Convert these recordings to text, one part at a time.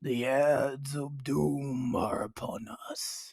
The ads of doom are upon us.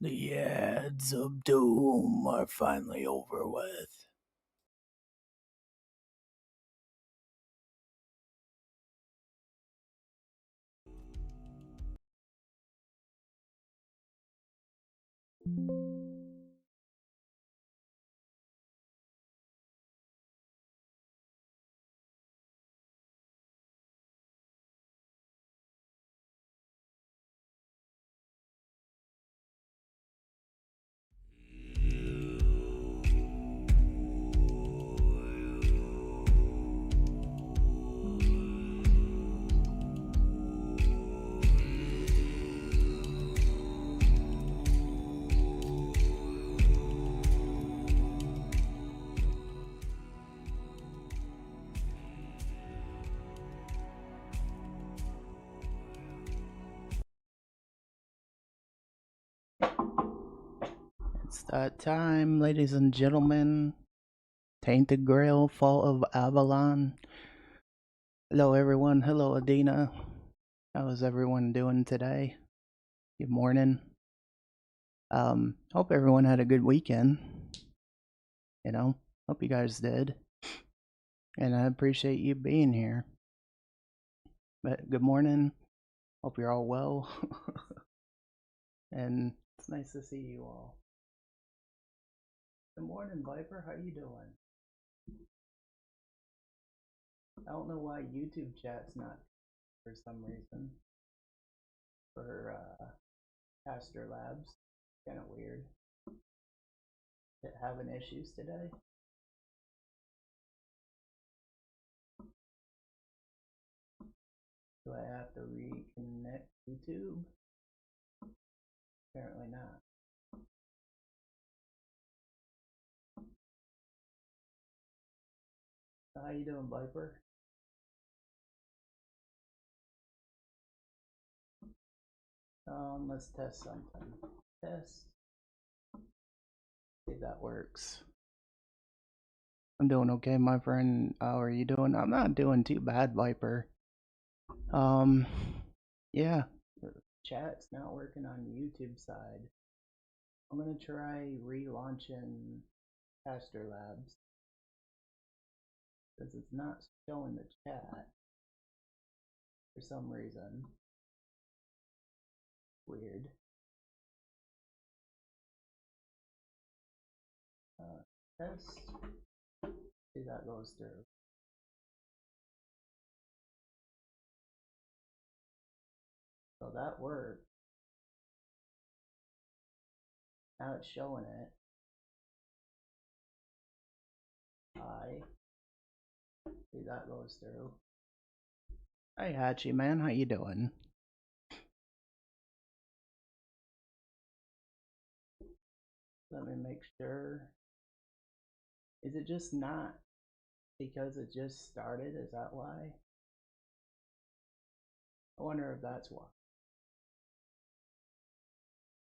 The ads of doom are finally over with. It's that time, ladies and gentlemen. Tainted Grail, Fall of Avalon. Hello, everyone. Hello, Adina. How is everyone doing today? Good morning. Hope everyone had a good weekend. Hope you guys did. And I appreciate you being here. But good morning. Hope you're all well. And it's nice to see you all. Good morning, Viper. How you doing? I don't know why YouTube chat's not for some reason. For Pastor Labs. Kind of weird. Is it having issues today? Do I have to reconnect YouTube? Apparently not. How you doing, Viper? Let's test something. Test. See if that works. I'm doing okay, my friend. How are you doing? I'm not doing too bad, Viper. Yeah, the chat's not working on YouTube side. I'm gonna try relaunching Caster Labs because it's not showing the chat for some reason. Weird. Test. See if that goes through. So that worked. Now it's showing it. Hi. See if that goes through. Hey Hachi man, how you doing? Let me make sure. Is it just not because it just started? Is that why? I wonder if that's why.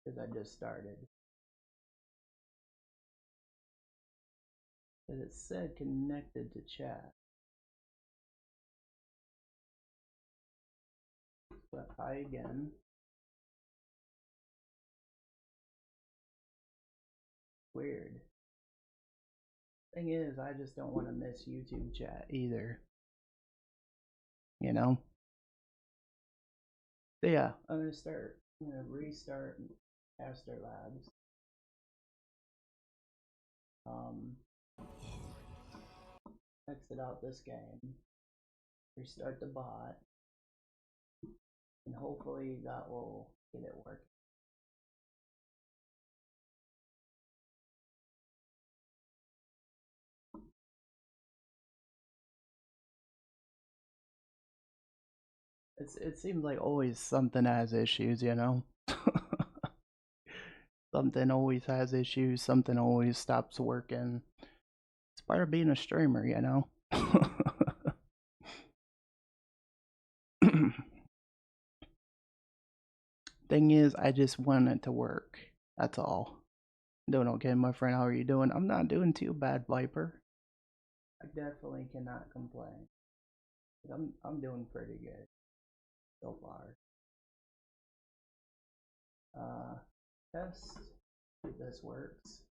Because I just started. Because it said connected to chat. But hi again. Weird. Thing is, I just don't want to miss YouTube chat either. You know? So yeah, I'm gonna restart Caster Labs. Exit out this game. Restart the bot. And hopefully that will get it working. It seems like always something has issues, you know? Something always has issues, something always stops working. It's part of being a streamer, you know? Thing is, I just want it to work. That's all. Doing okay, my friend. How are you doing? I'm not doing too bad, Viper. I definitely cannot complain. I'm doing pretty good so far. Test if this works.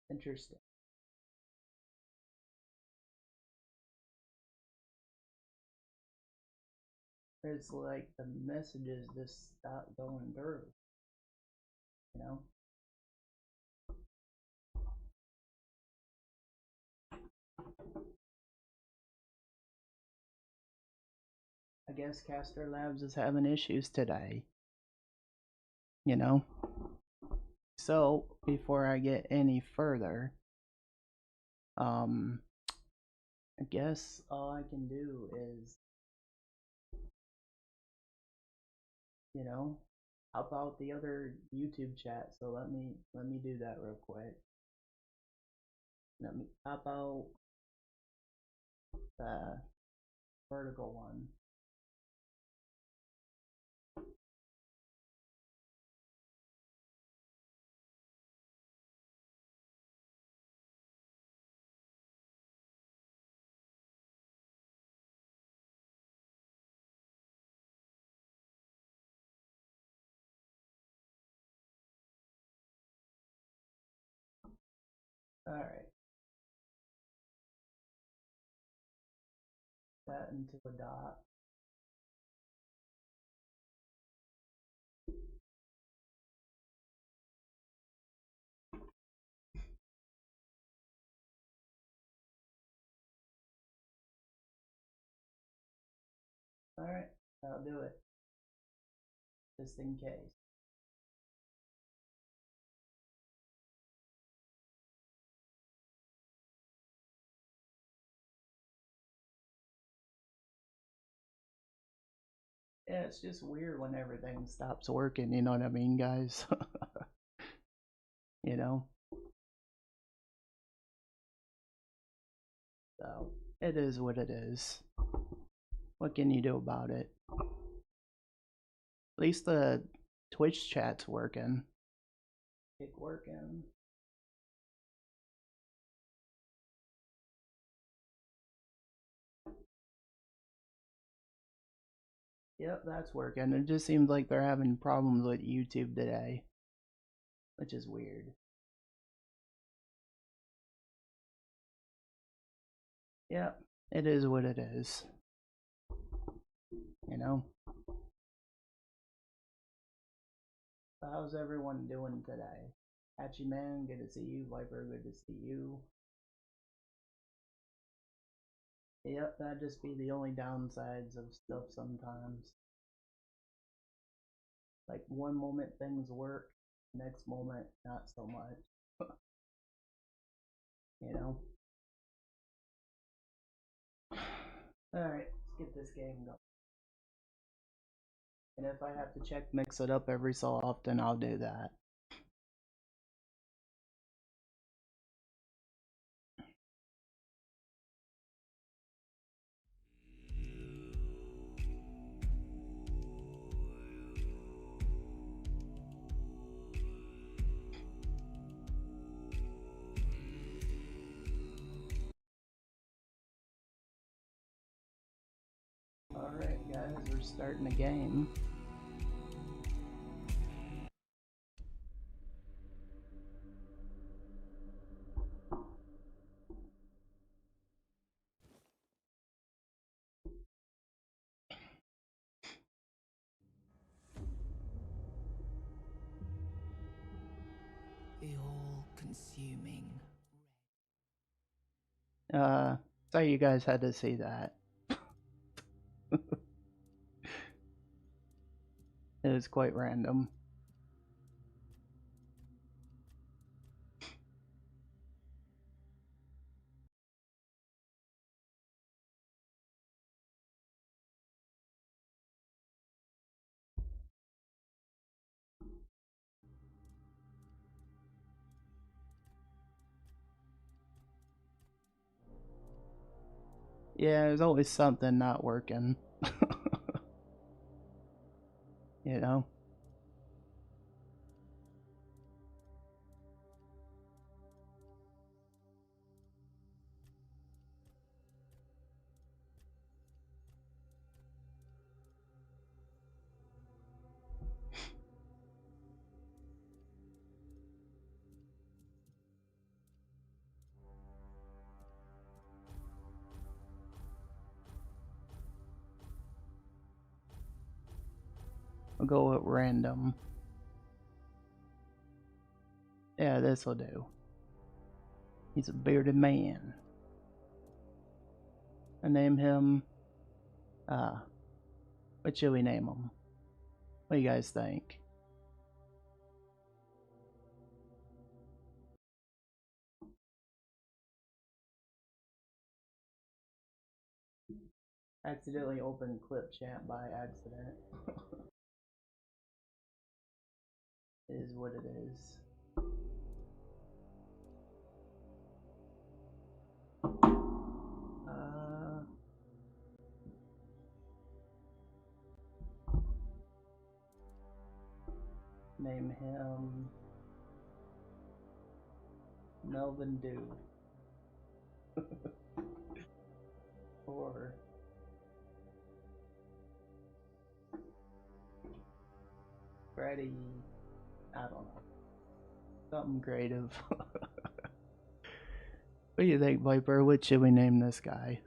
Interesting. It's like the messages just stop going through. You know? I guess Caster Labs is having issues today. You know? So, before I get any further, I guess all I can do is, you know, help out the other YouTube chat. So let me do that real quick. Let me pop out the vertical one. Alright. That into a dot. Alright, I'll do it. Just in case. Yeah, it's just weird when everything stops working, you know what I mean, guys? You know? So, it is what it is. What can you do about it? At least the Twitch chat's working. It's working. Yep, that's working. It just seems like they're having problems with YouTube today, which is weird. Yep, it is what it is. You know? So how's everyone doing today? Hatchy Man, good to see you. Viper, good to see you. Yep, that'd just be the only downsides of stuff sometimes. Like one moment things work, next moment not so much. You know? Alright, let's get this game going. And if I have to mix it up every so often, I'll do that. Alright guys, we're starting the game. The all-consuming. Sorry you guys had to see that. It was quite random. Yeah, there's always something not working. You know? I'll go with random. Yeah, this'll do. He's a bearded man. I name him, what should we name him? What do you guys think? Accidentally opened clip chat by accident. It is what it is. Name him Melvin Dew. Or Freddy, I don't know. Something creative. What do you think, Viper? What should we name this guy?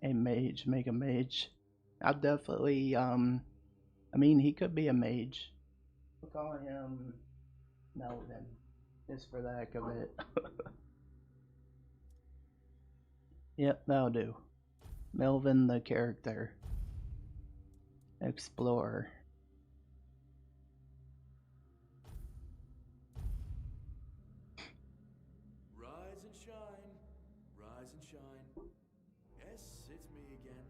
A mage, make a mage. I'll definitely, I mean, he could be a mage. We'll call him Melvin, just for the heck of it. Yep, that'll do. Melvin the character. explore. Rise and shine, rise and shine. Yes, it's me again.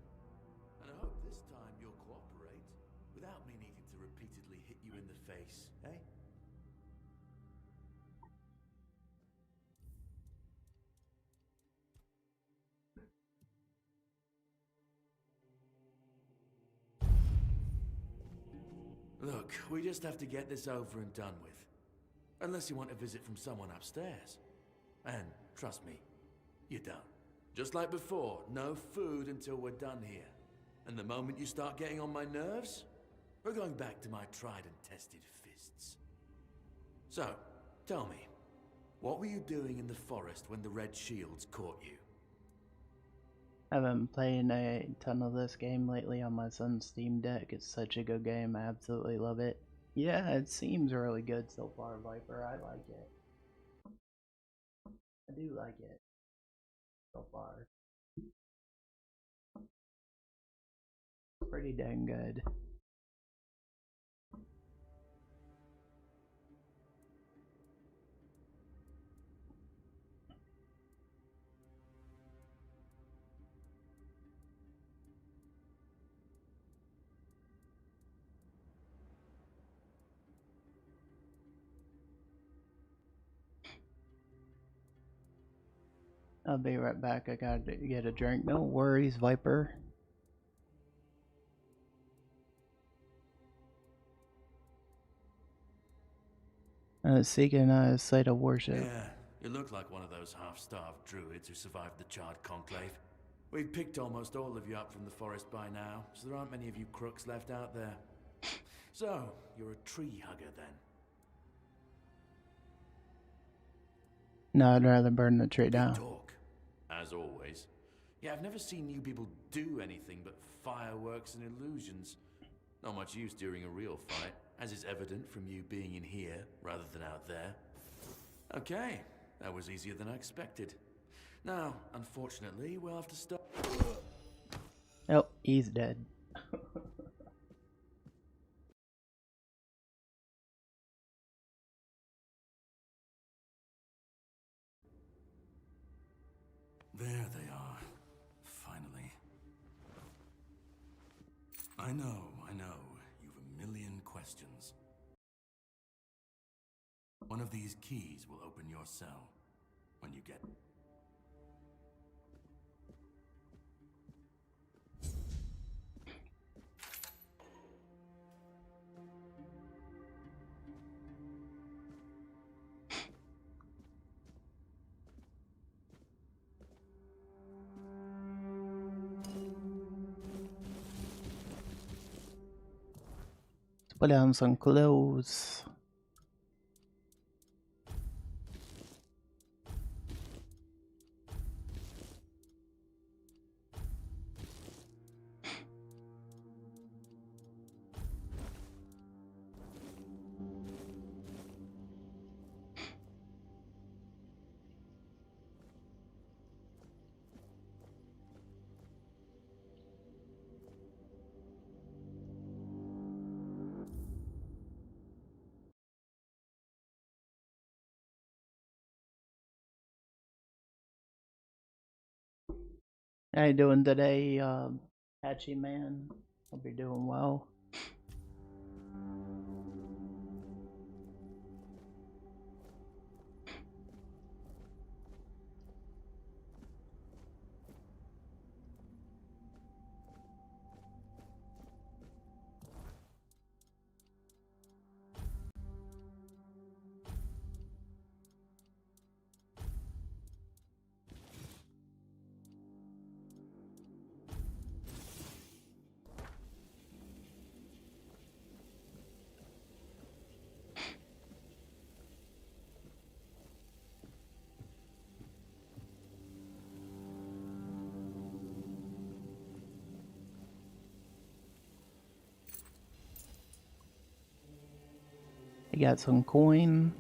And I hope this time you'll cooperate without me needing to repeatedly hit you in the face, eh? Look, we just have to get this over and done with. Unless you want a visit from someone upstairs. And trust me, you don't. Just like before, no food until we're done here. And the moment you start getting on my nerves, we're going back to my tried and tested fists. So, tell me, what were you doing in the forest when the Red Shields caught you? I've been playing a ton of this game lately on my son's Steam Deck. It's such a good game. I absolutely love it. Yeah, it seems really good so far, Viper. I like it. I do like it so far. Pretty dang good. I'll be right back. I gotta get a drink. No worries, Viper. Seeking a site of worship. Yeah, you look like one of those half-starved druids who survived the Charred Conclave. We've picked almost all of you up from the forest by now, so there aren't many of you crooks left out there. So, you're a tree hugger then? No, I'd rather burn the tree down. Good talk, as always. Yeah, I've never seen you people do anything but fireworks and illusions. Not much use during a real fight, as is evident from you being in here rather than out there. Okay, that was easier than I expected. Now, unfortunately, we'll have to stop. Oh, he's dead. There they are. Finally. I know. You've a million questions. One of these keys will open your cell when you get... Let's put on some clothes. How you doing today, Patchy Man? Hope you're doing well. I got some coin.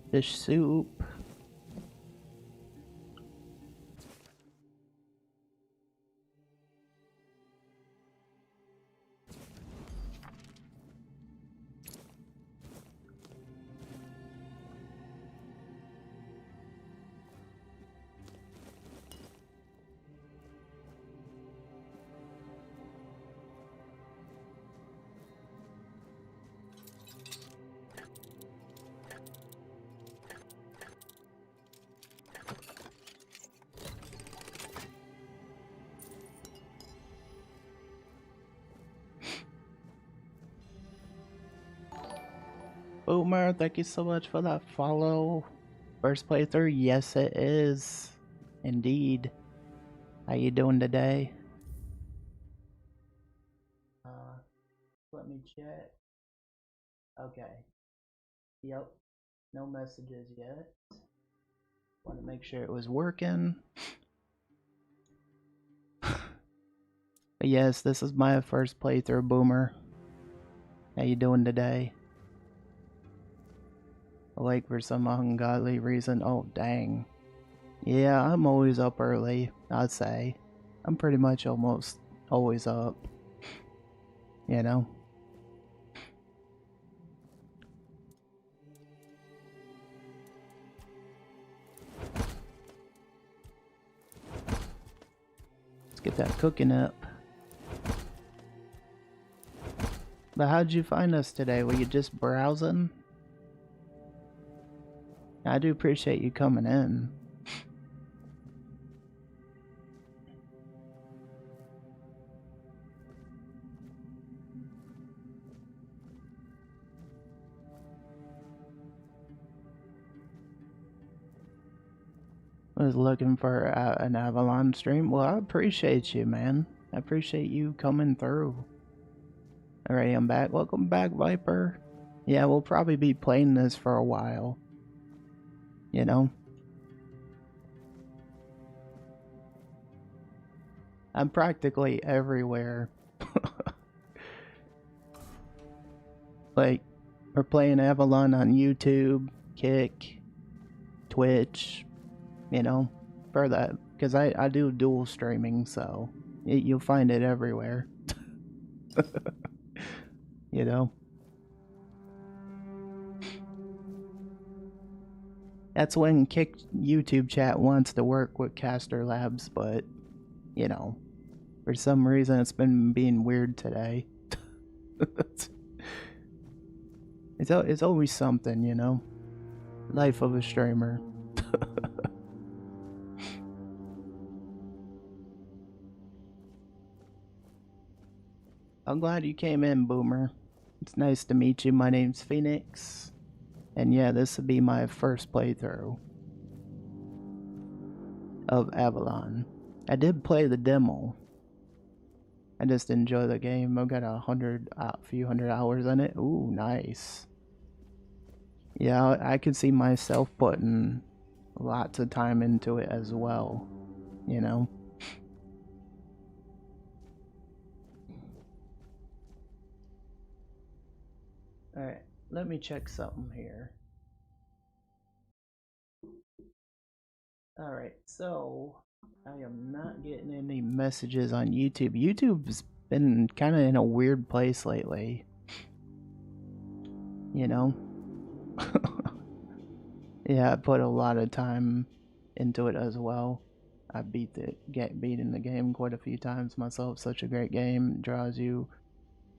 Fish soup. Boomer, thank you so much for that follow. First playthrough, yes it is. Indeed. How you doing today? Let me check. Okay. Yep. No messages yet. Want to make sure it was working. But yes, this is my first playthrough, Boomer. How you doing today? Awake for some ungodly reason. Oh, dang. Yeah, I'm always up early, I'd say. I'm pretty much almost always up. You know? Let's get that cooking up. But how'd you find us today? Were you just browsing? I do appreciate you coming in. I was looking for an Avalon stream. Well, I appreciate you, man. I appreciate you coming through. Alright, I'm back. Welcome back, Viper. Yeah, we'll probably be playing this for a while. You know? I'm practically everywhere. Like, we're playing Avalon on YouTube, Kick, Twitch, you know, for that. Because I do dual streaming, so you'll find it everywhere. You know? That's when Kick YouTube chat wants to work with Caster Labs, but, you know, for some reason it's been being weird today. It's always something, you know? Life of a streamer. I'm glad you came in, Boomer. It's nice to meet you. My name's Phoenix. And yeah, this will be my first playthrough of Avalon. I did play the demo. I just enjoy the game. I've got a few hundred hours in it. Ooh, nice. Yeah, I could see myself putting lots of time into it as well, you know? Alright, let me check something here. Alright, so I am not getting any messages on YouTube. YouTube's been kind of in a weird place lately. You know? Yeah, I put a lot of time into it as well. I beaten the game quite a few times myself. Such a great game. It draws you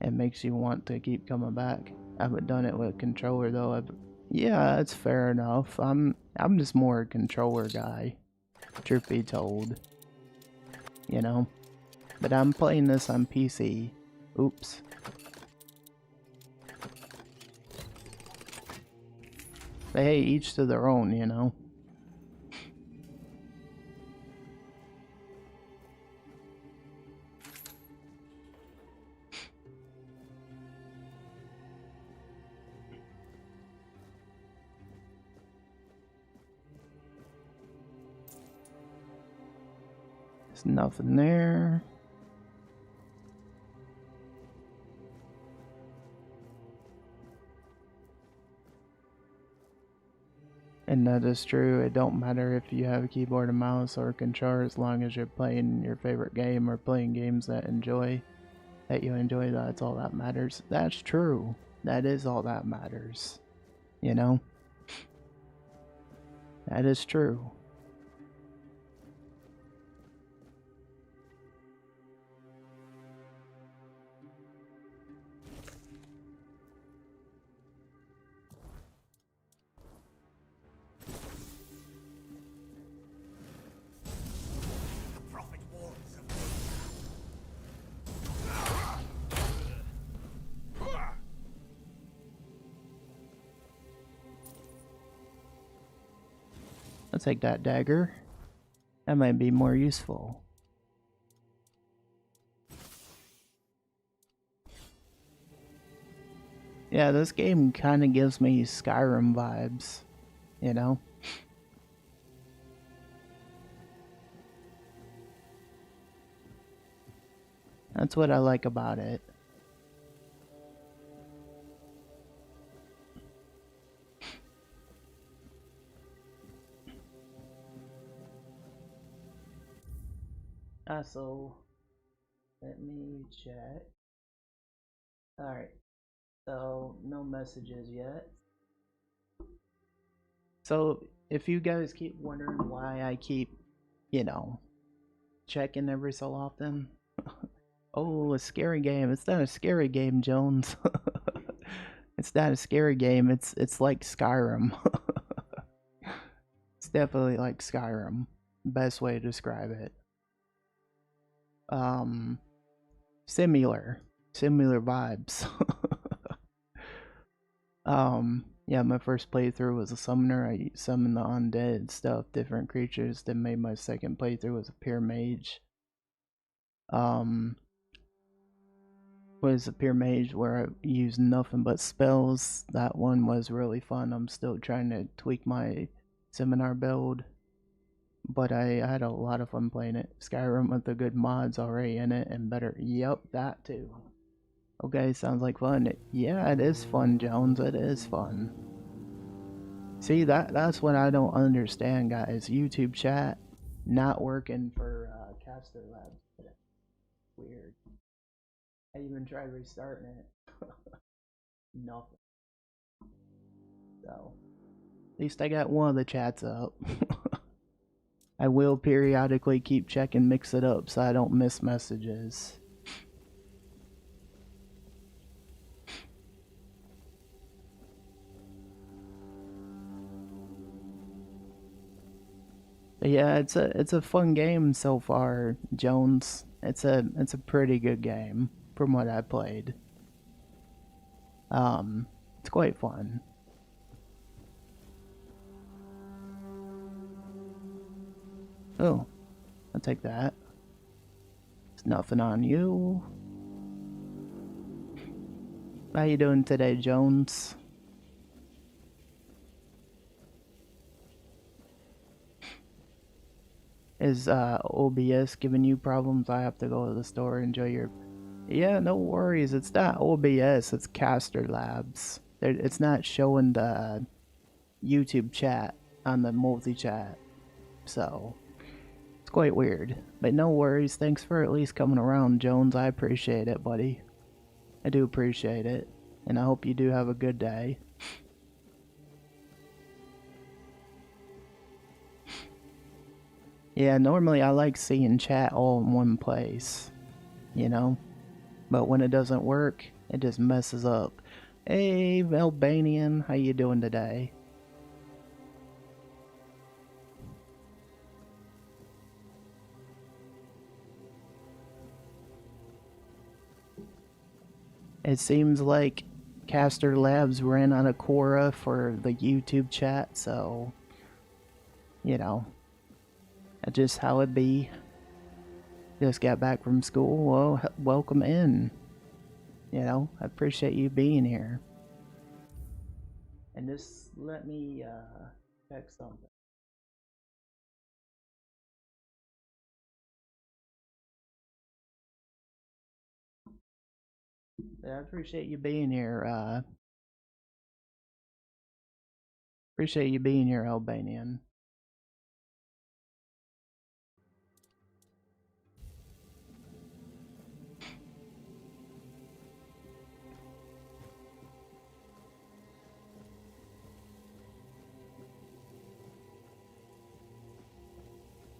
and makes you want to keep coming back. I haven't done it with a controller though. Yeah, it's fair enough. I'm just more a controller guy, truth be told. You know? But I'm playing this on PC. Oops. But hey, each to their own, you know? There's nothing there. And that is true. It don't matter if you have a keyboard and mouse or a controller, as long as you're playing your favorite game or playing games that you enjoy. That's all that matters. That's true. That is all that matters. You know? That is true. take that dagger. That might be more useful. Yeah, this game kind of gives me Skyrim vibes, you know? That's what I like about it. So let me check. Alright, so no messages yet. So if you guys keep wondering why I keep, you know, checking every so often. Oh, a scary game. It's not a scary game, Jones. It's not a scary game. It's like Skyrim. It's definitely like Skyrim. Best way to describe it. Similar vibes. Yeah, my first playthrough was a summoner. I summoned the undead stuff, different creatures. Then made my second playthrough as a pure mage. Was a pure mage where I used nothing but spells. That one was really fun. I'm still trying to tweak my seminar build, but I had a lot of fun playing it. Skyrim with the good mods already in it and better. Yep, that too. Okay, sounds like fun. Yeah, it is fun, Jones. It is fun. See, that's what I don't understand, guys. YouTube chat not working for Caster Labs. Weird. I even tried restarting it. Nothing. So, at least I got one of the chats up. I will periodically keep checking, mix it up so I don't miss messages. But yeah, it's a fun game so far, Jones. It's a pretty good game from what I played. It's quite fun. Oh, I'll take that. It's nothing on you. How you doing today, Jones? Is OBS giving you problems? I have to go to the store, enjoy your... Yeah, no worries. It's not OBS, it's Caster Labs. It's not showing the YouTube chat on the multi-chat. So, it's quite weird. But no worries. Thanks for at least coming around, Jones. I appreciate it, buddy. I do appreciate it. And I hope you do have a good day. Yeah, normally I like seeing chat all in one place, you know? But when it doesn't work, it just messes up. Hey, Albanian, how you doing today? It seems like Caster Labs ran out of Quora for the YouTube chat, so, you know, that's just how it be. Just got back from school. Well, welcome in. You know, I appreciate you being here. And just let me check something. I appreciate you being here. Appreciate you being here, Albanian.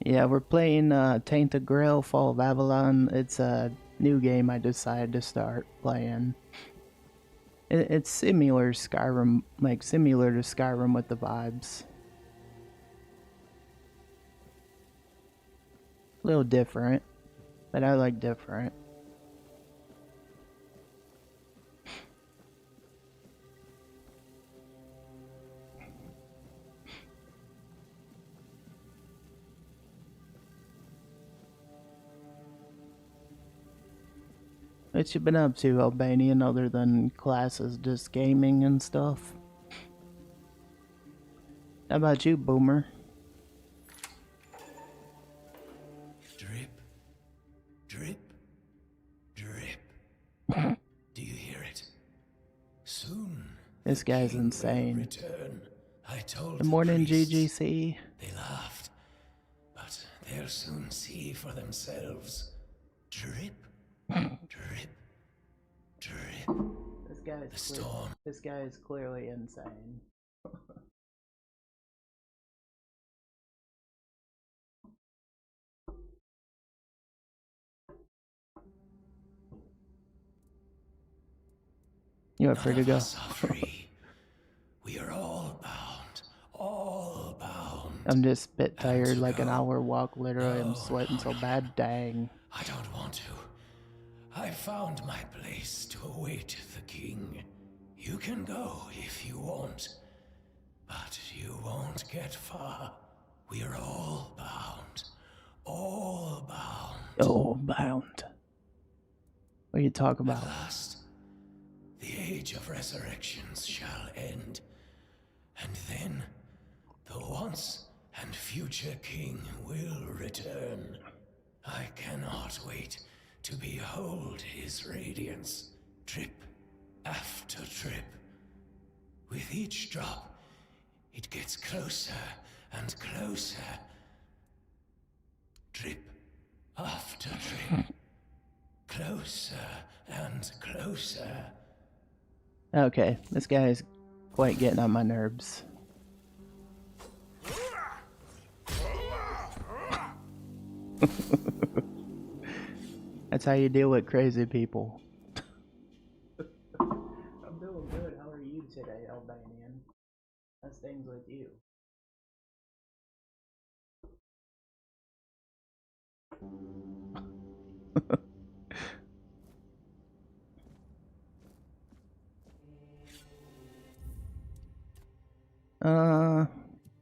Yeah, we're playing Tainted Grail, Fall of Avalon. It's a new game I decided to start playing. It's similar Skyrim, like similar to Skyrim with the vibes. A little different, but I like different. What you been up to, Albanian, other than classes, just gaming and stuff? How about you, Boomer? Drip, drip, drip. Do you hear it? Soon. This the guy's king will insane. return. I told Good the morning, priests. GGC. They laughed, but they'll soon see for themselves. Drip, drip, drip. This guy is clearly insane. You are free to go. Us are free. We are all bound, all bound. I'm just a bit tired, like an go. hour walk. Literally, I'm No, sweating so bad. Dang. I don't want to. I found my place to await the king. You can go if you want, but you won't get far. We are all bound, all bound. Oh, bound. What are you talking about? At last, the age of resurrections shall end, and then the once and future king will return. I cannot wait to behold his radiance, drip after drip. With each drop, it gets closer and closer. Drip after drip. Closer and closer. Okay, this guy is quite getting on my nerves. That's how you deal with crazy people. I'm doing good. How are you today, Albanian? How's things with you?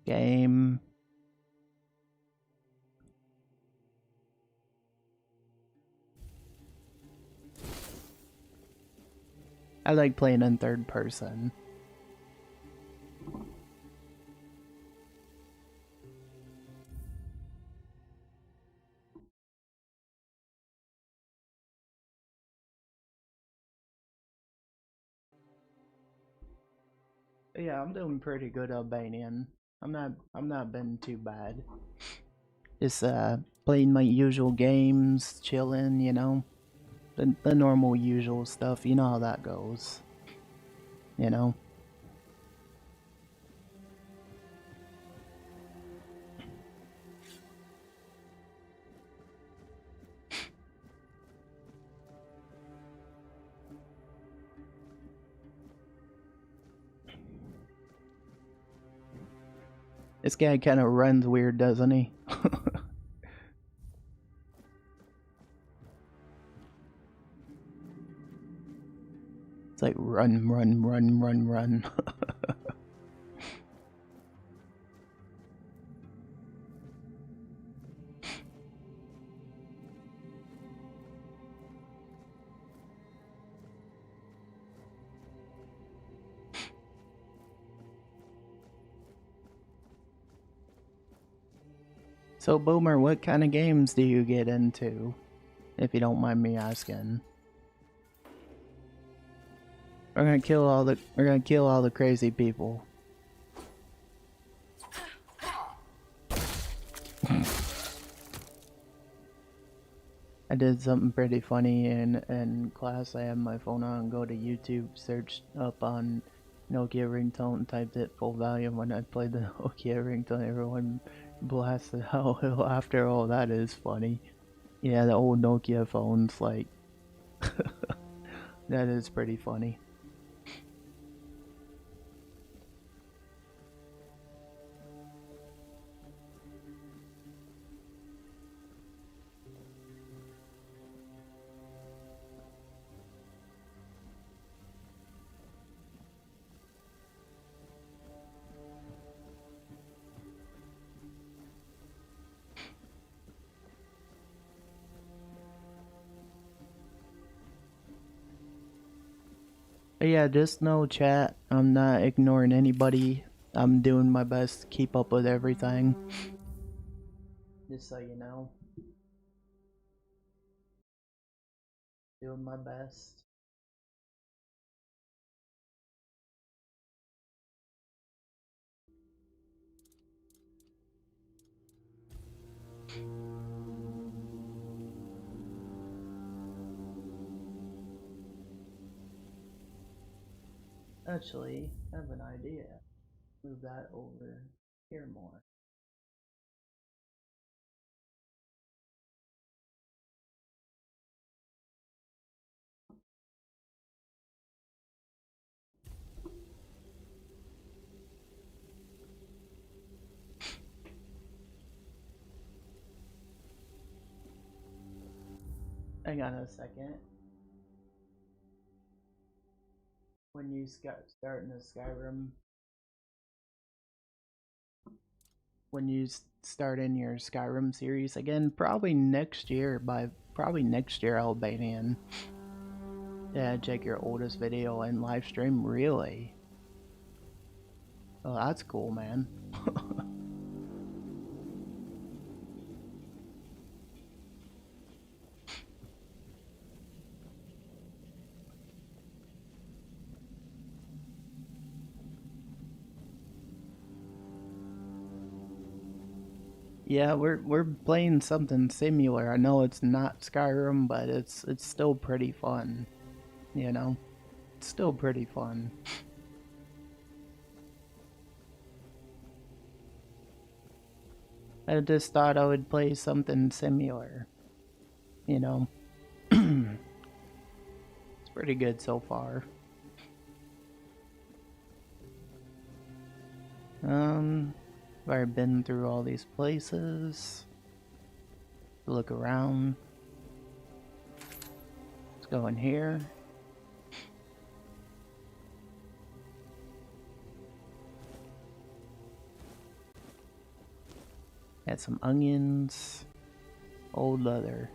Game. I like playing in third person. Yeah, I'm doing pretty good, Albanian. I'm not been too bad. Just playing my usual games, chilling, you know. The normal usual stuff, you know how that goes. You know. This guy kind of runs weird, doesn't he? It's like run, run, run, run, run. So, Boomer, what kind of games do you get into? If you don't mind me asking. We're gonna kill all the crazy people. I did something pretty funny in class. I had my phone on, go to YouTube, searched up on Nokia ringtone, typed it full volume. When I played the Nokia ringtone, everyone blasted out after. Oh, that is funny. Yeah, the old Nokia phones, like, that is pretty funny. But yeah, just know, chat, I'm not ignoring anybody. I'm doing my best to keep up with everything. Just so you know. Doing my best. Actually, I have an idea. Move that over here more. Hang on a second. When you start in the Skyrim, when you start in your Skyrim series again, probably next year, Albanian. Yeah, check your oldest video and live stream. Really? Oh, that's cool, man. Yeah, we're playing something similar. I know it's not Skyrim, but it's still pretty fun. You know, it's still pretty fun. I just thought I would play something similar. You know, it's pretty good so far. I've already been through all these places. Look around. Let's go in here. Got some onions. Old leather.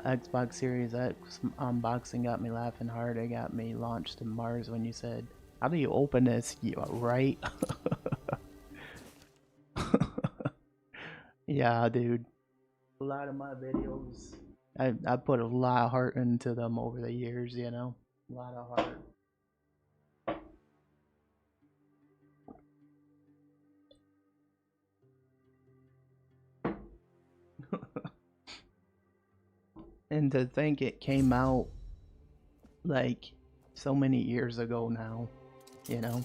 Xbox Series X unboxing got me laughing hard. It got me launched to Mars when you said, "How do you open this?" Right? Yeah, dude. A lot of my videos, I put a lot of heart into them over the years. You know, a lot of heart. And to think it came out like so many years ago now, you know?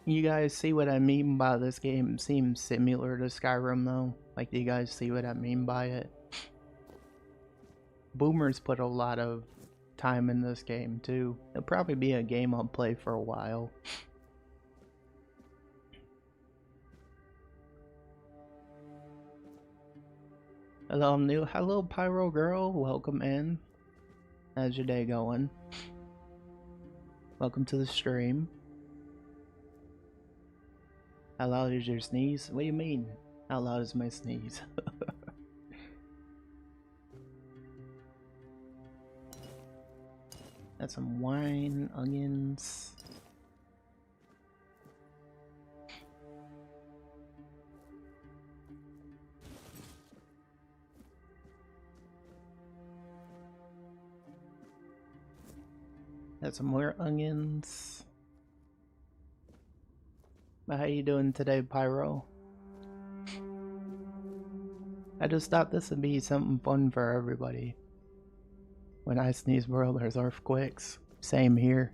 You guys see what I mean by this game seems similar to Skyrim though? Like, do you guys see what I mean by it? Boomers put a lot of time in this game too. It'll probably be a game I'll play for a while. Hello, I'm new. Hello, Pyro Girl. Welcome in. How's your day going? Welcome to the stream. How loud is your sneeze? What do you mean? How loud is my sneeze? Got some wine, onions. Got some more onions. How you doing today, Pyro? I just thought this would be something fun for everybody. When I sneeze, bro, there's earthquakes. Same here.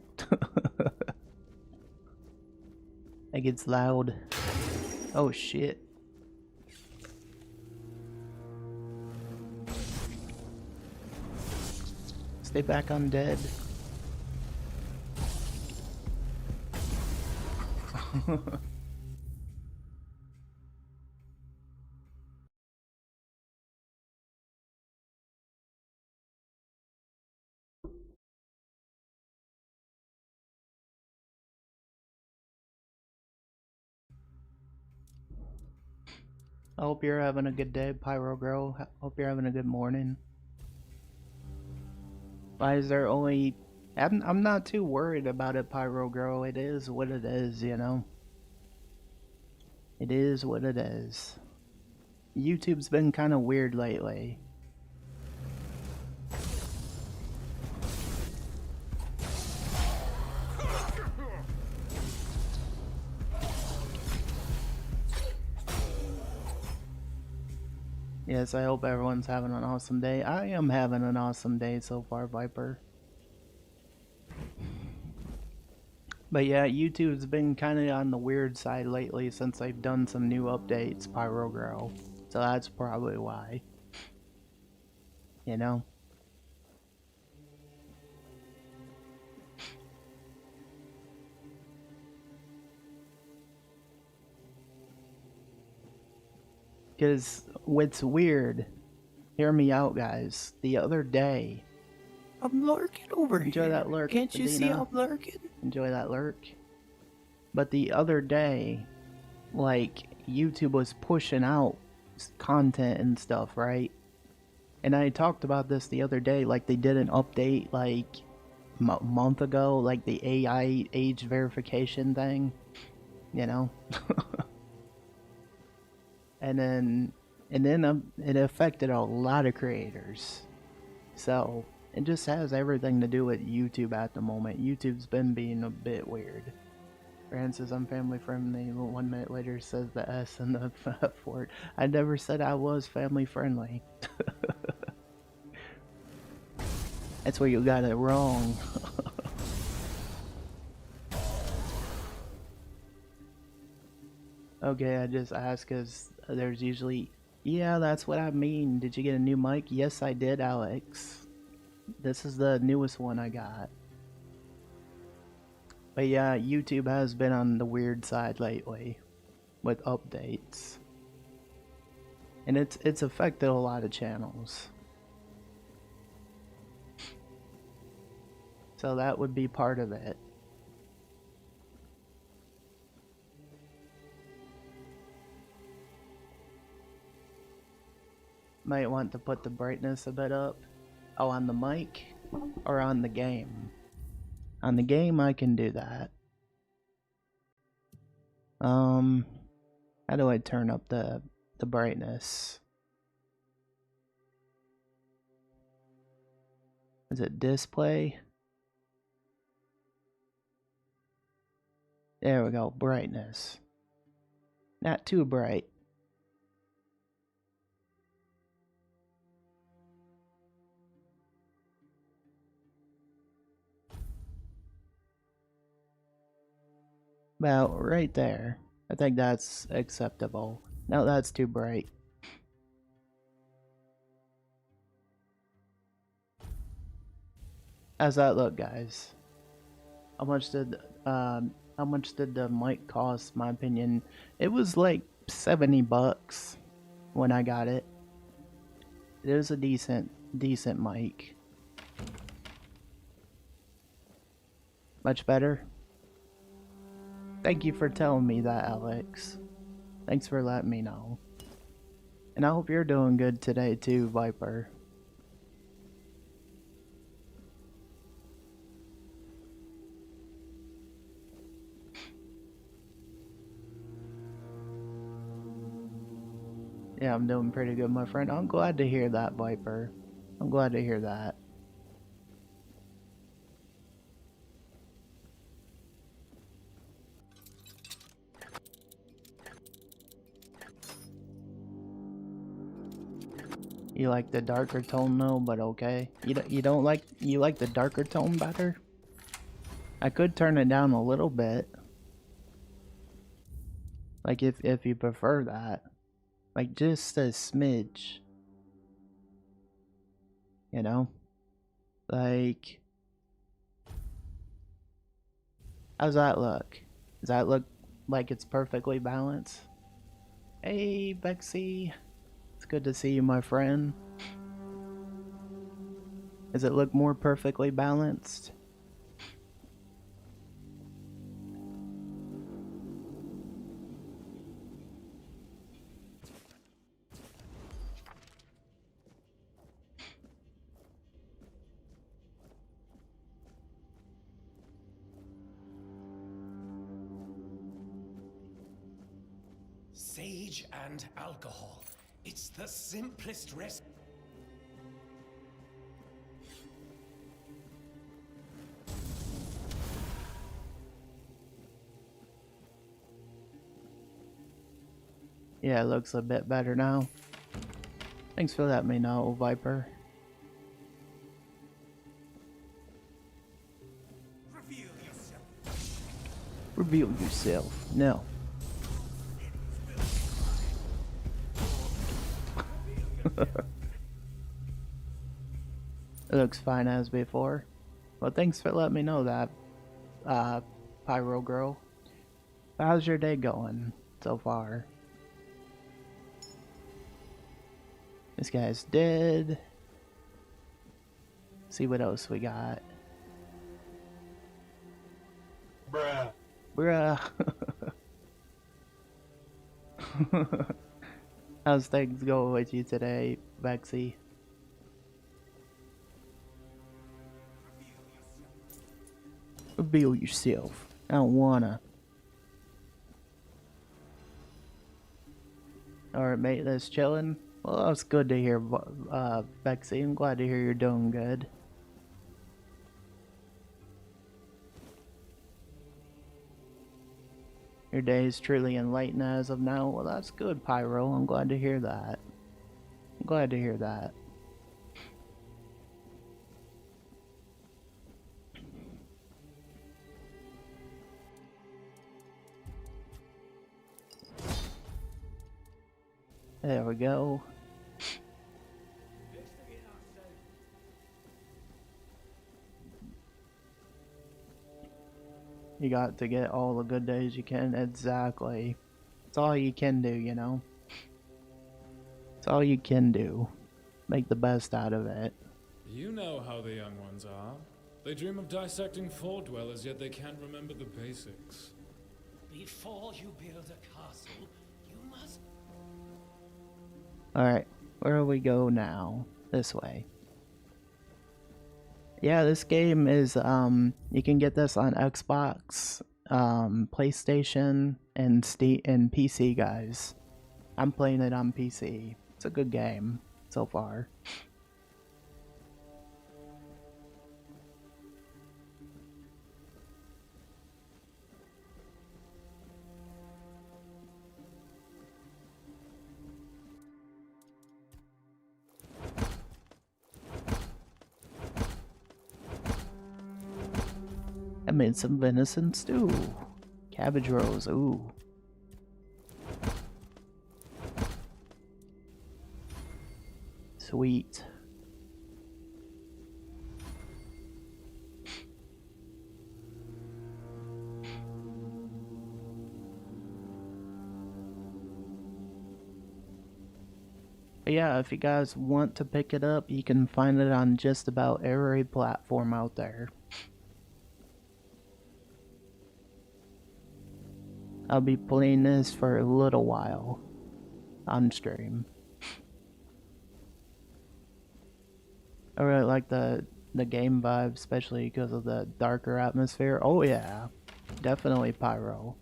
It gets loud. Oh shit. Stay back undead. hope you're having a good day, Pyro Girl. Hope you're having a good morning. Why is there only... I'm not too worried about it, Pyro Girl. It is what it is, you know? It is what it is. YouTube's been kind of weird lately. Yes, I hope everyone's having an awesome day. I am having an awesome day so far, Viper. But yeah, YouTube's been kind of on the weird side lately since they've done some new updates, Pyro Girl. So that's probably why. You know? Because what's weird, hear me out, guys. The other day, I'm lurking over here. enjoy that lurk. Can't you see Adina. I'm lurking? Enjoy that lurk. But the other day, like, YouTube was pushing out content and stuff, right? And I talked about this the other day, like they did an update like a month ago, like the AI age verification thing, you know? and then it affected a lot of creators. So it just has everything to do with YouTube at the moment. YouTube's been being a bit weird. Francis, I'm family friendly. 1 minute later says the S and the F word. I never said I was family friendly. That's where you got it wrong. Okay, I just asked because there's usually... Yeah, that's what I mean. Did you get a new mic? Yes, I did, Alex. This is the newest one I got. But yeah, YouTube has been on the weird side lately with updates. And it's affected a lot of channels. So that would be part of it. Might want to put the brightness a bit up. Oh, on the mic or on the game? On the game I can do that. How do I turn up the brightness? Is it display? There we go, brightness. Not too bright. About right there. I think that's acceptable. No, that's too bright. How's that look, guys? How much did the mic cost? My opinion, it was like $70 when I got it. It was a decent mic. Much better. Thank you for telling me that, Alex. Thanks for letting me know. And I hope you're doing good today too, Viper. Yeah, I'm doing pretty good, my friend. I'm glad to hear that, Viper. I'm glad to hear that. You like the darker tone though, but okay. You don't like, you like the darker tone better? I could turn it down a little bit. Like if you prefer that. Like just a smidge. You know? Like, how's that look? Does that look like it's perfectly balanced? Hey, Bexy. It's good to see you, my friend. Does it look more perfectly balanced? sage and alcohol. It's the simplest recipe. Yeah, it looks a bit better now. Thanks for letting me know, Viper. Reveal yourself. Reveal yourself. No. It looks fine as before. Well, thanks for letting me know that, Pyro Girl. How's your day going so far? This guy's dead. See what else we got. Bruh. Bruh. How's things going with you today, Vexy? Reveal yourself. I don't wanna. Alright, mate, that's chilling. Well, that's good to hear, Vexy. I'm glad to hear you're doing good. Your day is truly enlightened as of now. Well, that's good, Pyro. I'm glad to hear that. I'm glad to hear that. There we go. You got to get all the good days you can. Exactly. It's all you can do, you know? It's all you can do. Make the best out of it. You know how the young ones are. They dream of dissecting Four Dwellers, yet they can't remember the basics. Before you build a castle, you must... Alright, where do we go now? This way. Yeah, this game is, you can get this on Xbox, PlayStation, and Steam, and PC, guys. I'm playing it on PC. It's a good game, so far. I made some venison stew. Cabbage rolls, ooh. Sweet. But yeah, if you guys want to pick it up, you can find it on just about every platform out there. I'll be playing this for a little while on stream. I really like the game vibe, especially because of the darker atmosphere. Oh yeah, definitely Pyro.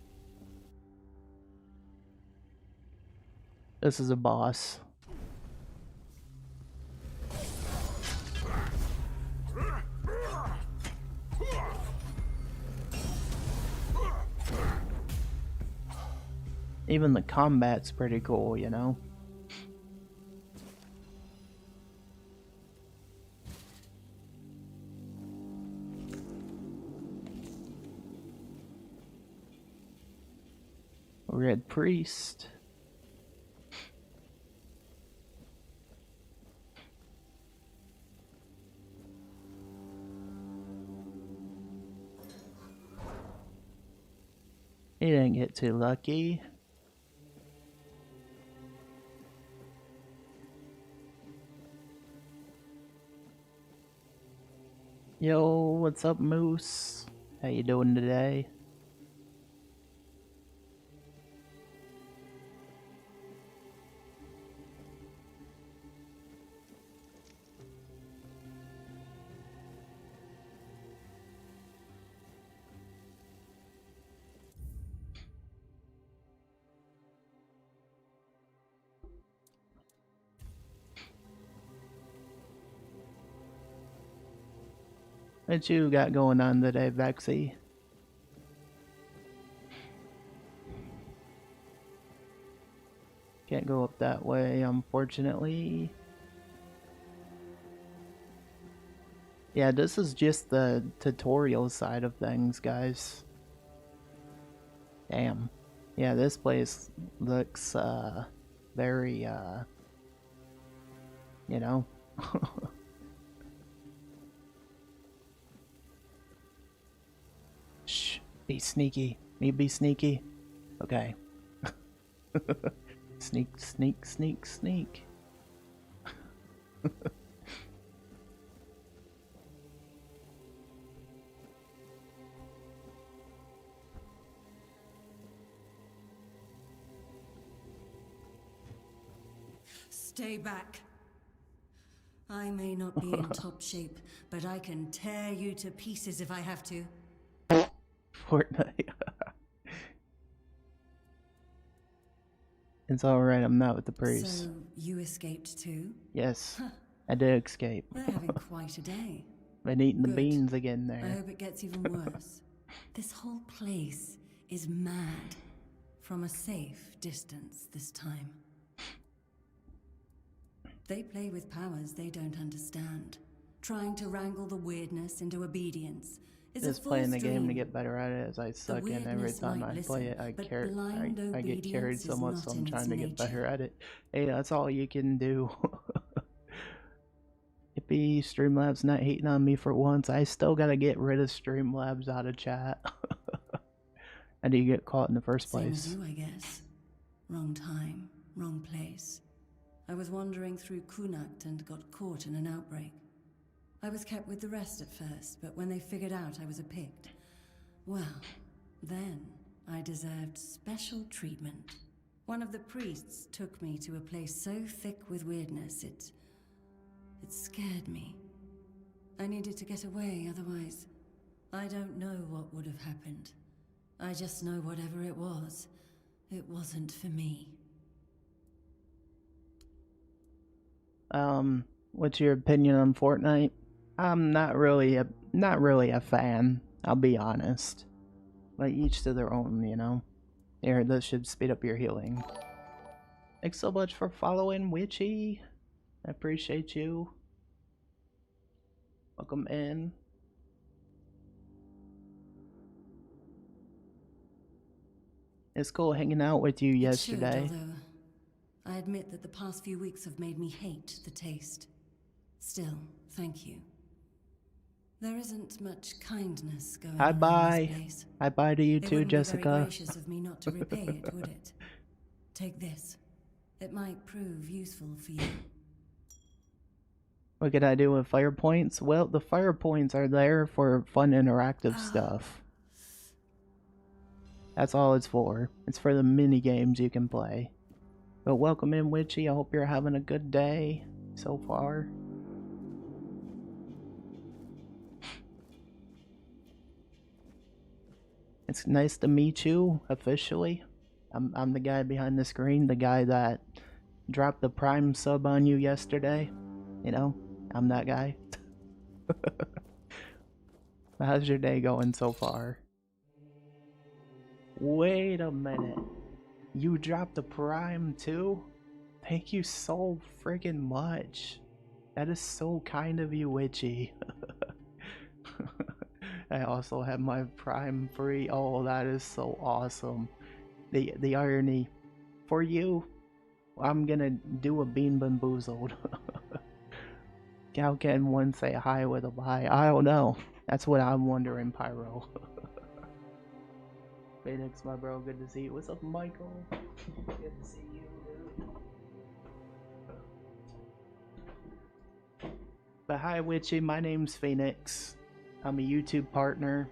This is a boss. Even the combat's pretty cool, you know? Red Priest. He didn't get too lucky. Yo, what's up, Moose? How you doing today? What you got going on today, Vexy? Can't go up that way, unfortunately. Yeah, this is just the tutorial side of things, guys. Damn. Yeah, this place looks, very, you know. Shh, be sneaky. Me be sneaky? Okay. Sneak, sneak, sneak, sneak. Stay back. I may not be in top shape, but I can tear you to pieces if I have to. Fortnite. It's alright, I'm not with the priest. So, you escaped too? Yes, I did escape. They're having quite a day. Been eating the Good. beans again I there. hope it gets even worse. This whole place is mad. From a safe distance this time. They play with powers they don't understand, trying to wrangle the weirdness into obedience. It's Just a playing the fool's game to dream. get better at it as I suck in every weirdness time might I play it. listen, but blind I get carried obedience so is much, not so I'm in trying its to get better nature. at it. Hey, that's all you can do. Yippee, Streamlabs not hating on me for once. I still gotta get rid of Streamlabs out of chat. How do you get caught in the first Same place? as you, I guess. Wrong time, wrong place. I was wandering through Kunakt and got caught in an outbreak. I was kept with the rest at first, but when they figured out I was a Pict, well, then I deserved special treatment. One of the priests took me to a place so thick with weirdness, it scared me. I needed to get away, otherwise, I don't know what would have happened. I just know whatever it wasn't for me. What's your opinion on Fortnite? I'm not really a fan, I'll be honest. Like, each to their own, you know? Here, this should speed up your healing. Thanks so much for following, Witchy. I appreciate you. Welcome in. It's cool hanging out with you yesterday. It should, although I admit that the past few weeks have made me hate the taste. Still, thank you. There isn't much kindness going on in this place. Hi bye to you It too, wouldn't be very Jessica. gracious of me not to repay it, would it? Take this. It might prove useful for you. What could I do with fire points? Well, the fire points are there for fun interactive stuff. That's all it's for. It's for the mini games you can play. But welcome in, Witchy. I hope you're having a good day so far. It's nice to meet you officially. I'm the guy behind the screen, the guy that dropped the Prime sub on you yesterday. You know, I'm that guy. How's your day going so far? Wait a minute. You dropped the Prime too? Thank you so friggin' much. That is so kind of you, Witchy. I also have my Prime free. Oh, that is so awesome. The irony. For you, I'm gonna do a bean bamboozled. How can one say hi with a bye? I don't know. That's what I'm wondering, Pyro. Phoenix, my bro, good to see you. What's up, Michael? Good to see you, dude. But hi, Witchy. My name's Phoenix. I'm a YouTube partner.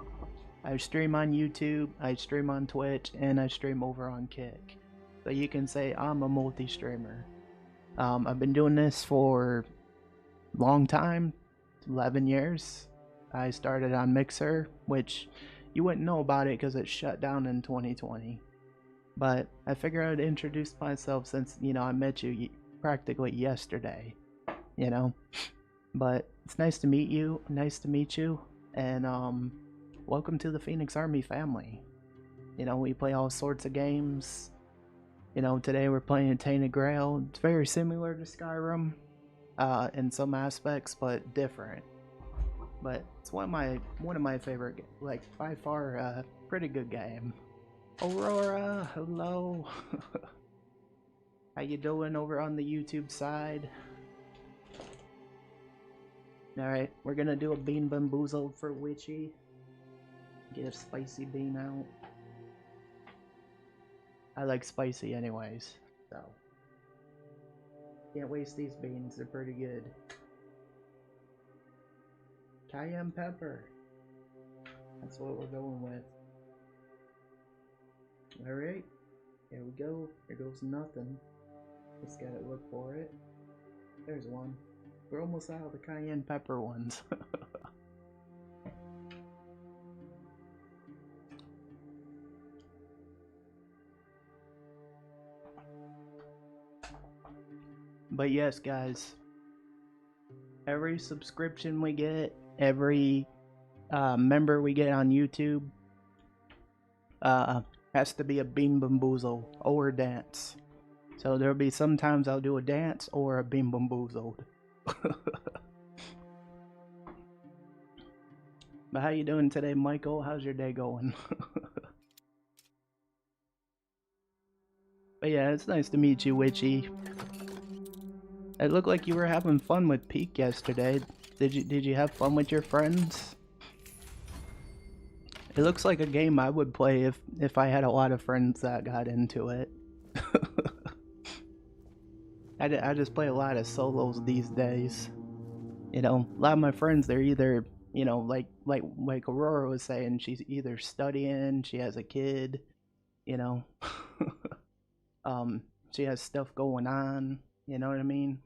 I stream on YouTube, I stream on Twitch, and I stream over on Kick. So you can say I'm a multi-streamer. I've been doing this for a long time, 11 years. I started on Mixer, which you wouldn't know about it because it shut down in 2020. But I figured I'd introduce myself since, you know, I met you practically yesterday, you know. But it's nice to meet you, and welcome to the Phoenix Army family. You know, we play all sorts of games. You know, today we're playing Tainted Grail. It's very similar to Skyrim in some aspects, but different. But it's one of my favorite, like by far, pretty good game. Aurora, hello. How you doing over on the YouTube side? Alright, we're gonna do a bean bamboozle for Witchy. Get a spicy bean out. I like spicy anyways, so. Can't waste these beans, they're pretty good. Cayenne pepper. That's what we're going with. Alright, here we go. Here goes nothing. Just gotta look for it. There's one. We're almost out of the cayenne pepper ones. But yes, guys, every subscription we get, every member we get on YouTube has to be a bean bamboozle or a dance. So there'll be sometimes I'll do a dance or a bean bamboozled. But how you doing today, Michael? How's your day going? But yeah, it's nice to meet you, Witchy. It looked like you were having fun with Peak yesterday. Did you have fun with your friends? It looks like a game I would play if I had a lot of friends that got into it. I just play a lot of solos these days. You know, a lot of my friends, they're either, you know, like Aurora was saying, she's either studying, she has a kid, you know. She has stuff going on, you know what I mean?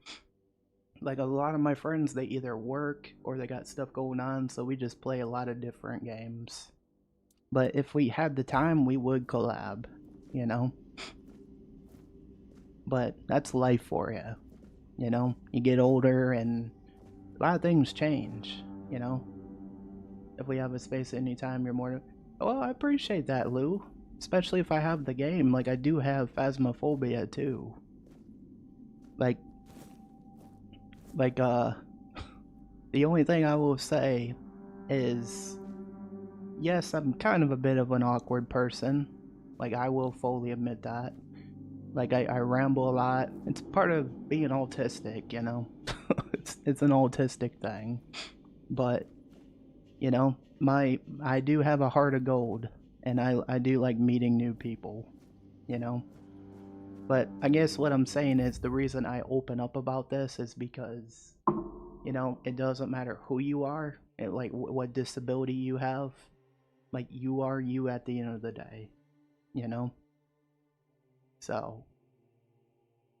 Like a lot of my friends, they either work or they got stuff going on, so we just play a lot of different games. But if we had the time, we would collab, you know? But that's life for you, you know? You get older and a lot of things change, you know? If we have a space anytime, you're more... Well, I appreciate that, Lou. Especially if I have the game. Like, I do have Phasmophobia, too. Like, the only thing I will say is... Yes, I'm kind of a bit of an awkward person. Like, I will fully admit that. Like, I ramble a lot. It's part of being autistic, you know? it's an autistic thing. But, you know, I do have a heart of gold. And I do like meeting new people, you know? But I guess what I'm saying is the reason I open up about this is because, you know, it doesn't matter who you are, and like what disability you have. Like, you are you at the end of the day, you know? So,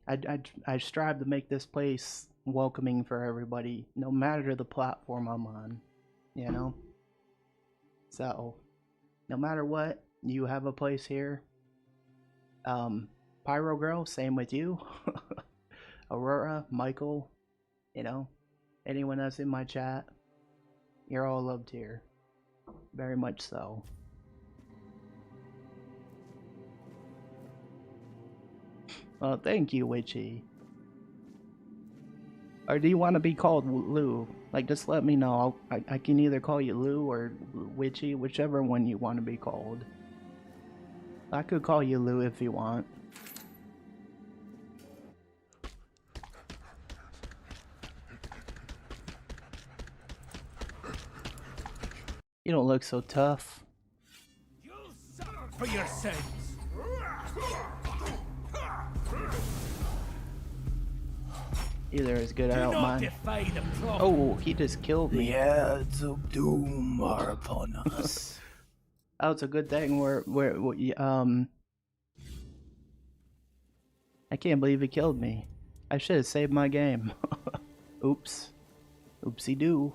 I strive to make this place welcoming for everybody, no matter the platform I'm on, you know? So, no matter what, you have a place here. Pyro Girl, same with you. Aurora, Michael, you know, anyone that's in my chat, you're all loved here. Very much so. Well, thank you, Witchy. Or do you want to be called Lou? Like, just let me know. I can either call you Lou or Witchy, whichever one you want to be called. I could call you Lou if you want. You don't look so tough. You'll suffer for your sins. Either is good, I don't mind. Oh, he just killed me. The hands of doom are upon us. Oh, it's a good thing I can't believe he killed me. I should have saved my game. Oops. Oopsie doo.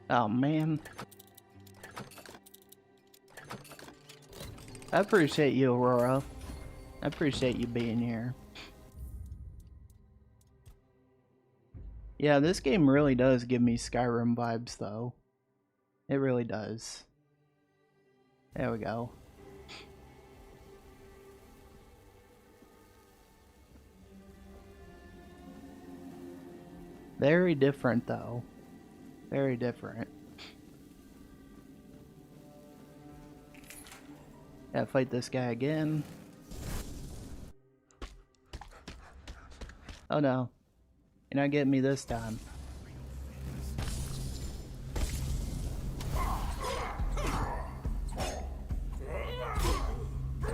Oh man. I appreciate you, Aurora. I appreciate you being here. Yeah, this game really does give me Skyrim vibes, though. It really does. There we go. Very different, though. Very different. Gotta fight this guy again. Oh no. You're not getting me this time.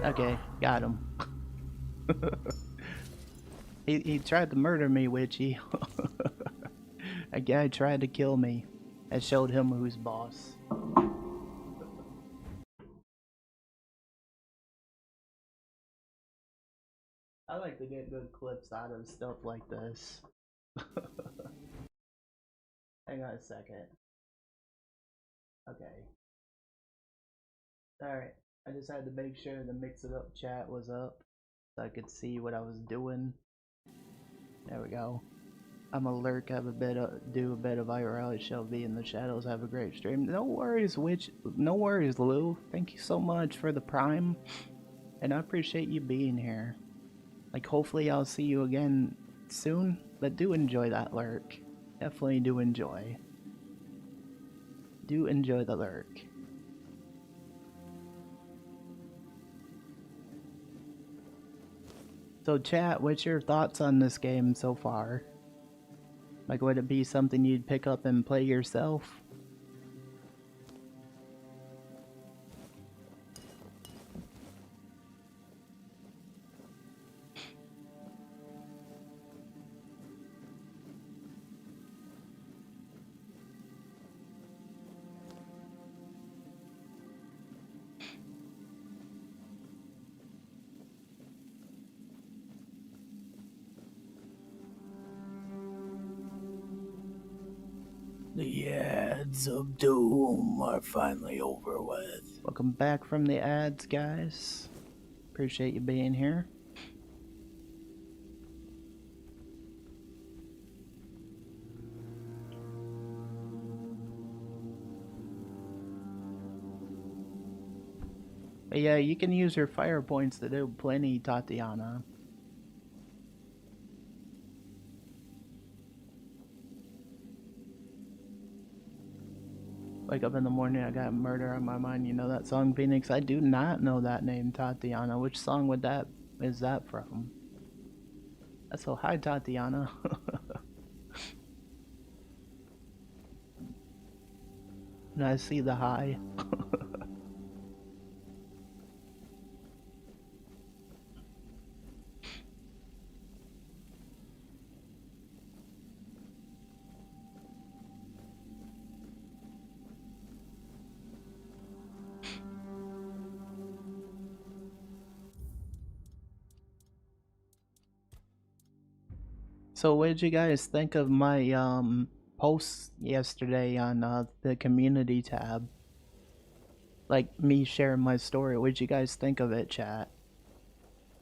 Okay, got him. He tried to murder me, Witchy. A guy tried to kill me. I showed him who's boss. I like to get good clips out of stuff like this. Hang on a second. Okay. Alright. I just had to make sure the Mix It Up chat was up so I could see what I was doing. There we go. I'm a lurk, have a bit of, do a bit of IRL. It shall be in the shadows. Have a great stream. No worries, no worries, Lou. Thank you so much for the prime, and I appreciate you being here. Like, hopefully I'll see you again soon, but do enjoy that lurk. Definitely do enjoy. Do enjoy the lurk. So chat, what's your thoughts on this game so far? Like, would it be something you'd pick up and play yourself? The ads of doom are finally over with. Welcome back from the ads, guys. Appreciate you being here. But yeah, you can use your fire points to do plenty, Tatiana. Wake up in the morning, I got murder on my mind. You know that song, Phoenix? I do not know that name, Tatiana. Which song is that from? That's so hi, Tatiana. And I see the hi. So what did you guys think of my post yesterday on the community tab? Like me sharing my story. What did you guys think of it, chat?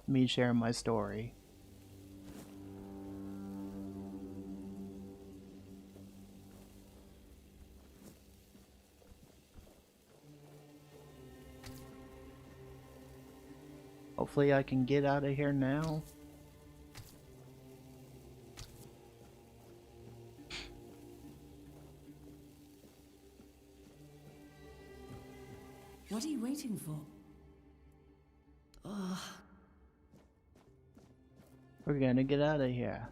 Me sharing my story. Hopefully I can get out of here now. What are you waiting for? Ugh. We're gonna get out of here.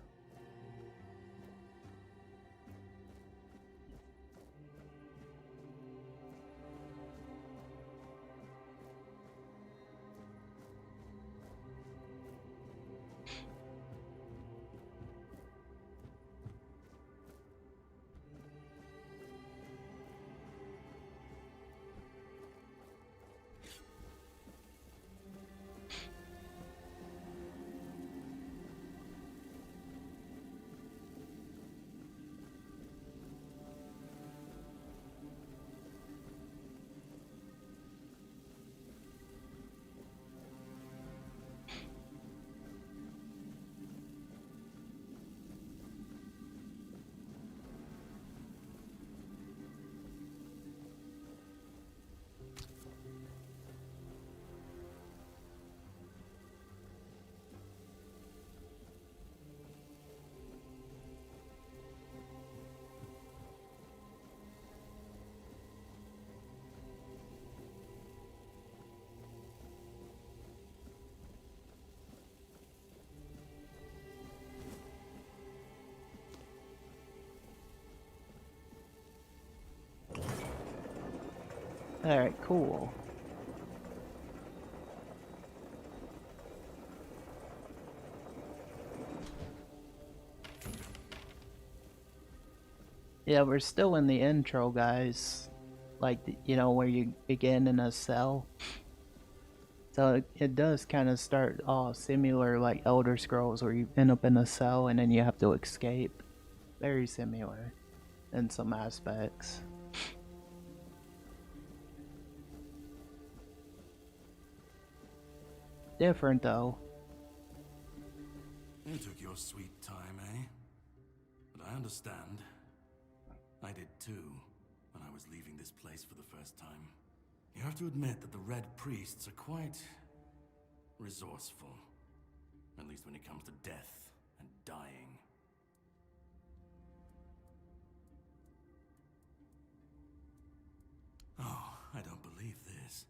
Alright, cool. Yeah, we're still in the intro, guys. Like, you know, where you begin in a cell. So it does kind of start all similar like Elder Scrolls, where you end up in a cell and then you have to escape. Very similar in some aspects. Different though. You took your sweet time, eh? But I understand. I did too, when I was leaving this place for the first time. You have to admit that the Red Priests are quite resourceful. At least when it comes to death and dying. Oh, I don't believe this.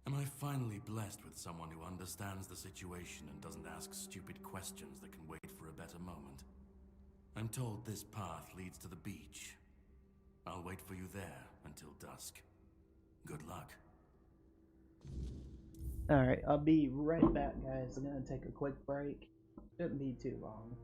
Am I finally blessed with someone who understands the situation and doesn't ask stupid questions that can wait for a better moment? I'm told this path leads to the beach. I'll wait for you there until dusk. Good luck. Alright, I'll be right back, guys. I'm gonna take a quick break. Shouldn't be too long.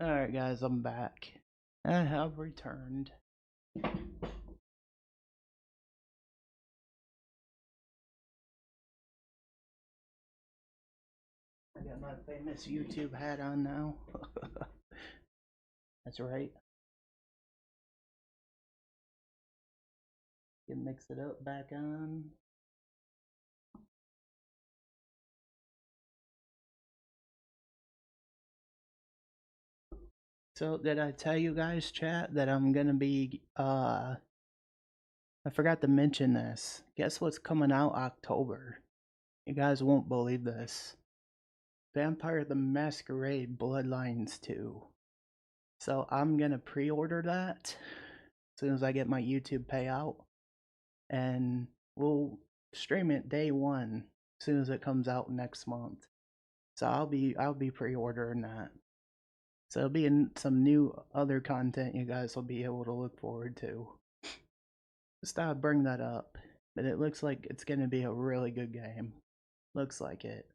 Alright guys, I'm back. I have returned. I got my famous YouTube hat on now. That's right. Can mix it up back on. So did I tell you guys, chat, that I'm gonna be I forgot to mention this. Guess what's coming out October? You guys won't believe this. Vampire the Masquerade Bloodlines 2. So I'm gonna pre-order that as soon as I get my YouTube payout, and we'll stream it day one as soon as it comes out next month. So I'll be pre-ordering that. So it'll be some new other content you guys will be able to look forward to. Just thought I'd bring that up, but it looks like it's gonna be a really good game. Looks like it.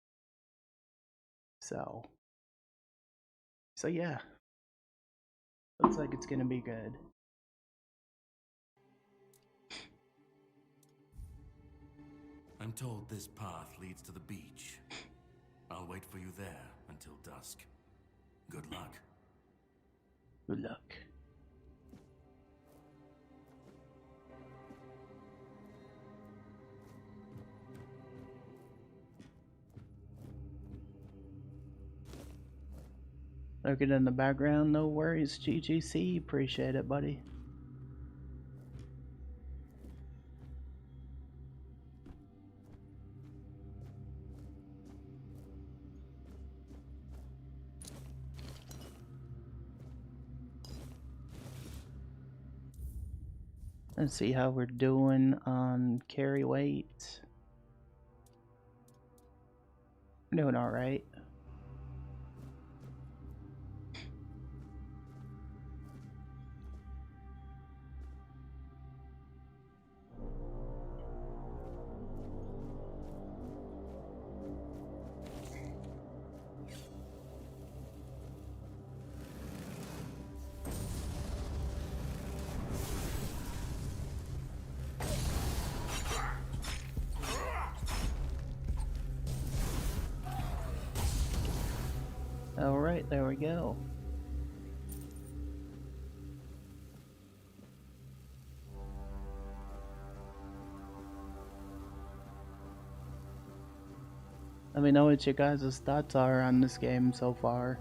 So yeah. Looks like it's gonna be good. I'm told this path leads to the beach. I'll wait for you there until dusk. Good luck. Good luck. Lurking in the background, no worries, GGC. Appreciate it, buddy. Let's see how we're doing on carry weight. We're doing alright. Alright, there we go. Let me know what you guys' thoughts are on this game so far.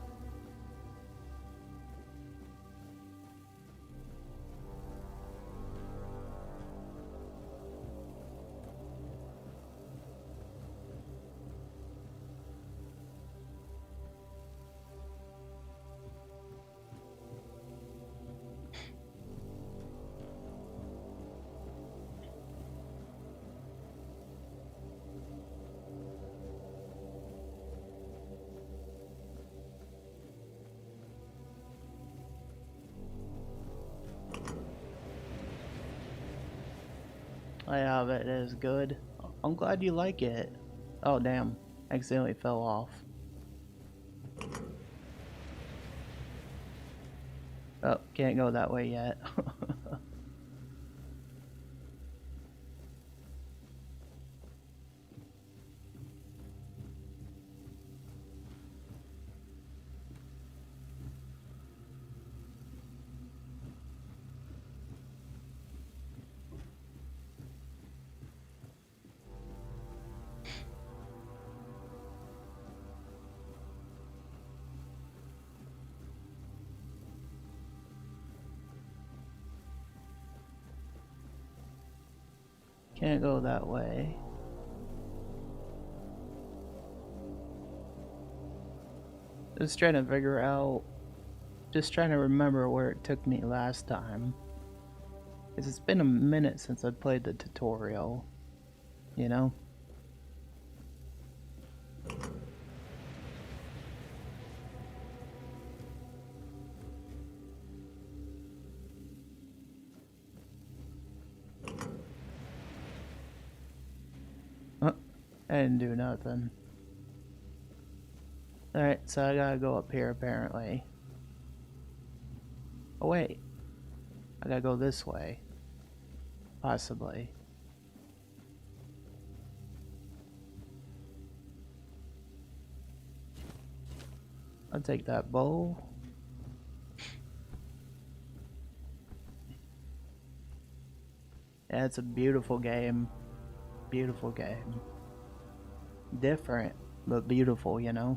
Yeah, it is good. I'm glad you like it. Oh damn, accidentally fell off. Oh, can't go that way yet. Can't go that way. Just trying to figure out, just trying to remember where it took me last time. Because it's been a minute since I played the tutorial, you know? I didn't do nothing. Alright, so I gotta go up here apparently. Oh wait, I gotta go this way. Possibly. I'll take that bow. Yeah, it's a beautiful game. Beautiful game. Different, but beautiful, you know?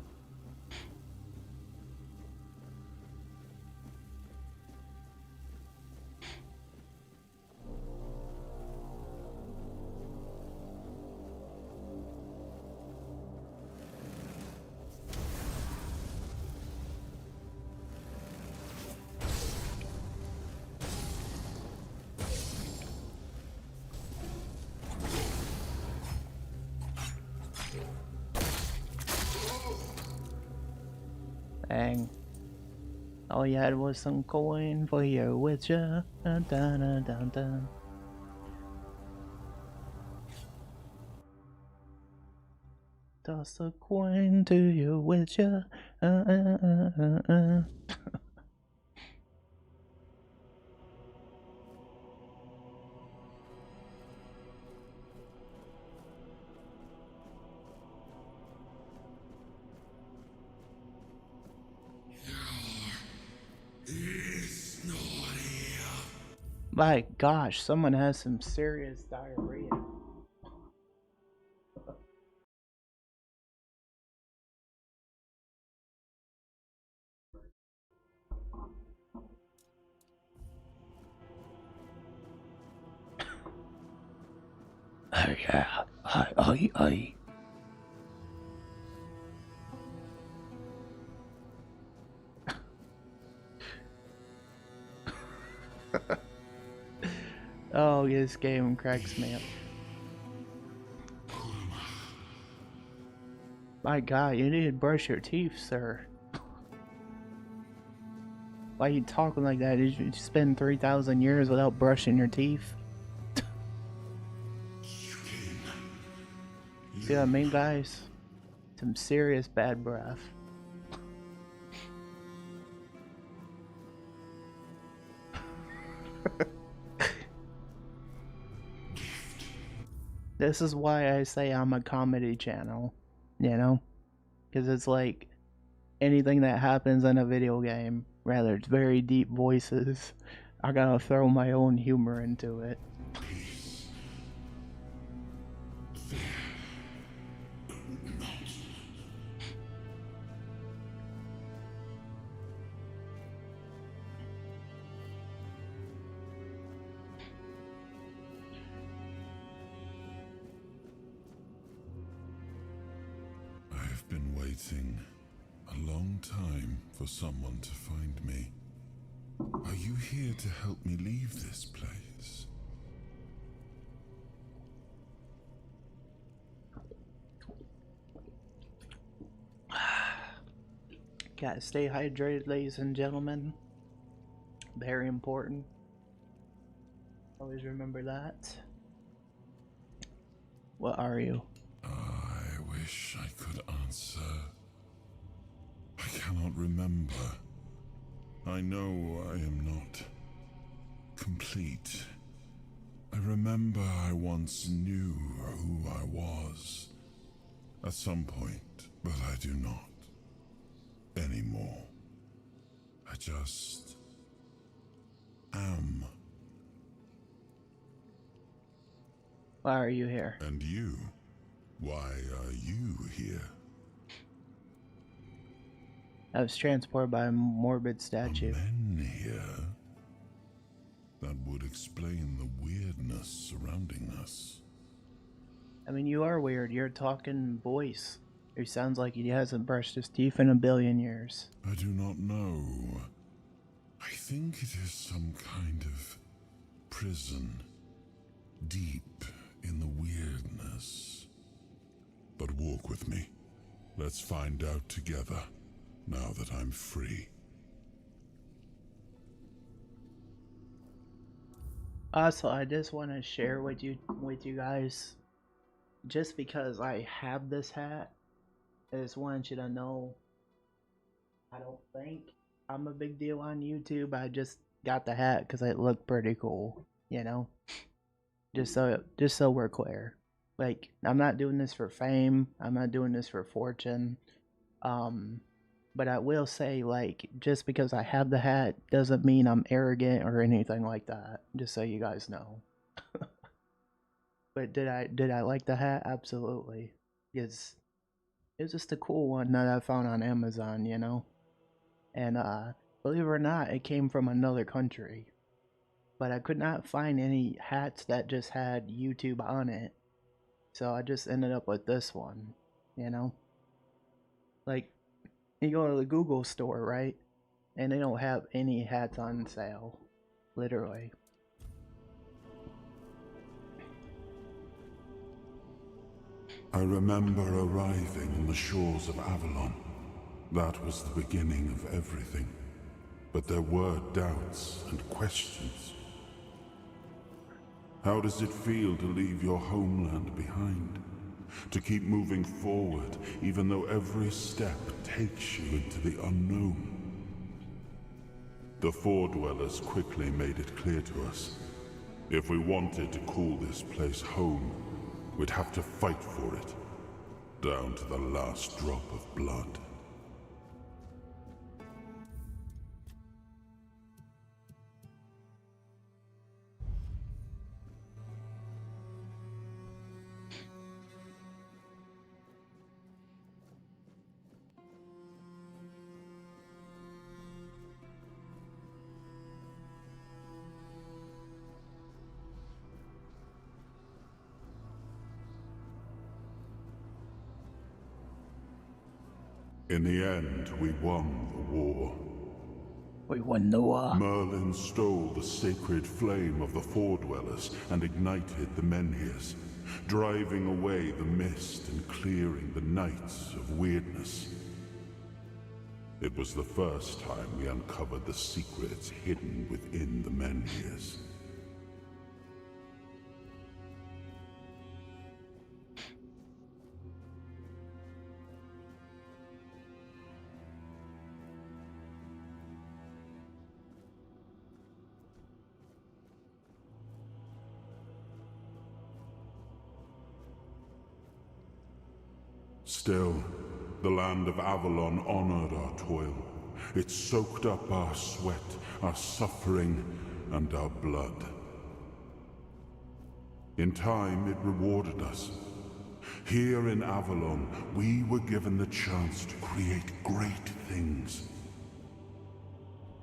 Dang. All you had was some coin for your witcher. Dun, dun, dun, dun, dun. Toss a coin to your witcher. My gosh, someone has some serious diarrhea. Oh yeah, I. Oh, this game cracks me up. My God, you need to brush your teeth, sir. Why are you talking like that? Did you spend 3,000 years without brushing your teeth? See what I mean, guys? Some serious bad breath. This is why I say I'm a comedy channel, you know? Because it's like anything that happens in a video game, rather it's very deep voices, I gotta throw my own humor into it. I've been waiting a long time for someone to find me. Are you here to help me leave this place? Gotta stay hydrated, ladies and gentlemen. Very important. Always remember that. What are you? I wish I could answer. I cannot remember. I know I am not complete. I remember I once knew who I was at some point, but I do not anymore. I just am. Why are you here? And you? Why are you here? I was transported by a morbid statue. Men here? That would explain the weirdness surrounding us. I mean, you are weird. Your talking voice. He sounds like he hasn't brushed his teeth in a billion years. I do not know. I think it is some kind of prison, deep in the weirdness. But walk with me. Let's find out together, now that I'm free. Also, I just want to share with you guys, just because I have this hat, I just want you to know, I don't think I'm a big deal on YouTube. I just got the hat because it looked pretty cool, you know. Just so we're clear, like I'm not doing this for fame. I'm not doing this for fortune. But I will say, like, just because I have the hat doesn't mean I'm arrogant or anything like that. Just so you guys know. But did I like the hat? Absolutely. It's just a cool one that I found on Amazon, you know. And believe it or not, it came from another country. But I could not find any hats that just had YouTube on it. So I just ended up with this one, you know? Like, you go to the Google store, right? And they don't have any hats on sale. Literally. I remember arriving on the shores of Avalon. That was the beginning of everything. But there were doubts and questions. How does it feel to leave your homeland behind? To keep moving forward, even though every step takes you into the unknown? The Four Dwellers quickly made it clear to us. If we wanted to call this place home, we'd have to fight for it, down to the last drop of blood. In the end, we won the war. We won the war. Merlin stole the sacred flame of the Four Dwellers and ignited the Menhirs, driving away the mist and clearing the nights of weirdness. It was the first time we uncovered the secrets hidden within the Menhirs. Still, the land of Avalon honored our toil. It soaked up our sweat, our suffering, and our blood. In time, it rewarded us. Here in Avalon, we were given the chance to create great things.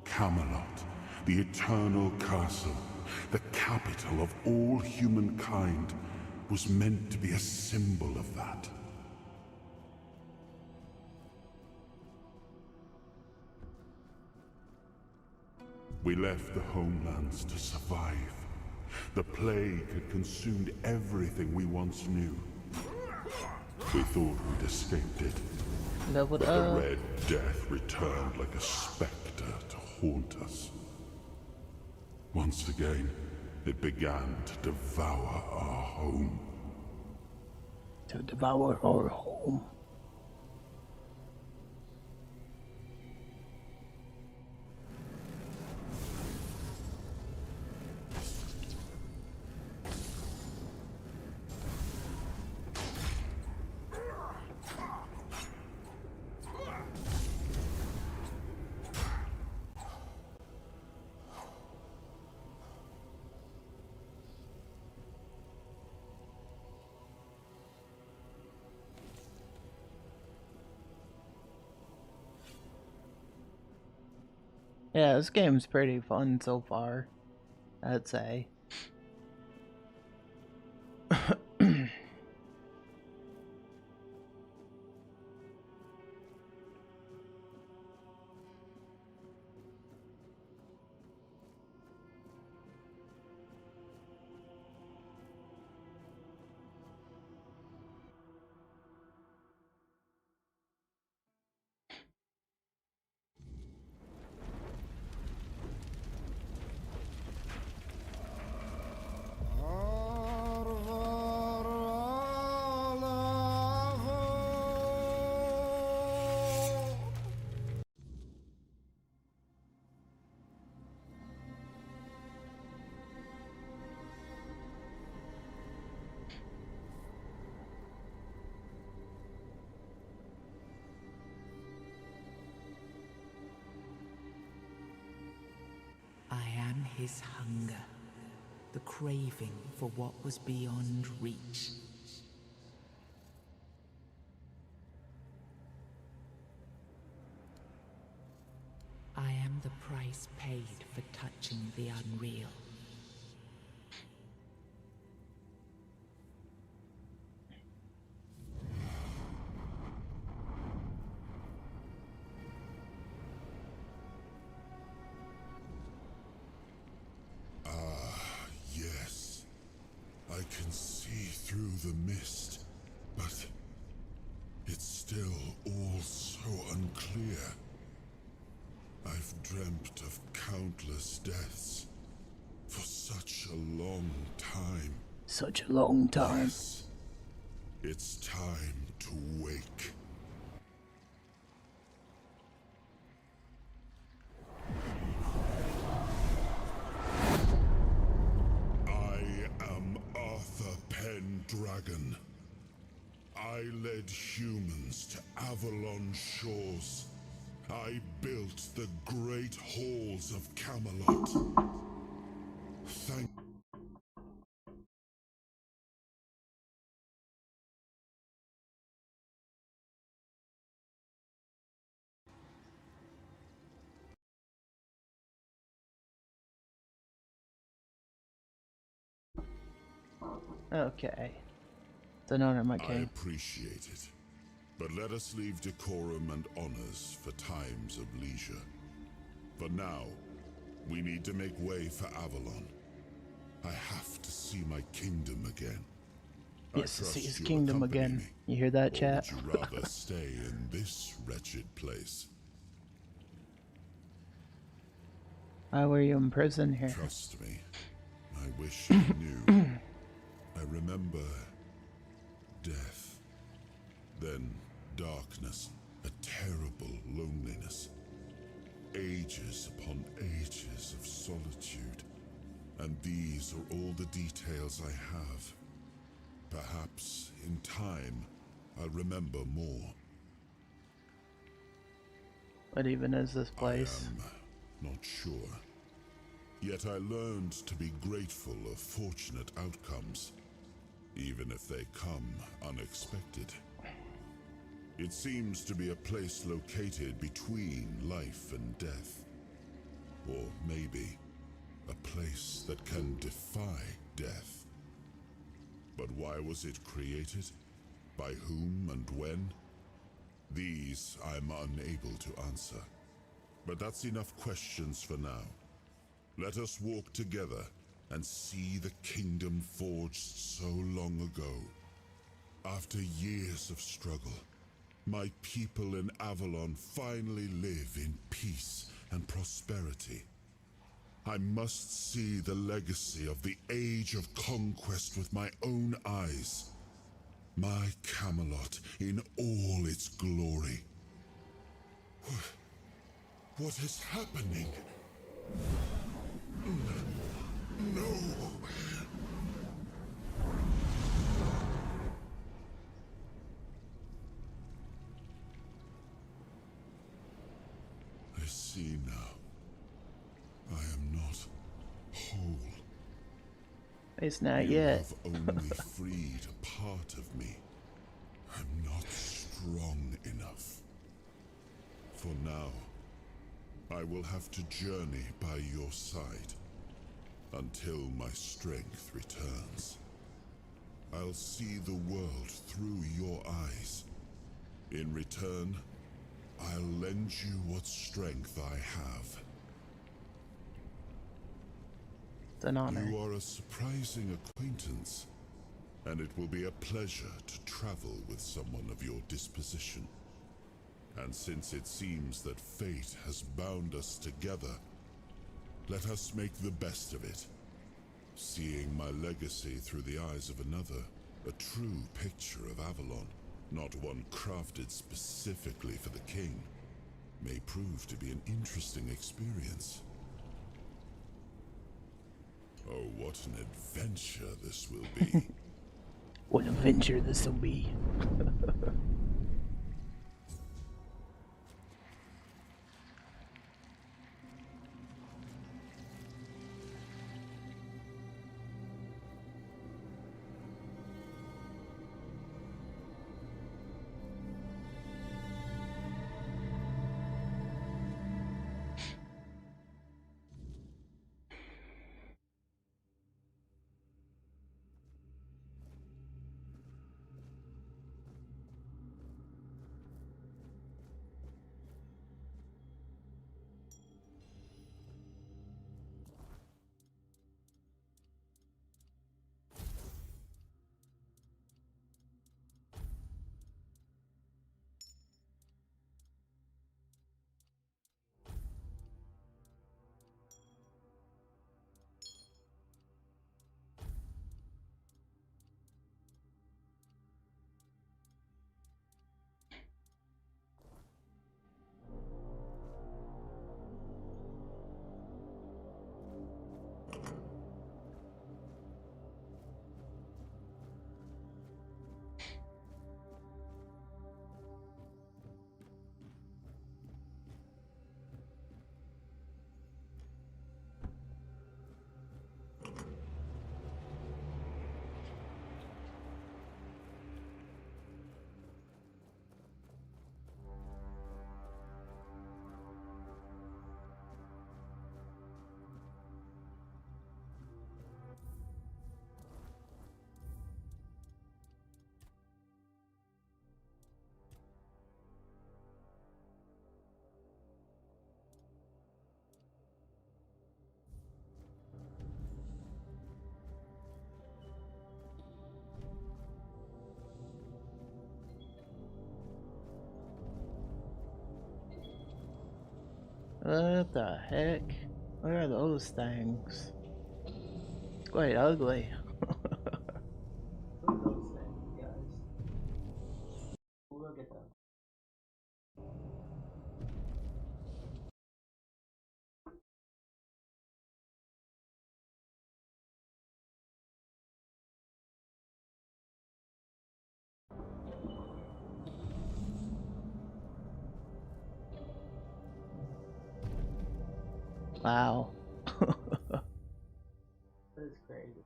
Camelot, the eternal castle, the capital of all humankind, was meant to be a symbol of that. We left the homelands to survive. The plague had consumed everything we once knew. We thought we'd escaped it. Leveled The up. Red Death returned like a specter to haunt us. Once again, it began to devour our home. To devour our home. Yeah, this game's pretty fun so far, I'd say. his hunger, the craving for what was beyond reach. I am the price paid for touching the unreal. Yes. I can see through the mist, but it's still all so unclear. I've dreamt of countless deaths for such a long time. Such a long time. Yes, it's time to wake. I am Arthur Pendragon. I led humans to Avalon shores. I built the great halls of Camelot. Thank Okay. It's an honor, my I king. appreciate it. But let us leave decorum and honors for times of leisure. For now, we need to make way for Avalon. I have to see my kingdom again. Yes, to see trust his you'll kingdom accompany again. me. You hear that, Or chat? would you rather stay in this wretched place? Why were you in prison here? Trust me, I wish I knew. I remember death, then darkness, a terrible loneliness, ages upon ages of solitude. And these are all the details I have. Perhaps, in time, I'll remember more. What even is this place? I am not sure. Yet I learned to be grateful of fortunate outcomes, even if they come unexpected. It seems to be a place located between life and death. Or maybe a place that can defy death. But why was it created? By whom and when? These I'm unable to answer. But that's enough questions for now. Let us walk together and see the kingdom forged so long ago. After years of struggle, my people in Avalon finally live in peace and prosperity. I must see the legacy of the Age of Conquest with my own eyes. My Camelot in all its glory. What is happening? No! I see now. I am not whole. It's not You yet. have only freed a part of me. I'm not strong enough. For now, I will have to journey by your side until my strength returns. I'll see the world through your eyes. In return, I'll lend you what strength I have. It's an honor. You are a surprising acquaintance, and it will be a pleasure to travel with someone of your disposition. And since it seems that fate has bound us together, let us make the best of it. Seeing my legacy through the eyes of another, a true picture of Avalon, not one crafted specifically for the king, may prove to be an interesting experience. Oh, what an adventure this will be. What an adventure this will be. What the heck? What are those things? It's quite ugly. What are those things, guys? Look at them. Wow. That is crazy.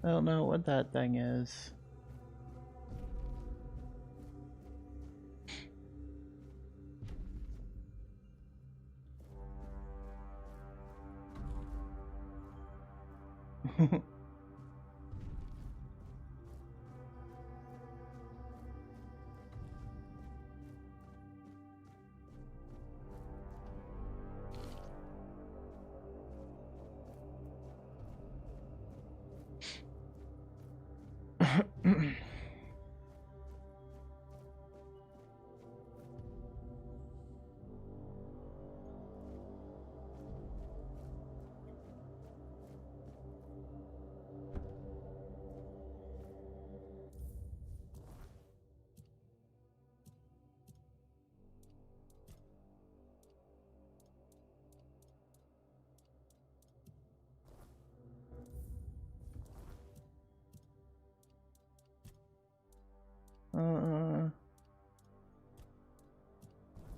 I don't know what that thing is.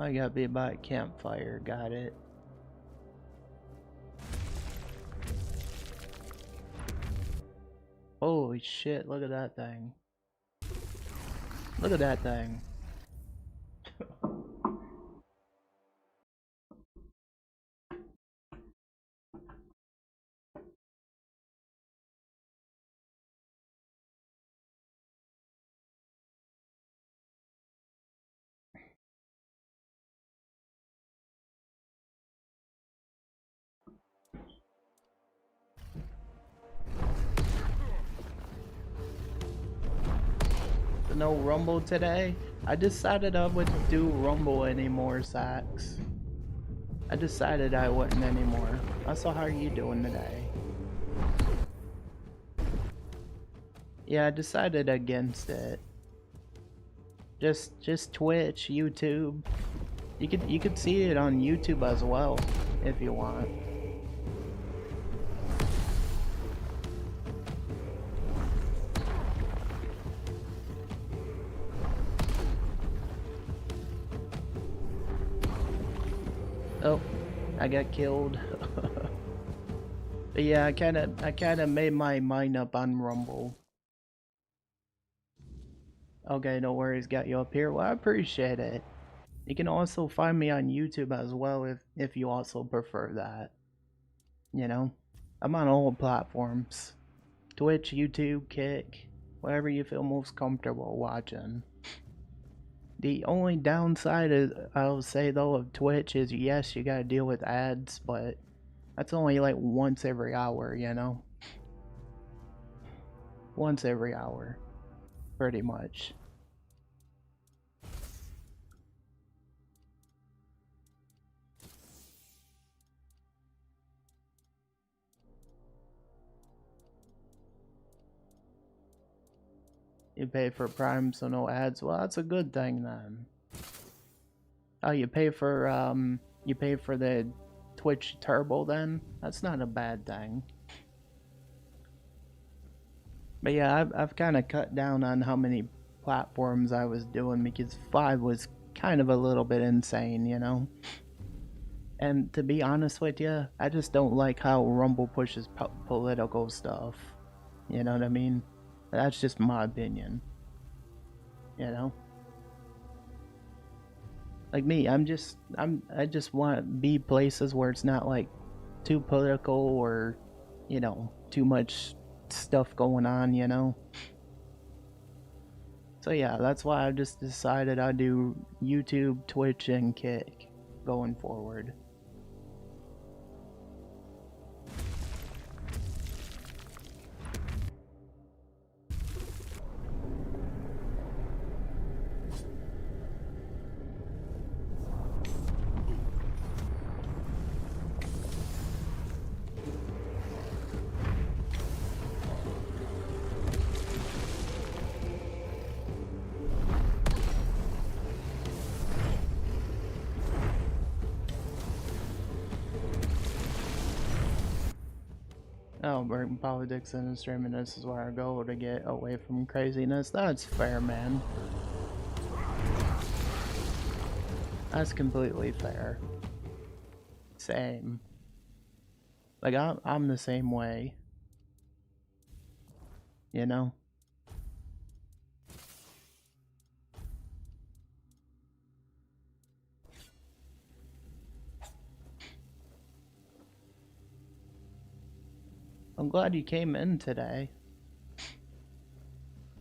I gotta be by a campfire, got it. Holy shit, look at that thing. Look at that thing. No rumble today? I decided I wouldn't do rumble anymore, Sax. I decided I wouldn't anymore. So how are you doing today? Yeah, I decided against it. Just Twitch, YouTube. You could see it on YouTube as well if you want. Oh, I got killed. But yeah, I kinda made my mind up on Rumble. Okay, no worries, got you up here. Well, I appreciate it. You can also find me on YouTube as well if you also prefer that. You know, I'm on all platforms. Twitch, YouTube, Kick, whatever you feel most comfortable watching. The only downside is, I'll say though, of Twitch is yes, you gotta deal with ads, but That's only like once every hour, you know? Once every hour, pretty much. You pay for Prime, so no ads. Well, that's a good thing then. Oh, you pay for the Twitch Turbo then? That's not a bad thing. But yeah, I've kind of cut down on how many platforms I was doing because 5 was kind of a little bit insane, you know? And to be honest with you, I just don't like how Rumble pushes political stuff. You know what I mean? That's just my opinion. You know? Like me, I just want to be places where it's not like too political or, you know, too much stuff going on, you know? So yeah, that's why I just decided I'd do YouTube, Twitch, and Kick going forward. Oh, breaking politics and streaming, this is where I go to get away from craziness. That's fair, man. That's completely fair. Same. Like, I'm the same way. You know? I'm glad you came in today.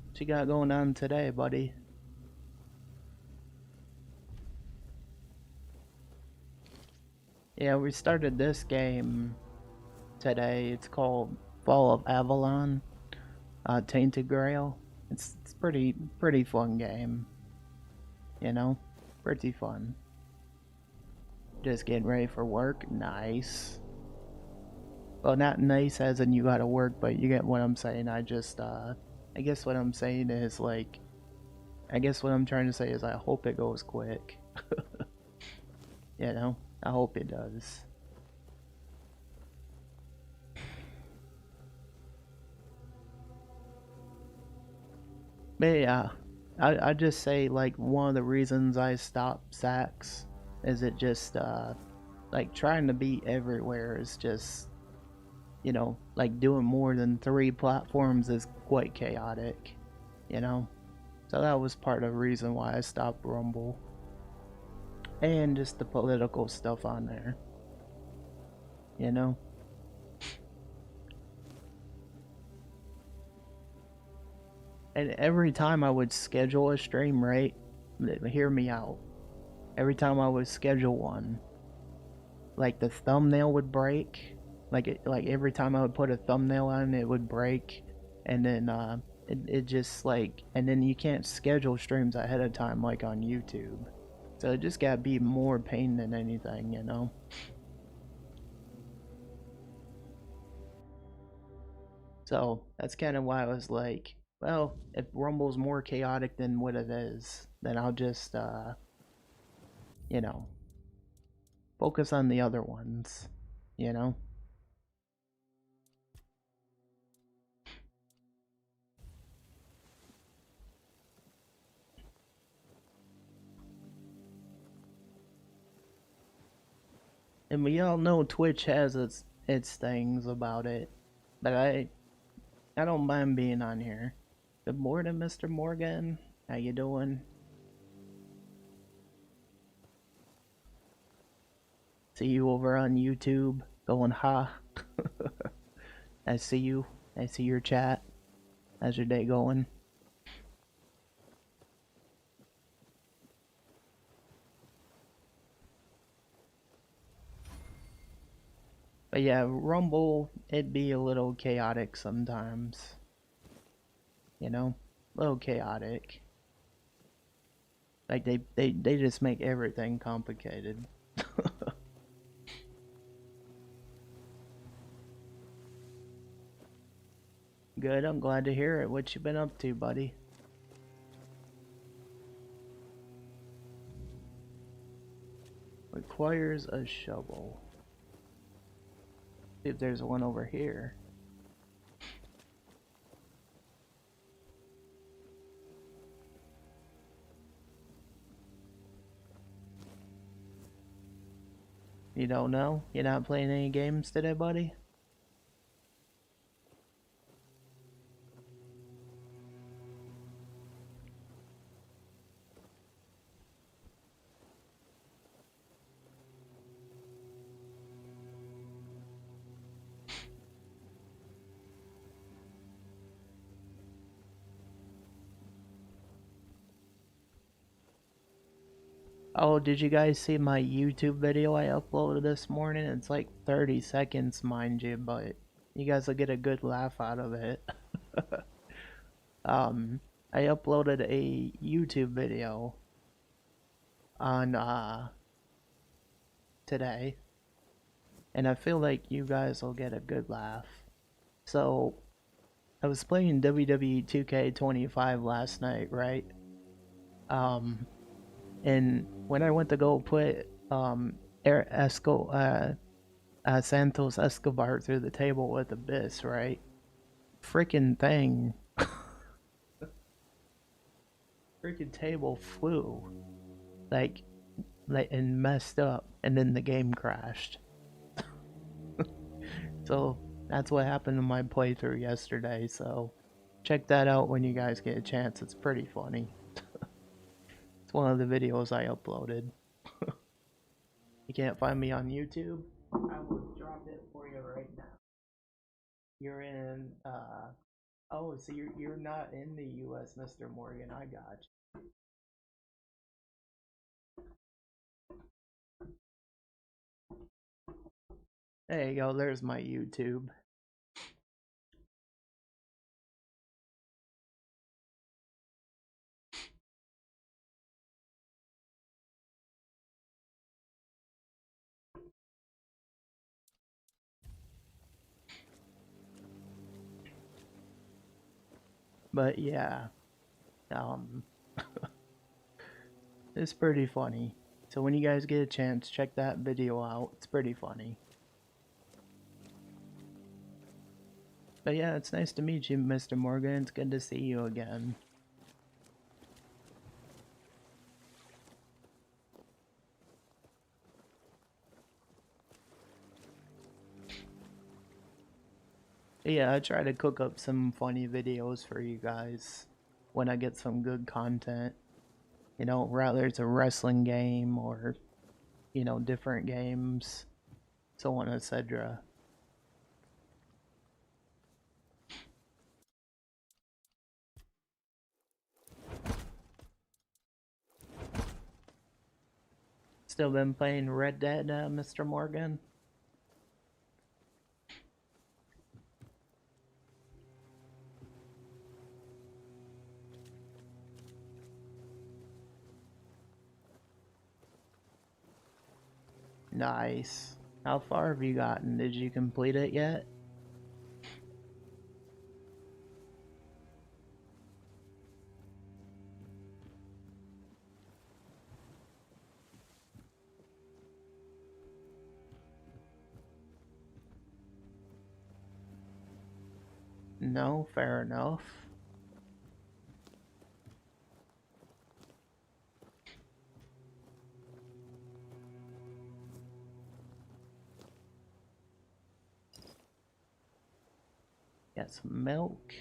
What you got going on today, buddy? Yeah, we started this game today. It's called Fall of Avalon, Tainted Grail. It's pretty fun game. You know? Pretty fun. Just getting ready for work. Nice. Well, not nice as in you gotta work, but you get what I'm saying. I guess what I'm saying is like, I guess what I'm trying to say is I hope it goes quick. You know? I hope it does. But yeah, I just say like one of the reasons I stopped Sax is it just like trying to be everywhere is just, you know, like doing more than 3 platforms is quite chaotic, you know? So that was part of the reason why I stopped Rumble. And just the political stuff on there, you know? And every time I would schedule a stream, right? Hear me out. Every time I would schedule one, like the thumbnail would break. Like every time I would put a thumbnail on, it would break, and then it just like, and then you can't schedule streams ahead of time like on YouTube. So it just gotta be more pain than anything, you know? So that's kind of why I was like, well, if Rumble's more chaotic than what it is, then I'll just, you know, focus on the other ones, you know? And we all know Twitch has its things about it, but I don't mind being on here. Good morning, Mr. Morgan. How you doing? See you over on YouTube going ha. I see you. I see your chat. How's your day going? But But yeah, Rumble, it'd be a little chaotic sometimes. You know? A little chaotic. Like, they just make everything complicated. Good, I'm glad to hear it. What you been up to, buddy? Requires a shovel. See if there's one over here. You don't know? You're not playing any games today, buddy? Oh, did you guys see my YouTube video I uploaded this morning? It's like 30 seconds, mind you, but you guys will get a good laugh out of it. I uploaded a YouTube video on, today, and I feel like you guys will get a good laugh. So, I was playing WWE 2K25 last night, right? And when I went to go put Santos Escobar through the table with Abyss, right? Freaking thing, freaking table flew, like and messed up, and then the game crashed. So that's what happened in my playthrough yesterday. So check that out when you guys get a chance. It's pretty funny. It's one of the videos I uploaded. You can't find me on YouTube? I will drop it for you right now. You're in, oh, so you're not in the US, Mr. Morgan. I got you. There you go. There's my YouTube. But yeah, it's pretty funny. So when you guys get a chance, check that video out. It's pretty funny. But yeah, it's nice to meet you, Mr. Morgan. It's good to see you again. Yeah, I try to cook up some funny videos for you guys when I get some good content. You know, rather it's a wrestling game or, you know, different games, so on, etc. Still been playing Red Dead, Mr. Morgan? Nice. How far have you gotten? Did you complete it yet? No, fair enough. Got some milk.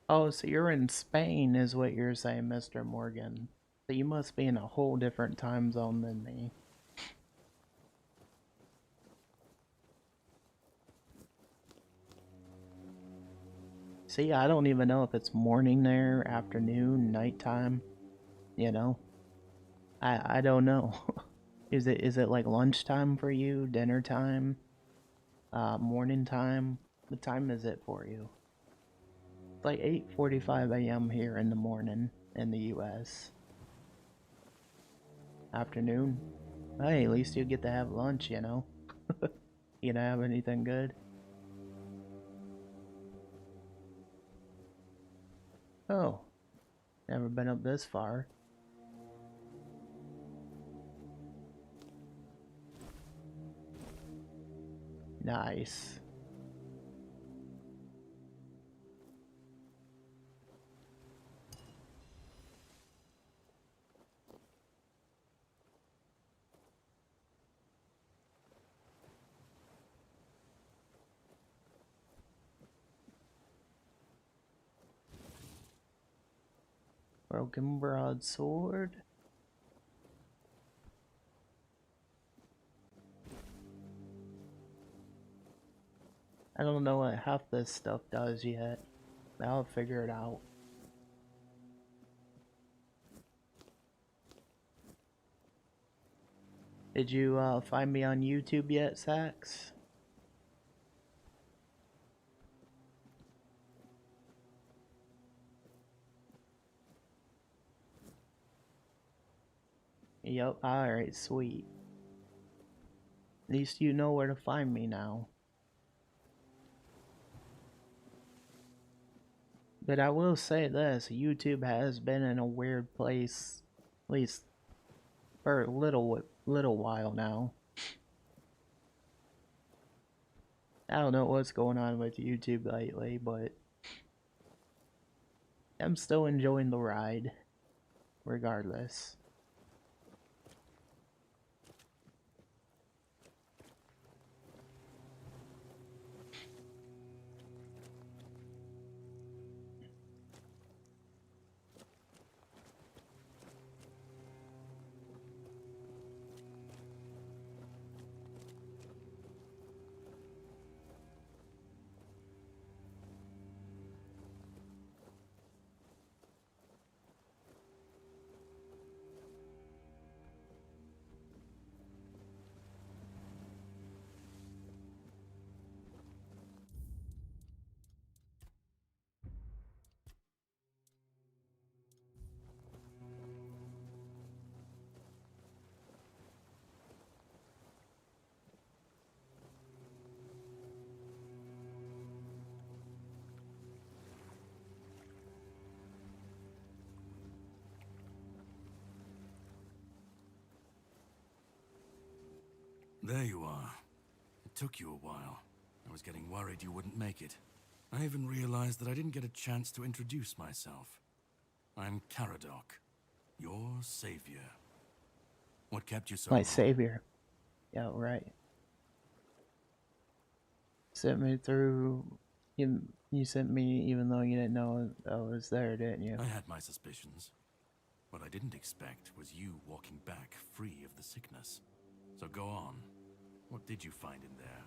Oh, so you're in Spain, is what you're saying, Mr. Morgan. So you must be in a whole different time zone than me. See, I don't even know if it's morning there, afternoon, nighttime, you know? I don't know. Is it like lunchtime for you, dinner time, morning time? What time is it for you? It's like 8:45 a.m. here in the morning in the US. Afternoon. Hey, at least you get to have lunch, you know? You gonna have anything good? Oh, never been up this far. Nice. Broken broadsword. I don't know what half this stuff does yet. I'll figure it out. Did you find me on YouTube yet, Sax? Yep, alright, sweet. At least you know where to find me now. But I will say this, YouTube has been in a weird place, at least for a little while now. I don't know what's going on with YouTube lately, but I'm still enjoying the ride, regardless. There you are. It took you a while. I was getting worried you wouldn't make it. I even realized that I didn't get a chance to introduce myself. I'm Caradoc, your savior. What kept you so My long? savior. Yeah, right. Sent me through. You sent me even though you didn't know I was there, didn't you? I had my suspicions. What I didn't expect was you walking back free of the sickness. So go on. What did you find in there?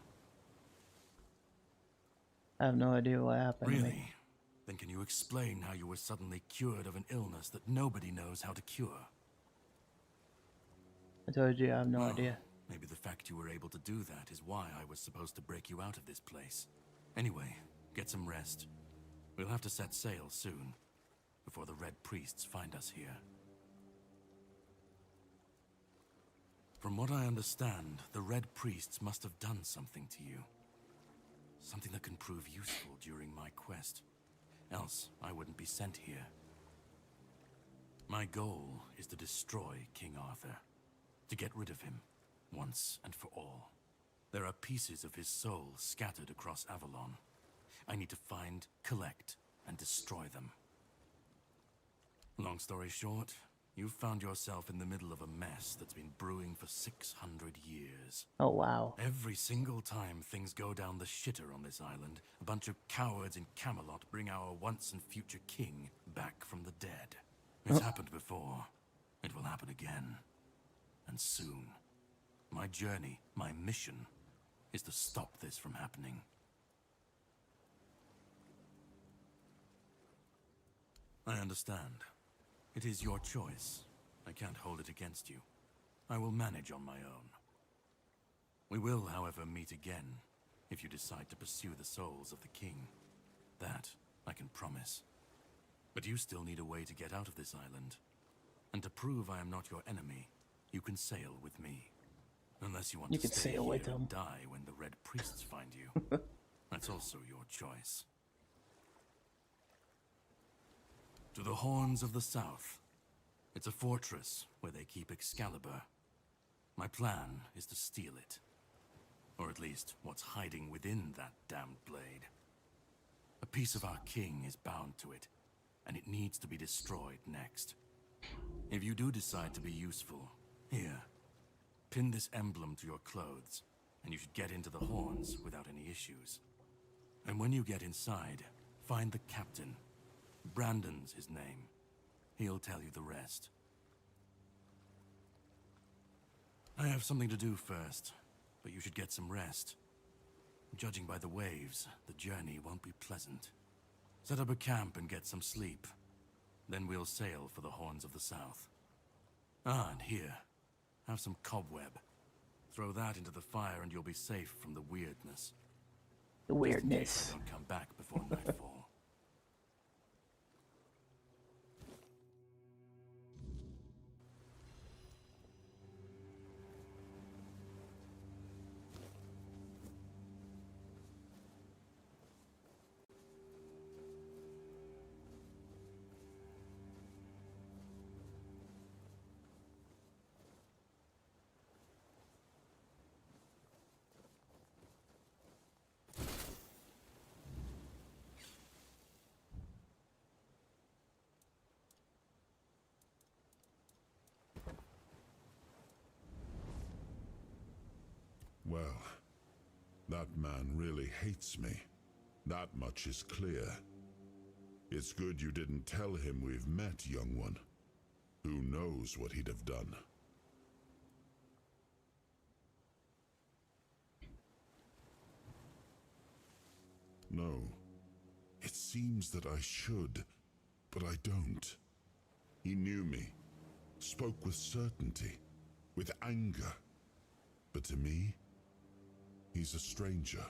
I have no idea what happened to me. Really? Then can you explain how you were suddenly cured of an illness that nobody knows how to cure? I told you I have no idea. Maybe the fact you were able to do that is why I was supposed to break you out of this place. Anyway, get some rest. We'll have to set sail soon, before the Red Priests find us here. From what I understand, the Red Priests must have done something to you. Something that can prove useful during my quest. Else, I wouldn't be sent here. My goal is to destroy King Arthur. To get rid of him, once and for all. There are pieces of his soul scattered across Avalon. I need to find, collect, and destroy them. Long story short, You've found yourself in the middle of a mess that's been brewing for 600 years. Oh, wow. Every single time things go down the shitter on this island, a bunch of cowards in Camelot bring our once and future king back from the dead. It's happened before. It will happen again. And soon. My journey, my mission, is to stop this from happening. I understand. It is your choice. I can't hold it against you. I will manage on my own. We will, however, meet again, if you decide to pursue the souls of the king. That I can promise. But you still need a way to get out of this island. And to prove I am not your enemy, you can sail with me. Unless you want You to can stay sail here with and him. die when the Red Priests find you. That's also your choice. To the Horns of the South. It's a fortress where they keep Excalibur. My plan is to steal it. Or at least, what's hiding within that damned blade. A piece of our king is bound to it, and it needs to be destroyed next. If you do decide to be useful, here, pin this emblem to your clothes, and you should get into the Horns without any issues. And when you get inside, find the captain. Brandon's his name. He'll tell you the rest. I have something to do first, but you should get some rest. Judging by the waves, the journey won't be pleasant. Set up a camp and get some sleep. Then we'll sail for the Horns of the South. Ah, and here, have some cobweb. Throw that into the fire and you'll be safe from the weirdness. The weirdness. Just in case I don't come back before nightfall. Well, that man really hates me. That much is clear. It's good you didn't tell him we've met, young one. Who knows what he'd have done? No. It seems that I should, but I don't. He knew me, spoke with certainty, with anger. But to me, he's a stranger.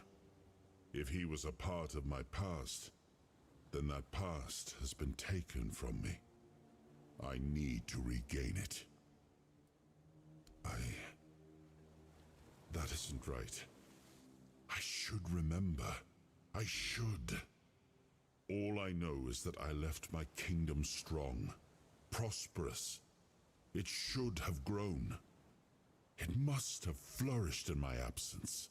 If he was a part of my past, then that past has been taken from me. I need to regain it. That isn't right. I should remember. I should. All I know is that I left my kingdom strong, prosperous. It should have grown. It must have flourished in my absence.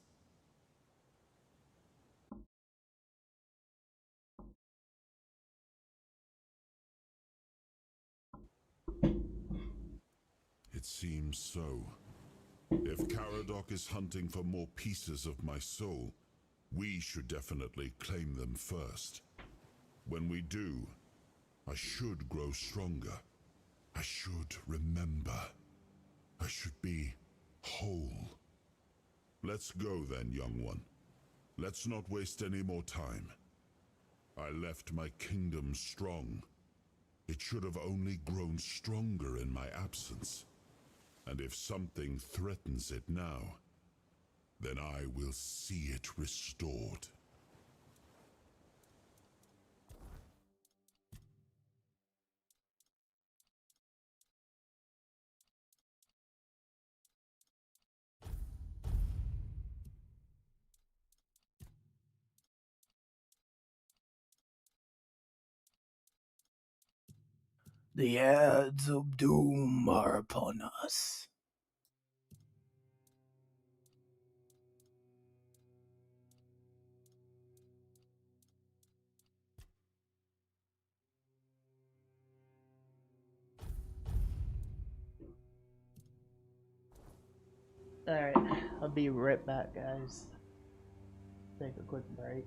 It seems so. If Caradoc is hunting for more pieces of my soul, we should definitely claim them first. When we do, I should grow stronger. I should remember. I should be whole. Let's go then, young one. Let's not waste any more time. I left my kingdom strong. It should have only grown stronger in my absence. And if something threatens it now, then I will see it restored. The ads of doom are upon us. Alright, I'll be right back, guys. Take a quick break.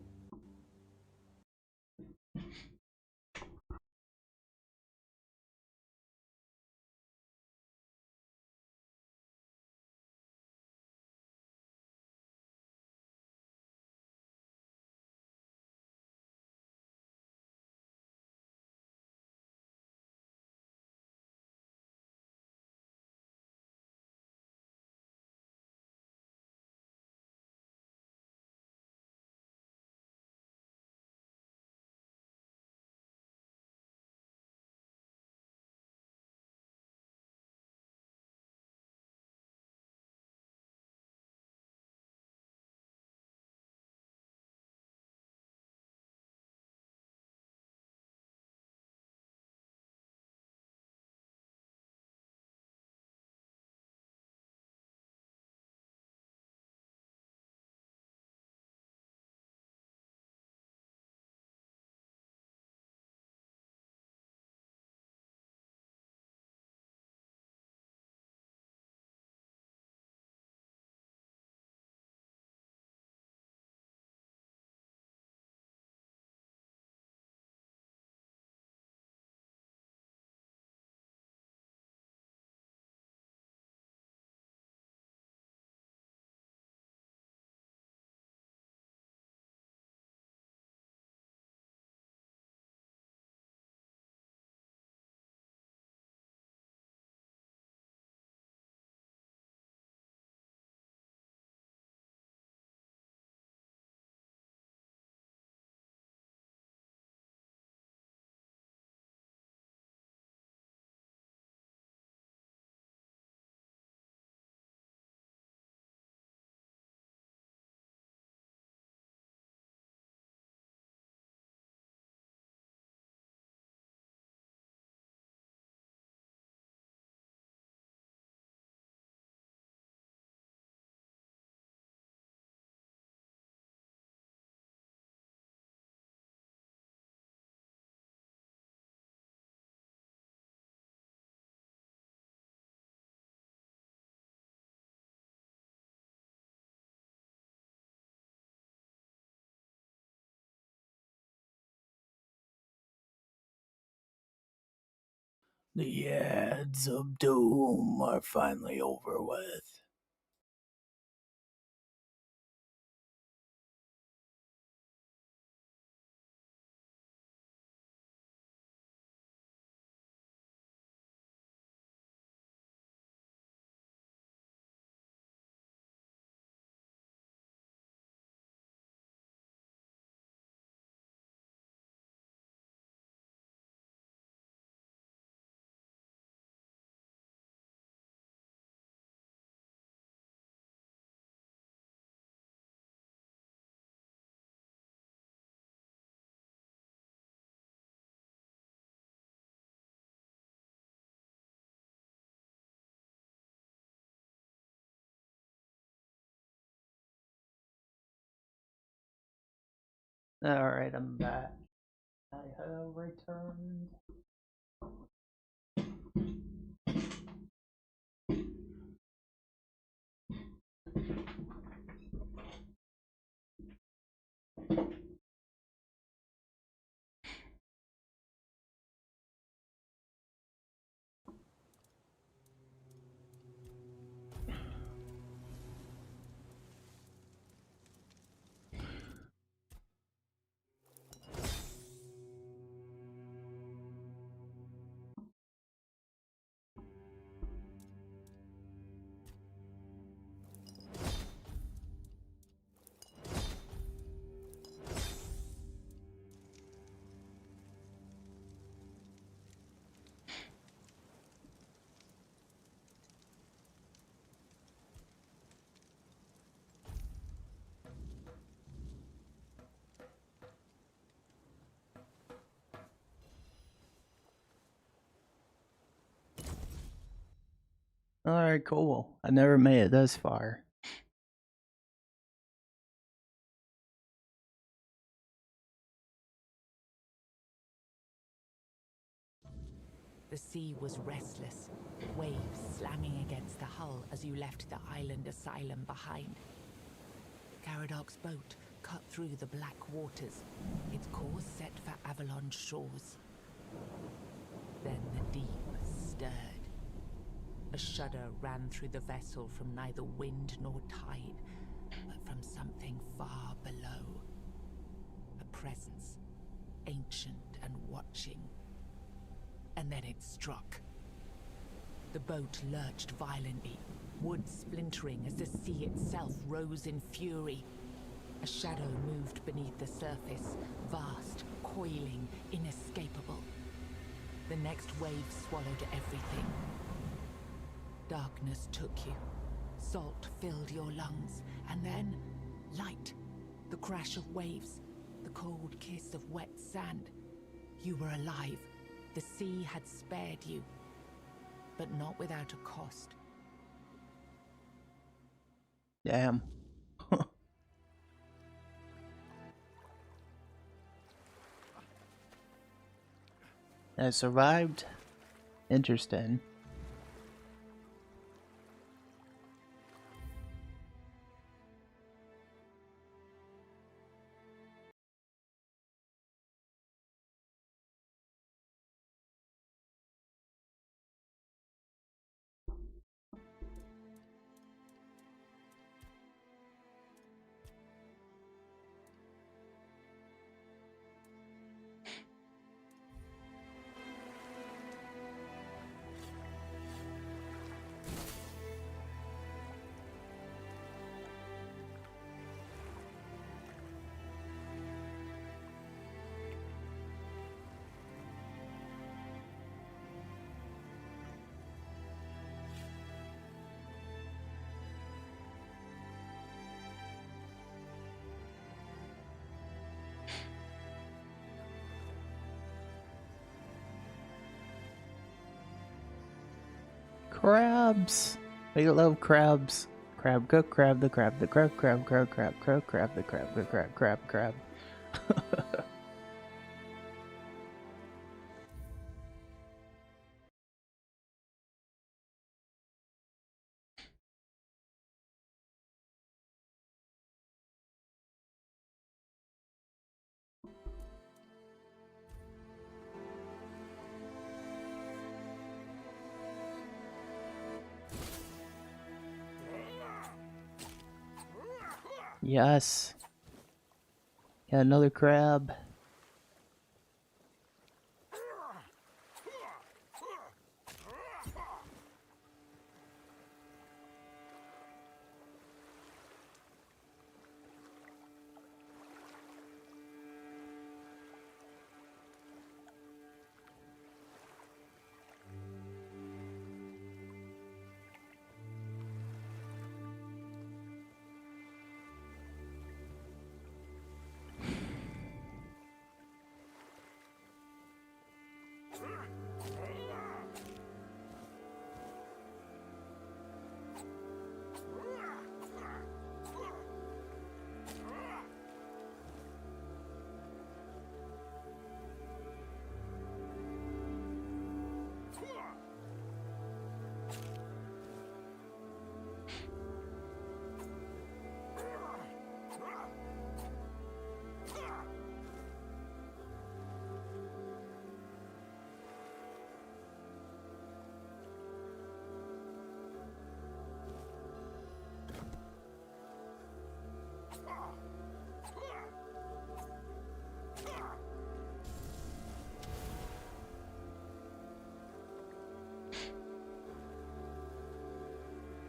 The ads of doom are finally over with. Alright, I'm back. I have returned. Alright, cool. I never made it this far. The sea was restless, waves slamming against the hull as you left the island asylum behind. Caradoc boat cut through the black waters, its course set for Avalon's shores. Then the deep stirred. A shudder ran through the vessel from neither wind nor tide, but from something far below. A presence, ancient and watching. And then it struck. The boat lurched violently, wood splintering as the sea itself rose in fury. A shadow moved beneath the surface, vast, coiling, inescapable. The next wave swallowed everything. Darkness took you. Salt filled your lungs, and then light. The crash of waves, the cold kiss of wet sand. You were alive. The sea had spared you, but not without a cost. Damn. I survived. Interesting. Crabs. We love crabs. Crab cook, crab the crab, the crab, crab, crab, crab, crab, crab, the crab, the crab, crab, crab. Yes. Got another crab.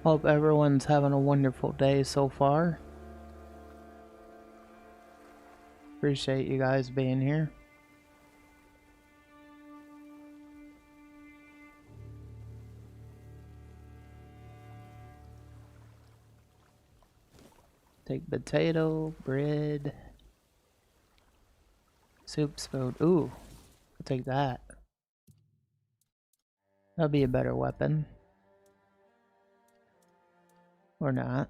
Hope everyone's having a wonderful day so far. Appreciate you guys being here. Take potato, bread, soup spoon. Ooh, I'll take that. That'll be a better weapon. Or not.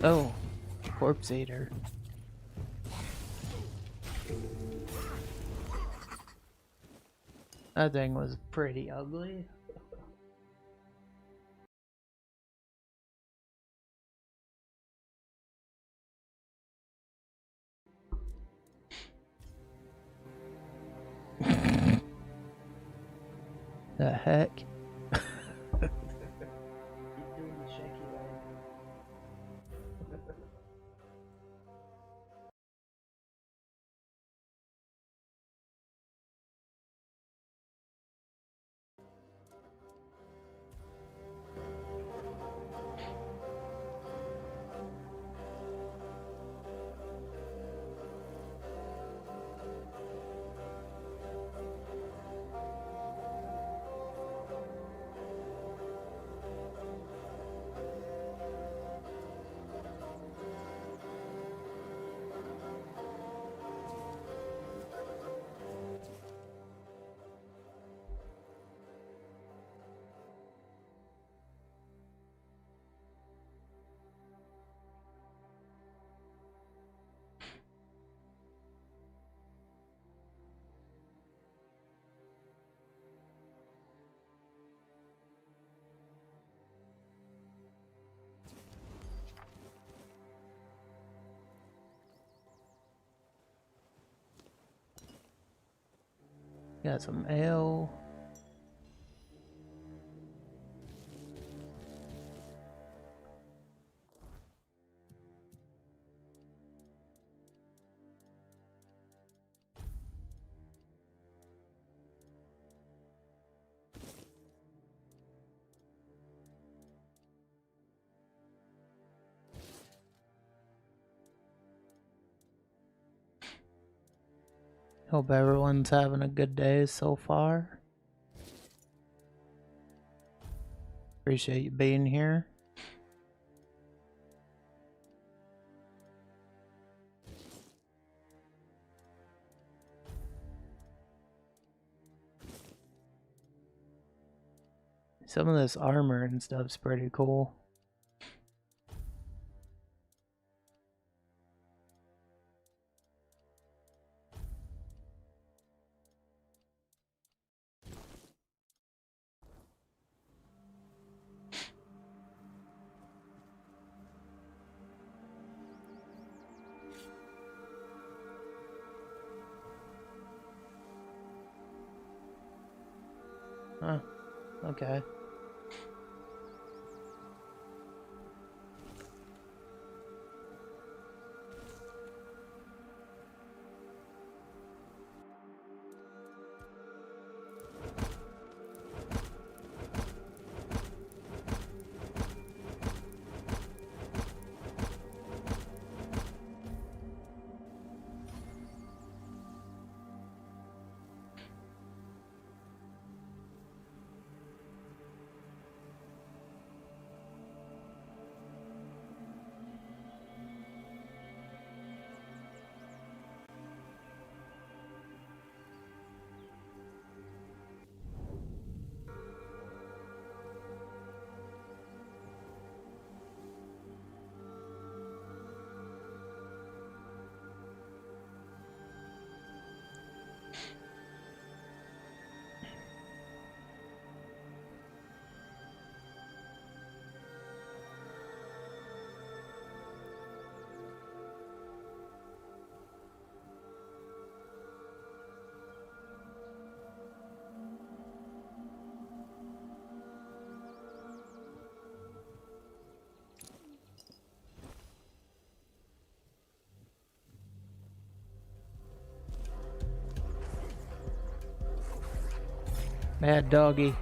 Oh, corpse eater. That thing was pretty ugly. The heck? Got some ale. Hope everyone's having a good day so far. Appreciate you being here. Some of this armor and stuff's pretty cool. Huh, okay. Mad doggy.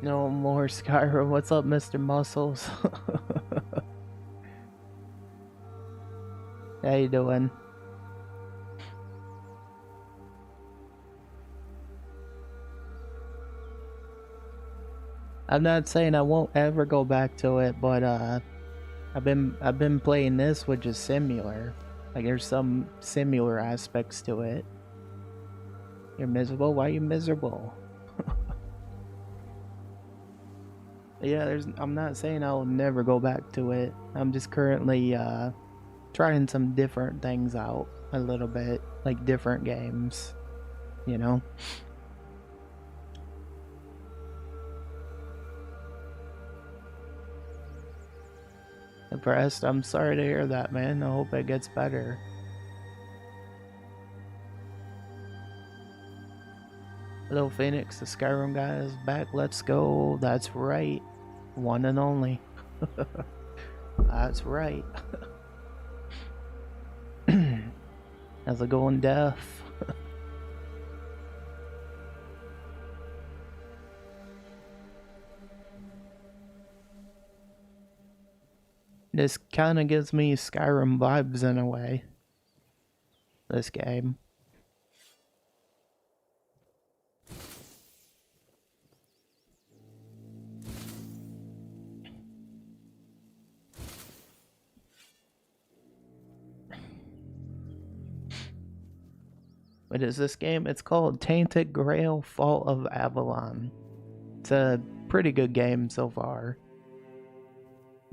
No more Skyrim. What's up, Mr. Muscles? How you doing? I'm not saying I won't ever go back to it, but I've been playing this, which is similar. Like there's some similar aspects to it. You're miserable? Why are you miserable? Yeah, I'm not saying I'll never go back to it. I'm just currently trying some different things out a little bit, like different games, you know? Impressed? I'm sorry to hear that, man. I hope it gets better. Hello, Phoenix. The Skyrim guy is back. Let's go. That's right. One and only. That's right. How's it going, Death? This kind of gives me Skyrim vibes in a way. This game. What is this game? It's called Tainted Grail, Fall of Avalon. It's a pretty good game so far.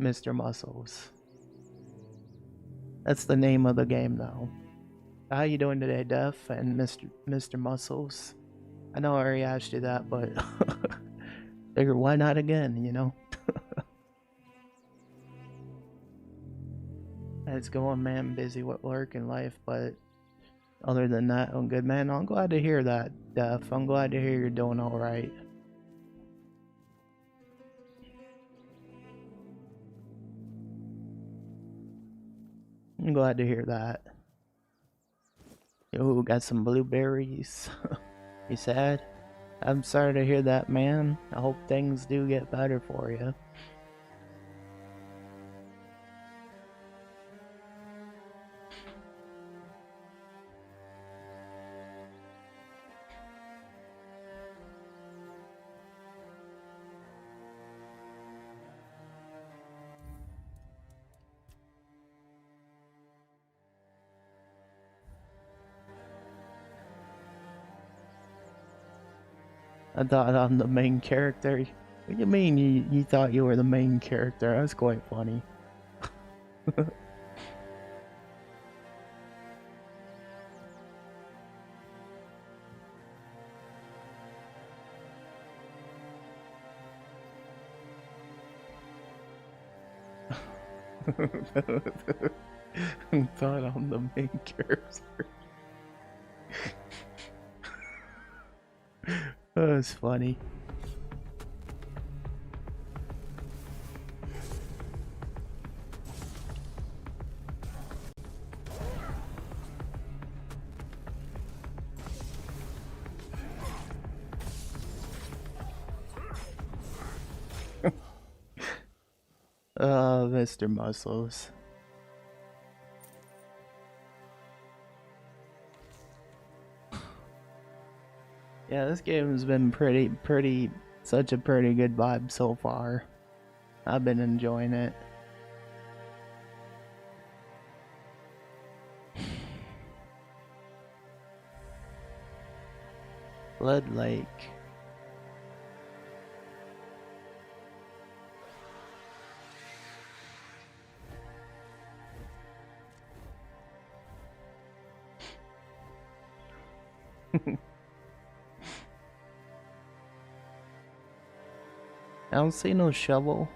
Mr. Muscles. That's the name of the game, though. How you doing today, Def and Mr. Muscles? I know I already asked you that, but figure why not again, you know? It's going, man. Busy with work and life, but other than that, I'm good, man. I'm glad to hear that, Def. I'm glad to hear you're doing all right. I'm glad to hear that. Yo, got some blueberries. You sad? I'm sorry to hear that, man. I hope things do get better for you. I thought I'm the main character. What do you mean you thought you were the main character? That's quite funny. I thought I'm the main character. That's funny. Mr. Muscles. Yeah, this game has been such a pretty good vibe so far. I've been enjoying it. Blood Lake. I don't see no shovel.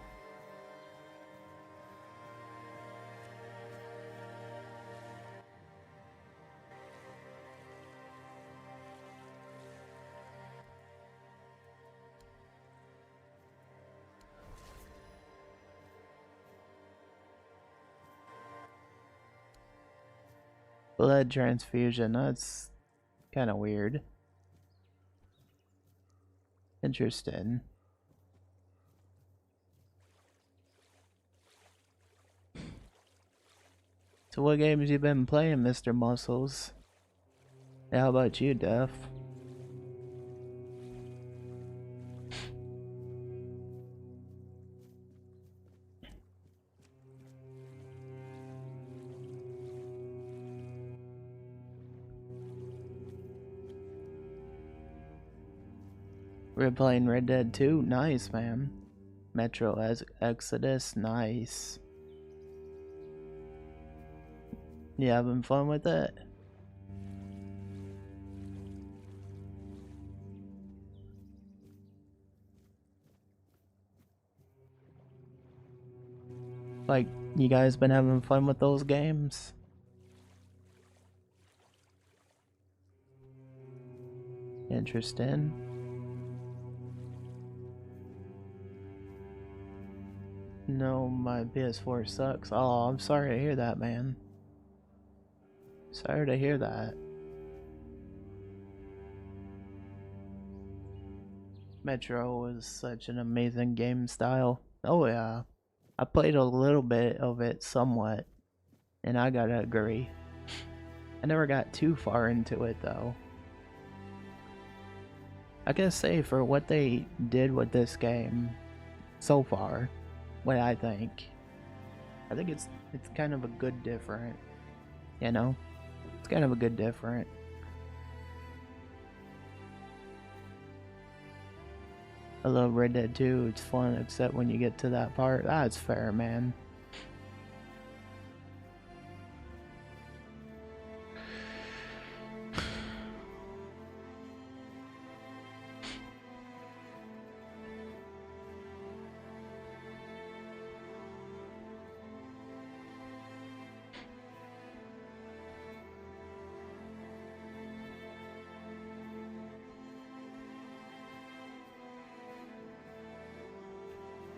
Blood transfusion, that's kind of weird. Interesting. So what games you been playing, Mr. Muscles? How about you, Def? We're playing Red Dead 2. Nice, man. Metro Exodus. Nice. You having fun with it? Like, you guys been having fun with those games? Interesting. No, my PS4 sucks. Oh, I'm sorry to hear that, man. Sorry to hear that. Metro was such an amazing game style. Oh yeah. I played a little bit of it somewhat, and I gotta agree. I never got too far into it though. I gotta say, for what they did with this game so far, what I think it's kind of a good different, you know? It's kind of a good different. I love Red Dead 2, it's fun except when you get to that part. That's fair, man.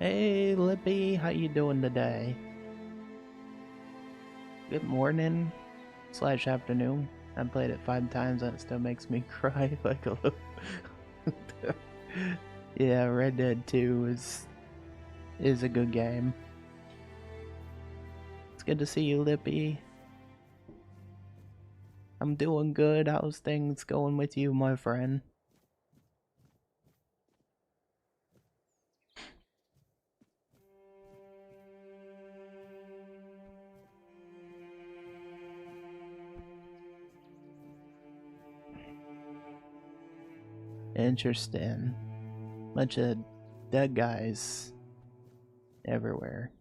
Hey Lippy, how you doing today? Good morning / afternoon. I played it 5 times and it still makes me cry like a little. Yeah, Red Dead 2 is a good game. It's good to see you, Lippy. I'm doing good. How's things going with you, my friend? Interesting. Bunch of dead guys everywhere.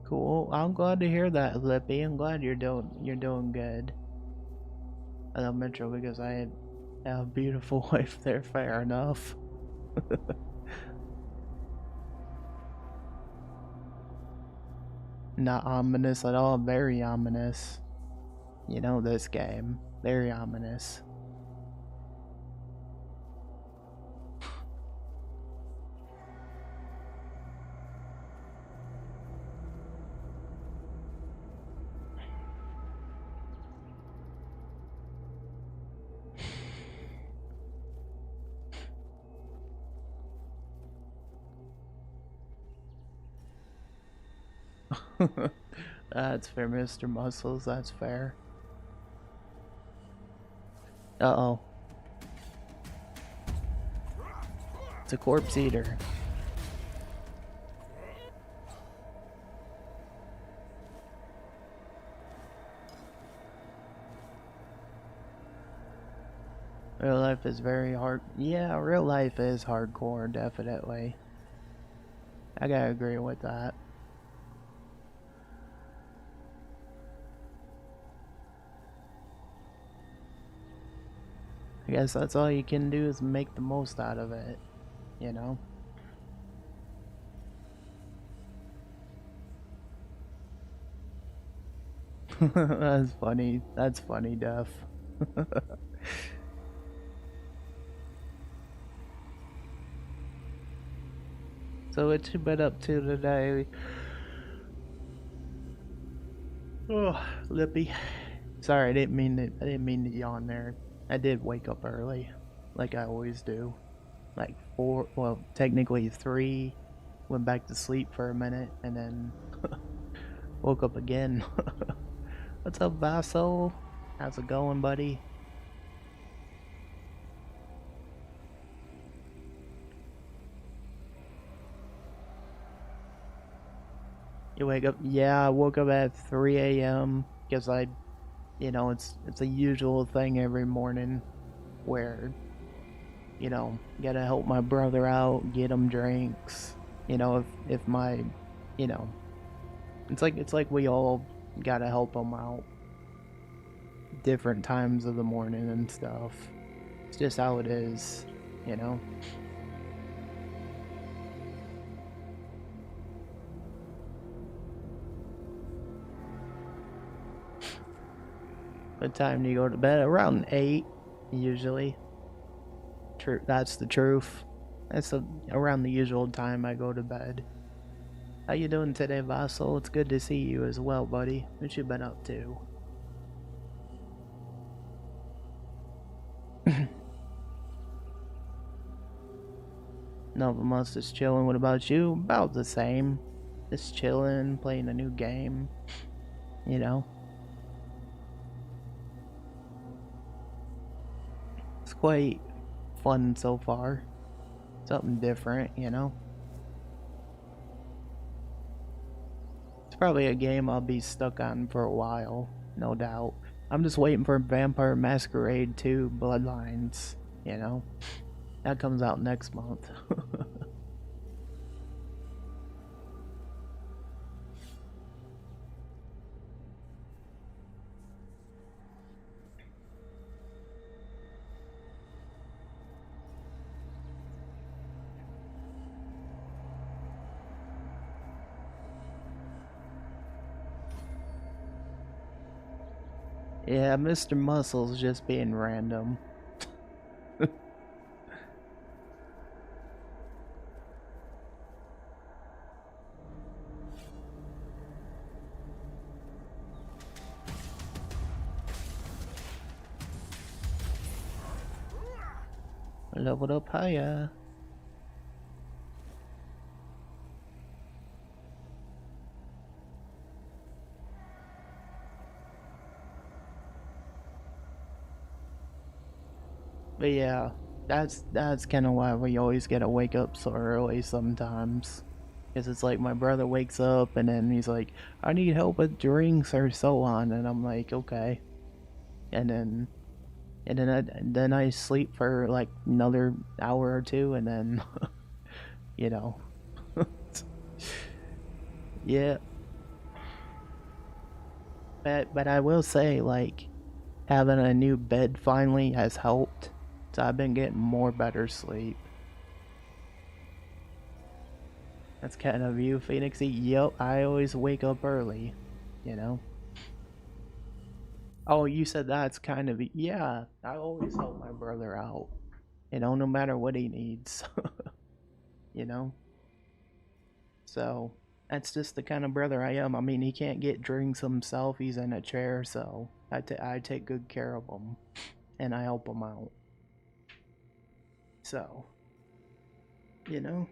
Cool. I'm glad to hear that, Lippy. I'm glad you're doing good. I love Metro because I have a beautiful wife there. Fair enough. Not ominous at all. Very ominous. You know this game. Very ominous. That's fair, Mr. Muscles. That's fair. Uh-oh. It's a corpse eater. Real life is very hard. Yeah, real life is hardcore, definitely. I gotta agree with that. I guess that's all you can do is make the most out of it, you know? That's funny. That's funny, Def. So what you been up to today? Oh, Lippy. Sorry, I didn't mean to yawn there. I did wake up early, like I always do. Like 4, well, technically 3. Went back to sleep for a minute, and then woke up again. What's up, Vaso? How's it going, buddy? You wake up? Yeah, I woke up at 3 a.m. because it's a usual thing every morning where, gotta help my brother out, get him drinks. If my, you know, it's like we all gotta help him out different times of the morning and stuff. It's just how it is, you know. What time do you go to bed? Around 8, usually. True, that's the truth. Around the usual time I go to bed. How you doing today, Vassal? It's good to see you as well, buddy. What you been up to? Nothing much, just chilling. What about you? About the same. Just chilling, playing a new game. You know? It's quite fun so far. Something different, you know? It's probably a game I'll be stuck on for a while, no doubt. I'm just waiting for Vampire Masquerade 2 Bloodlines, you know? That comes out next month. Yeah, Mr. Muscle's just being random. Leveled up higher. But yeah, that's kind of why we always gotta wake up so early sometimes. Because it's like my brother wakes up and then he's like, I need help with drinks or so on. And I'm like, okay. And then I sleep for like another hour or two and then, you know. Yeah. But I will say, like, having a new bed finally has helped. So I've been getting more better sleep. That's kind of you, Phoenixy. Yep, I always wake up early, you know. Oh, you said that's kind of, yeah, I always help my brother out, you know, no matter what he needs, you know. So that's just the kind of brother I am. I mean, he can't get drinks himself. He's in a chair, so I take good care of him, and I help him out. So, you know.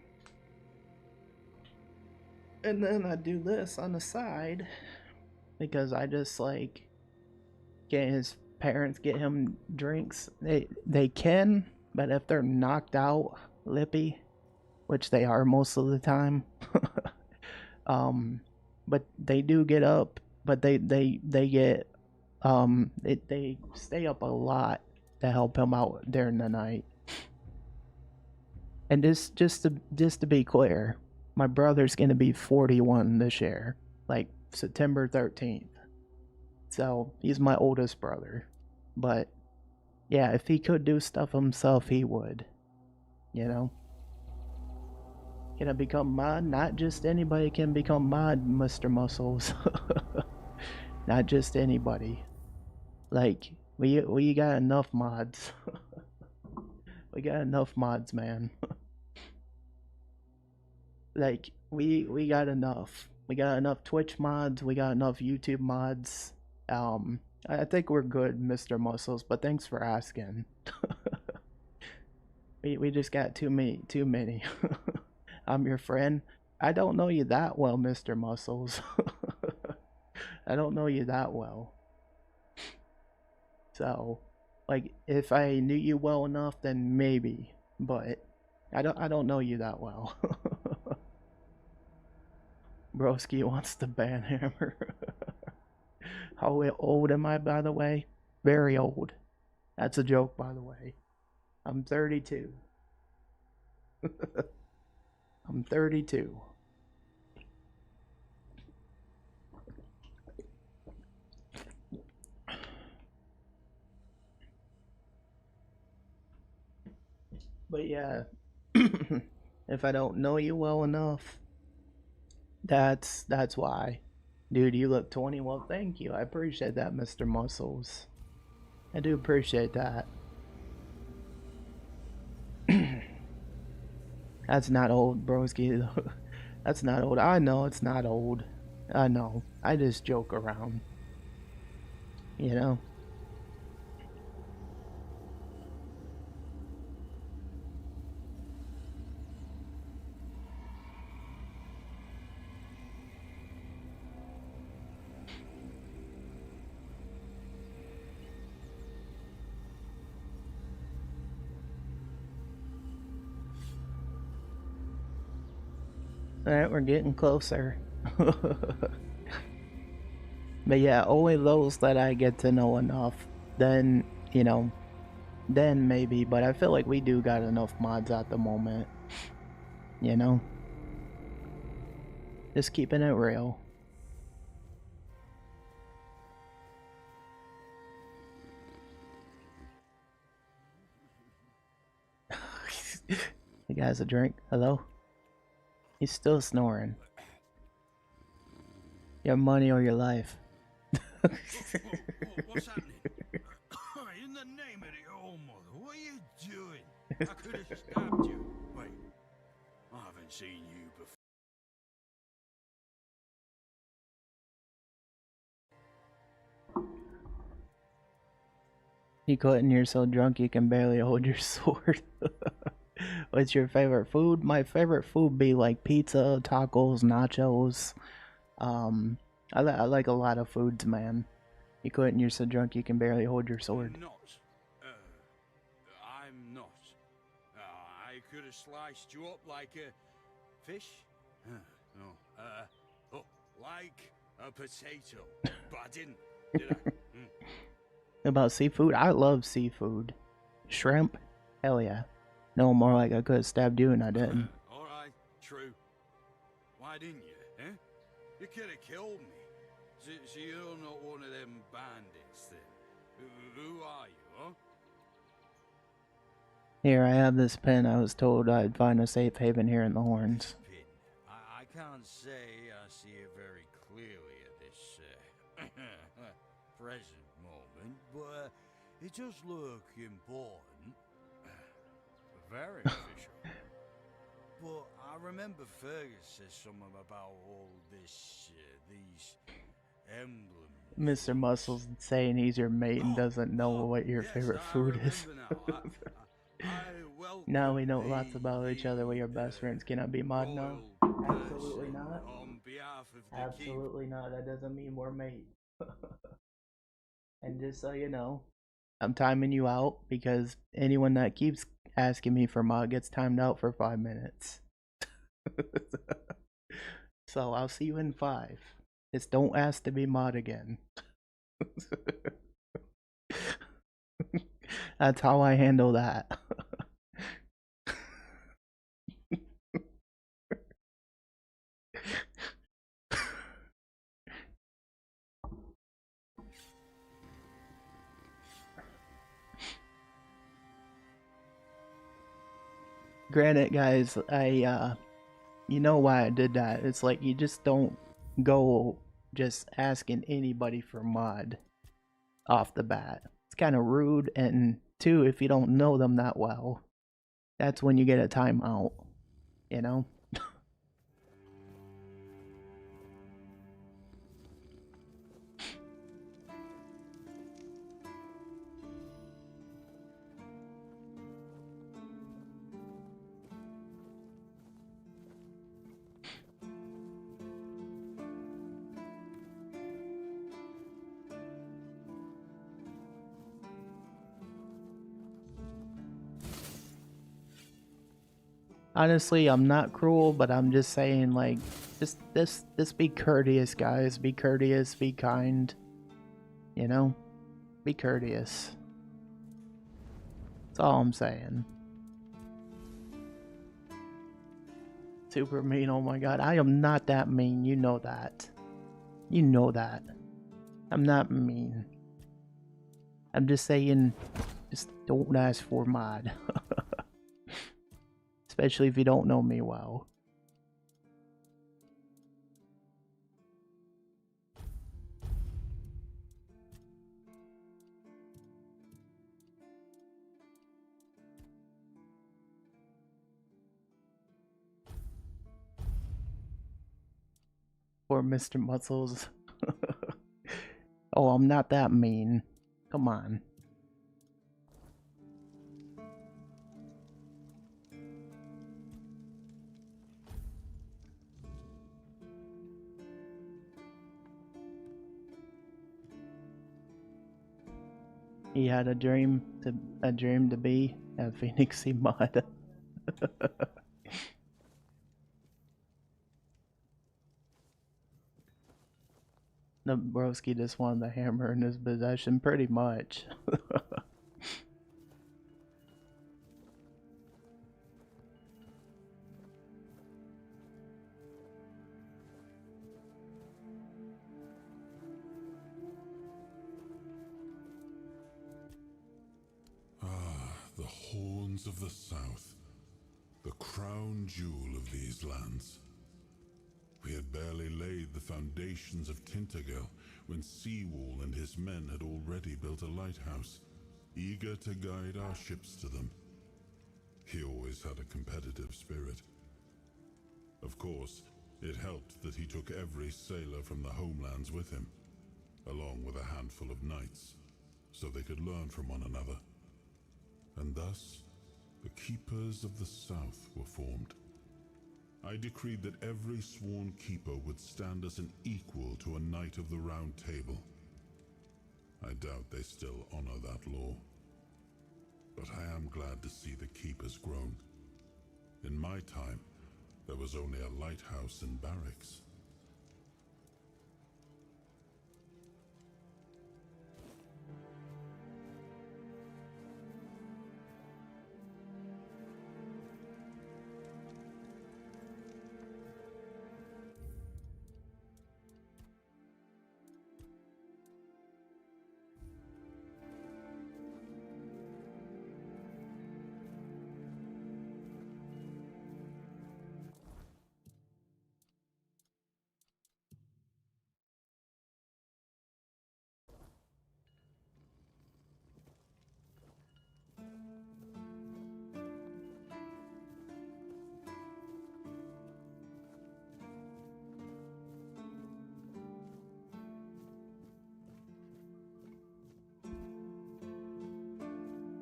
And then I do this on the side because I just like get his parents get him drinks. They can, but if they're knocked out, lippy, which they are most of the time, but they do get up, but they get they stay up a lot to help him out during the night. And just to be clear, my brother's gonna be 41 this year, like September 13th. So he's my oldest brother. But yeah, if he could do stuff himself, he would. You know? Can I become mod? Not just anybody can become mod, Mr. Muscles. not just anybody. Like, we got enough mods. We got enough mods, man. Like, we got enough. We got enough Twitch mods, we got enough YouTube mods. I think we're good, Mr. Muscles, but thanks for asking. We just got too many. I'm your friend. I don't know you that well, Mr. Muscles. I don't know you that well. So, like, if I knew you well enough, then maybe. But I don't know you that well. Broski wants to ban hammer. How old am I, by the way? Very old. That's a joke, by the way. I'm 32. I'm 32. But yeah, if I don't know you well enough, that's why. Dude, you look 20. Well, thank you. I appreciate that, Mr. Muscles. I do appreciate that. That's not old, broski. That's not old. I know it's not old. I know. I just joke around. You know? Alright, we're getting closer. But yeah, only those that I get to know enough, then, you know, then maybe. But I feel like we do got enough mods at the moment. You know? Just keeping it real. You guys a drink? Hello? He's still snoring. Your money or your life. What's happening? In the name of the old mother, what are you doing? I could have stabbed you. Wait, I haven't seen you before. You couldn't, you're so drunk you can barely hold your sword. What's your favorite food? My favorite food be like pizza, tacos, nachos. I like a lot of foods, man. You couldn't, you're so drunk you can barely hold your sword. I'm not. I could have sliced you up like a fish. No. Like a potato. But I didn't, did I? About seafood? I love seafood. Shrimp? Hell yeah. No, more like I could have stabbed you and I didn't. Alright, true. Why didn't you, eh? You could have killed me. So you're not one of them bandits then? Who are you, huh? Here, I have this pen. I was told I'd find a safe haven here in the Horns. I can't say I see it very clearly at this present moment, but it does look important. Very official. But I remember Fergus said something about all this, these emblems. Mr. Muscles saying he's your mate and doesn't know what your favorite food is. Now we know lots about each other. We are best friends. Can I be mod now? Absolutely not. Absolutely not. That doesn't mean we're mates. And just so you know, I'm timing you out because anyone that keeps asking me for mod gets timed out for 5 minutes. So I'll see you in 5. Just don't ask to be mod again. That's how I handle that. Granted, guys, you know why I did that. It's like you just don't go just asking anybody for mod off the bat. It's kind of rude, and two, if you don't know them that well, that's when you get a timeout, you know? Honestly, I'm not cruel, but I'm just saying, like, just be courteous, guys. Be courteous, be kind. You know? Be courteous. That's all I'm saying. Super mean, oh my god. I am not that mean, you know that. You know that. I'm not mean. I'm just saying, just don't ask for mod. Especially if you don't know me well. Poor Mr. Muscles. Oh, I'm not that mean. Come on. He had a dream to be a Phoenixy mod. The broski just wanted the hammer in his possession, pretty much. The horns of the south, the crown jewel of these lands. We had barely laid the foundations of Tainted Grail when Seawall and his men had already built a lighthouse, eager to guide our ships to them. He always had a competitive spirit. Of course, it helped that he took every sailor from the homelands with him, along with a handful of knights, so they could learn from one another. And thus, the Keepers of the South were formed. I decreed that every sworn keeper would stand as an equal to a Knight of the Round Table. I doubt they still honor that law. But I am glad to see the keepers grown. In my time, there was only a lighthouse and barracks.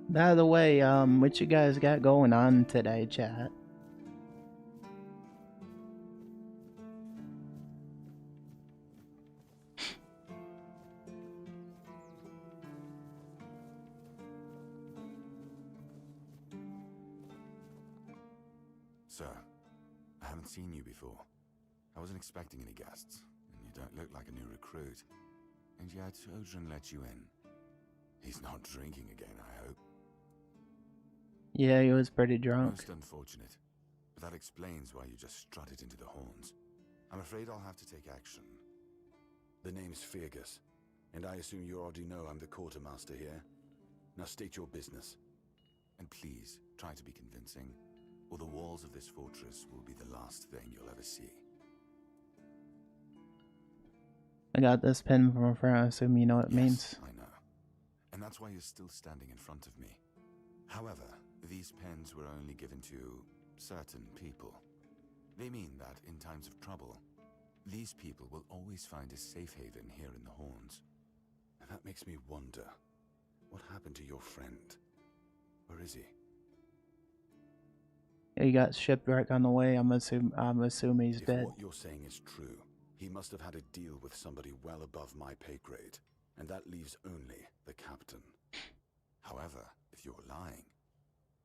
By the way, what you guys got going on today, chat? Sir, I haven't seen you before. I wasn't expecting any guests, and you don't look like a new recruit. And yet, Odrin let you in. He's not drinking again, I hope. Yeah, he was pretty drunk. Most unfortunate. But that explains why you just strutted into the horns. I'm afraid I'll have to take action. The name's Fergus, and I assume you already know I'm the quartermaster here. Now state your business. And please, try to be convincing, or the walls of this fortress will be the last thing you'll ever see. I got this pin from a friend. I assume you know what it means. I know. And that's why you're still standing in front of me. However, these pens were only given to certain people. They mean that in times of trouble, these people will always find a safe haven here in the Horns. And that makes me wonder, what happened to your friend? Where is he? He got shipwrecked on the way. I'm assuming he's dead. If what you're saying is true, he must have had a deal with somebody well above my pay grade, and that leaves only the captain. However, if you're lying,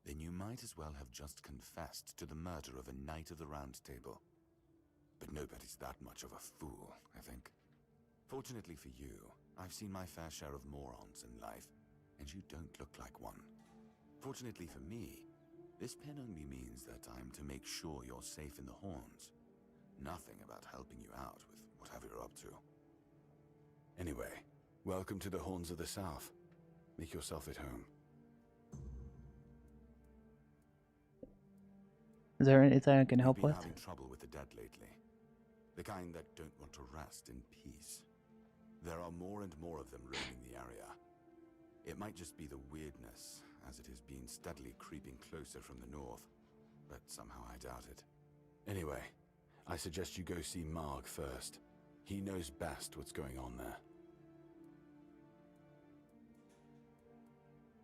then you might as well have just confessed to the murder of a Knight of the Round Table. But nobody's that much of a fool, I think. Fortunately for you, I've seen my fair share of morons in life, and you don't look like one. Fortunately for me, this pen only means that I'm to make sure you're safe in the Horns. Nothing about helping you out with whatever you're up to. Anyway, welcome to the Horns of the South. Make yourself at home. Is there anything I can help with? We've been having trouble with the dead lately. The kind that don't want to rest in peace. There are more and more of them roaming the area. It might just be the weirdness, as it has been steadily creeping closer from the north, but somehow I doubt it. Anyway, I suggest you go see Marg first. He knows best what's going on there.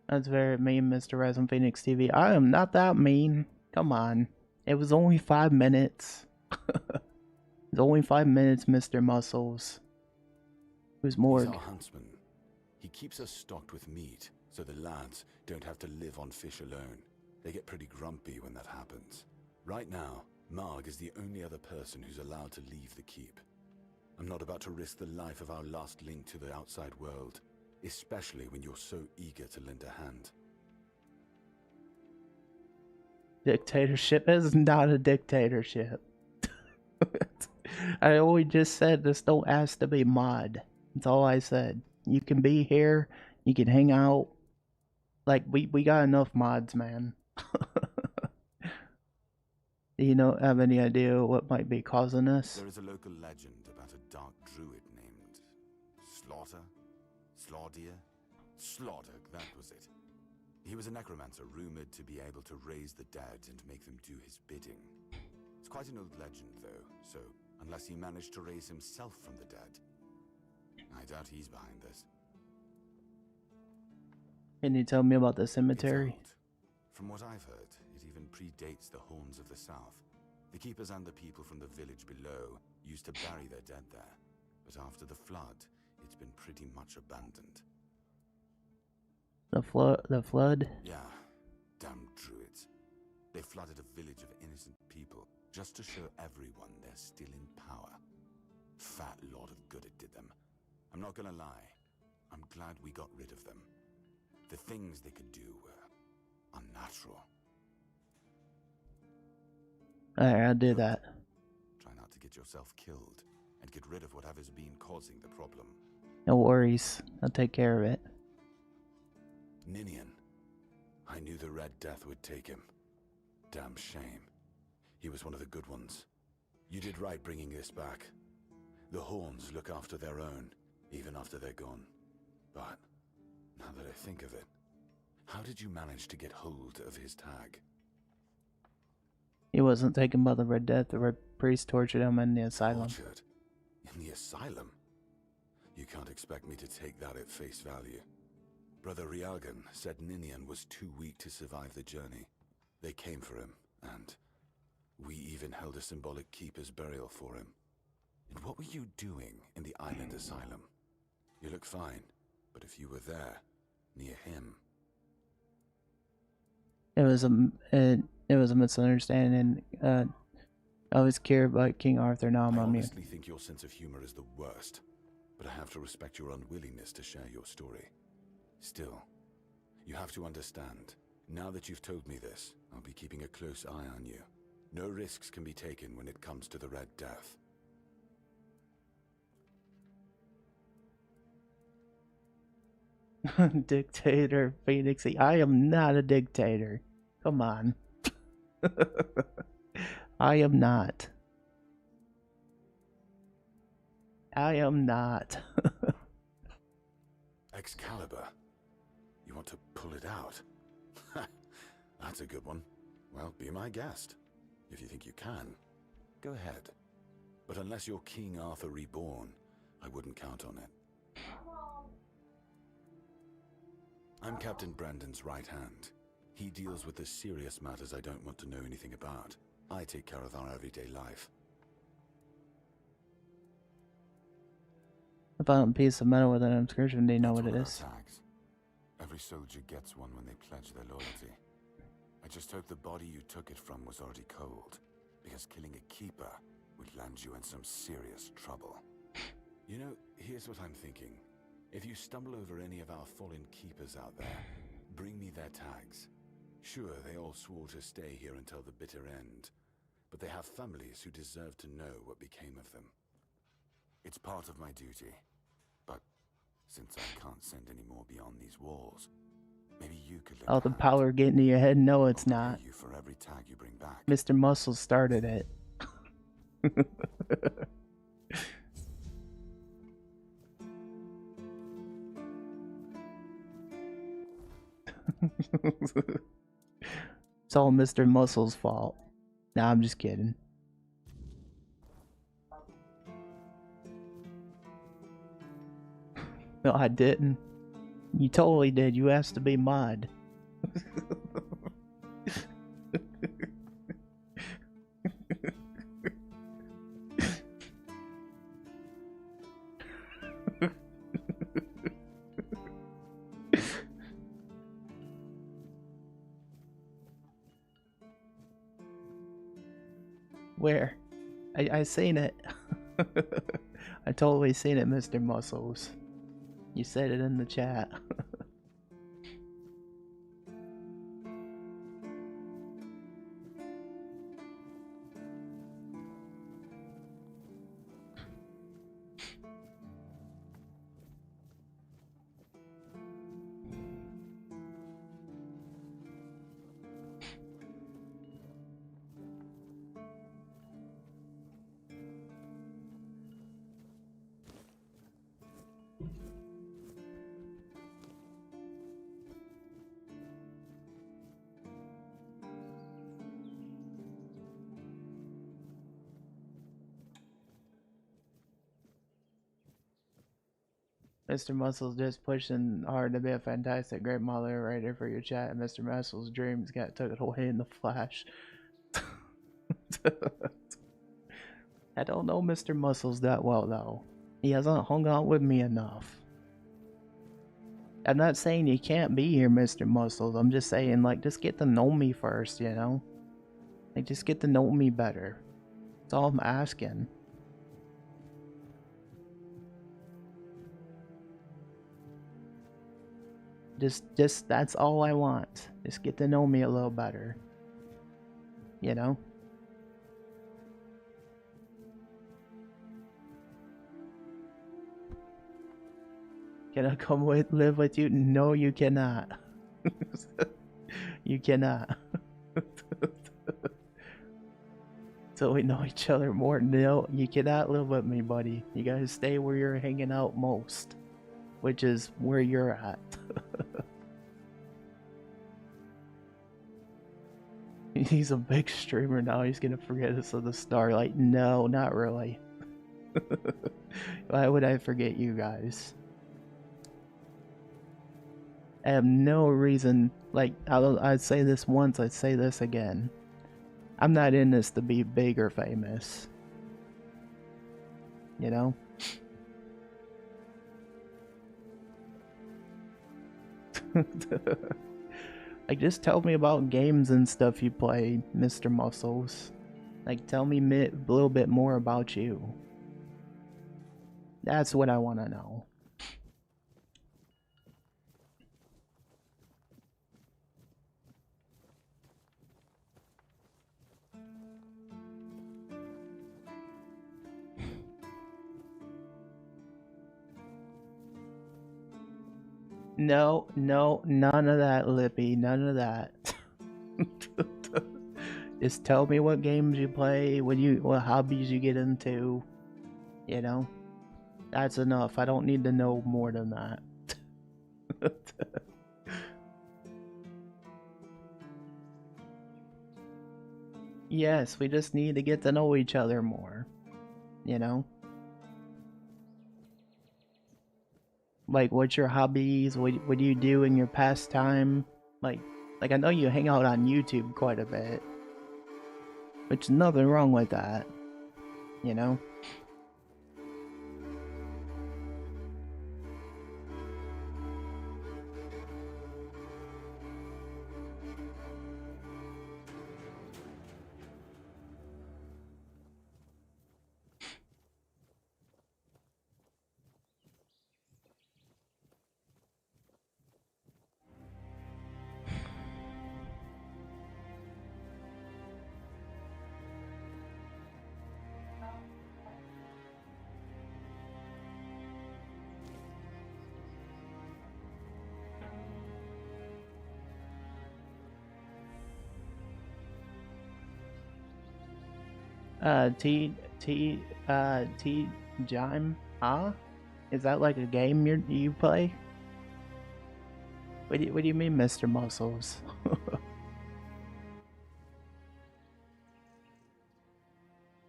That's very mean, Mr. RisingPhoenixTV. I am not that mean. Come on. It was only 5 minutes. It's only 5 minutes, Mr. Muscles. Who's Morg? He's our huntsman. He keeps us stocked with meat, so the lads don't have to live on fish alone. They get pretty grumpy when that happens. Right now, Marg is the only other person who's allowed to leave the keep. I'm not about to risk the life of our last link to the outside world, especially when you're so eager to lend a hand. Dictatorship is not a dictatorship. I always just said this don't ask to be mod. That's all I said. You can be here, you can hang out. Like, we got enough mods, man. Do you have any idea what might be causing this? There is a local legend about a dark druid named Slaughter, that was it. He was a necromancer rumored to be able to raise the dead and make them do his bidding. It's quite an old legend, though, so unless he managed to raise himself from the dead, I doubt he's behind this. Can you tell me about the cemetery? From what I've heard, it even predates the Horns of the South. The keepers and the people from the village below used to bury their dead there, but after the flood, it's been pretty much abandoned. The flood? Yeah, damn druids. They flooded a village of innocent people just to show everyone they're still in power. Fat lot of good it did them. I'm not gonna lie, I'm glad we got rid of them. The things they could do were unnatural. Alright, I'll do that. Try not to get yourself killed, and get rid of whatever's been causing the problem. No worries. I'll take care of it. Ninian. I knew the Red Death would take him. Damn shame. He was one of the good ones. You did right bringing this back. The Horns look after their own, even after they're gone. But, now that I think of it, how did you manage to get hold of his tag? He wasn't taken by the Red Death. The Red Priest tortured him in the asylum. Tortured? In the asylum? You can't expect me to take that at face value. Brother Riagan said Ninian was too weak to survive the journey. They came for him, and we even held a symbolic keeper's burial for him. And what were you doing in the island asylum? You look fine, but if you were there, near him... It was a misunderstanding. I was cured by King Arthur. Now I'm I immune. honestly think your sense of humor is the worst, but I have to respect your unwillingness to share your story. Still, you have to understand, now that you've told me this, I'll be keeping a close eye on you. No risks can be taken when it comes to the Red Death. Dictator Phoenixy. I am not a dictator. Come on. I am not. I am not. Excalibur. You want to pull it out? That's a good one. Well, be my guest. If you think you can, go ahead. But unless you're King Arthur reborn, I wouldn't count on it. I'm Captain Brandon's right hand. He deals with the serious matters I don't want to know anything about. I take care of our everyday life. I found a piece of metal with an inscription. Do you know what it is? Tags. Every soldier gets one when they pledge their loyalty. I just hope the body you took it from was already cold, because killing a keeper would land you in some serious trouble. You know, here's what I'm thinking. If you stumble over any of our fallen keepers out there, bring me their tags. Sure, they all swore to stay here until the bitter end, but they have families who deserve to know what became of them. It's part of my duty, but since I can't send any more beyond these walls, maybe you could look. Oh, the power getting to your head? No, it's not. You for every tag you bring back. Mr. Muscle started it. It's all Mr. Muscle's fault. Nah, I'm just kidding. No, I didn't. You totally did. You asked to be mod. Where? I seen it. I totally seen it, Mr. Muscles. You said it in the chat. Mr. Muscles just pushing hard to be a fantastic great moderator for your chat, and Mr. Muscles' dreams got took away in the flash. I don't know Mr. Muscles that well though. He hasn't hung out with me enough. I'm not saying you can't be here, Mr. Muscles. I'm just saying, like, just get to know me first, you know? Like, just get to know me better. That's all I'm asking. Just that's all I want. Just get to know me a little better. You know? Can I come live with you? No, you cannot. You cannot. So we know each other more. No, you cannot live with me, buddy. You gotta stay where you're hanging out most, which is where you're at. He's a big streamer now. He's gonna forget us of the Starlight. No, not really. Why would I forget you guys? I have no reason. Like, I'd say this once, I'd say this again. I'm not in this to be big or famous. You know? Like, just tell me about games and stuff you play, Mr. Muscles. Like, tell me a little bit more about you. That's what I want to know. No, none of that, Lippy. None of that. Just tell me what games you play, what hobbies you get into, you know? That's enough. I don't need to know more than that. Yes, we just need to get to know each other more. You know? Like, what's your hobbies? What do you do in your pastime? Like I know you hang out on YouTube quite a bit. Which is nothing wrong with that. You know? Jime? Huh? Is that like a game you play? What do you mean, Mr. Muscles? Oh,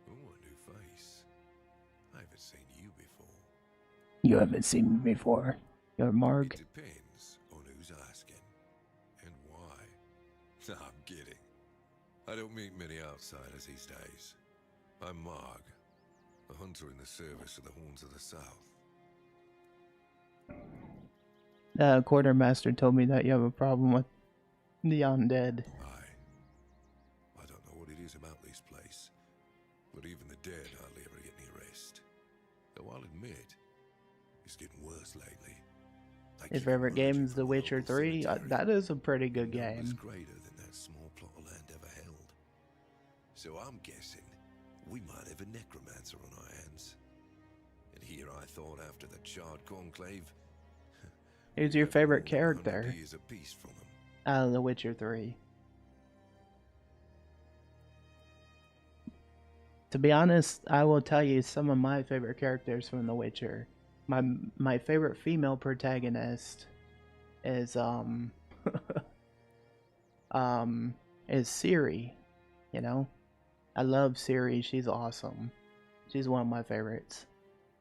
a new face. I haven't seen you before. You haven't seen me before. You're Marg. It depends on who's asking and why. Nah, I'm kidding. I don't meet many outsiders these days. I'm Marg, a hunter in the service of the Horns of the South. Quartermaster told me that you have a problem with the undead. I don't know what it is about this place, but even the dead hardly ever get any rest. Though I'll admit, it's getting worse lately. Your favorite game is The Witcher 3? That is a pretty good game. It's greater than that small plot of land ever held. So I'm guessing we might have a necromancer on our hands. And here I thought, after the Charred Conclave, who's your favorite character from him. out of The Witcher 3? To be honest, I will tell you some of my favorite characters from The Witcher. My favorite female protagonist is is Ciri. You know, I love Ciri. She's awesome. She's one of my favorites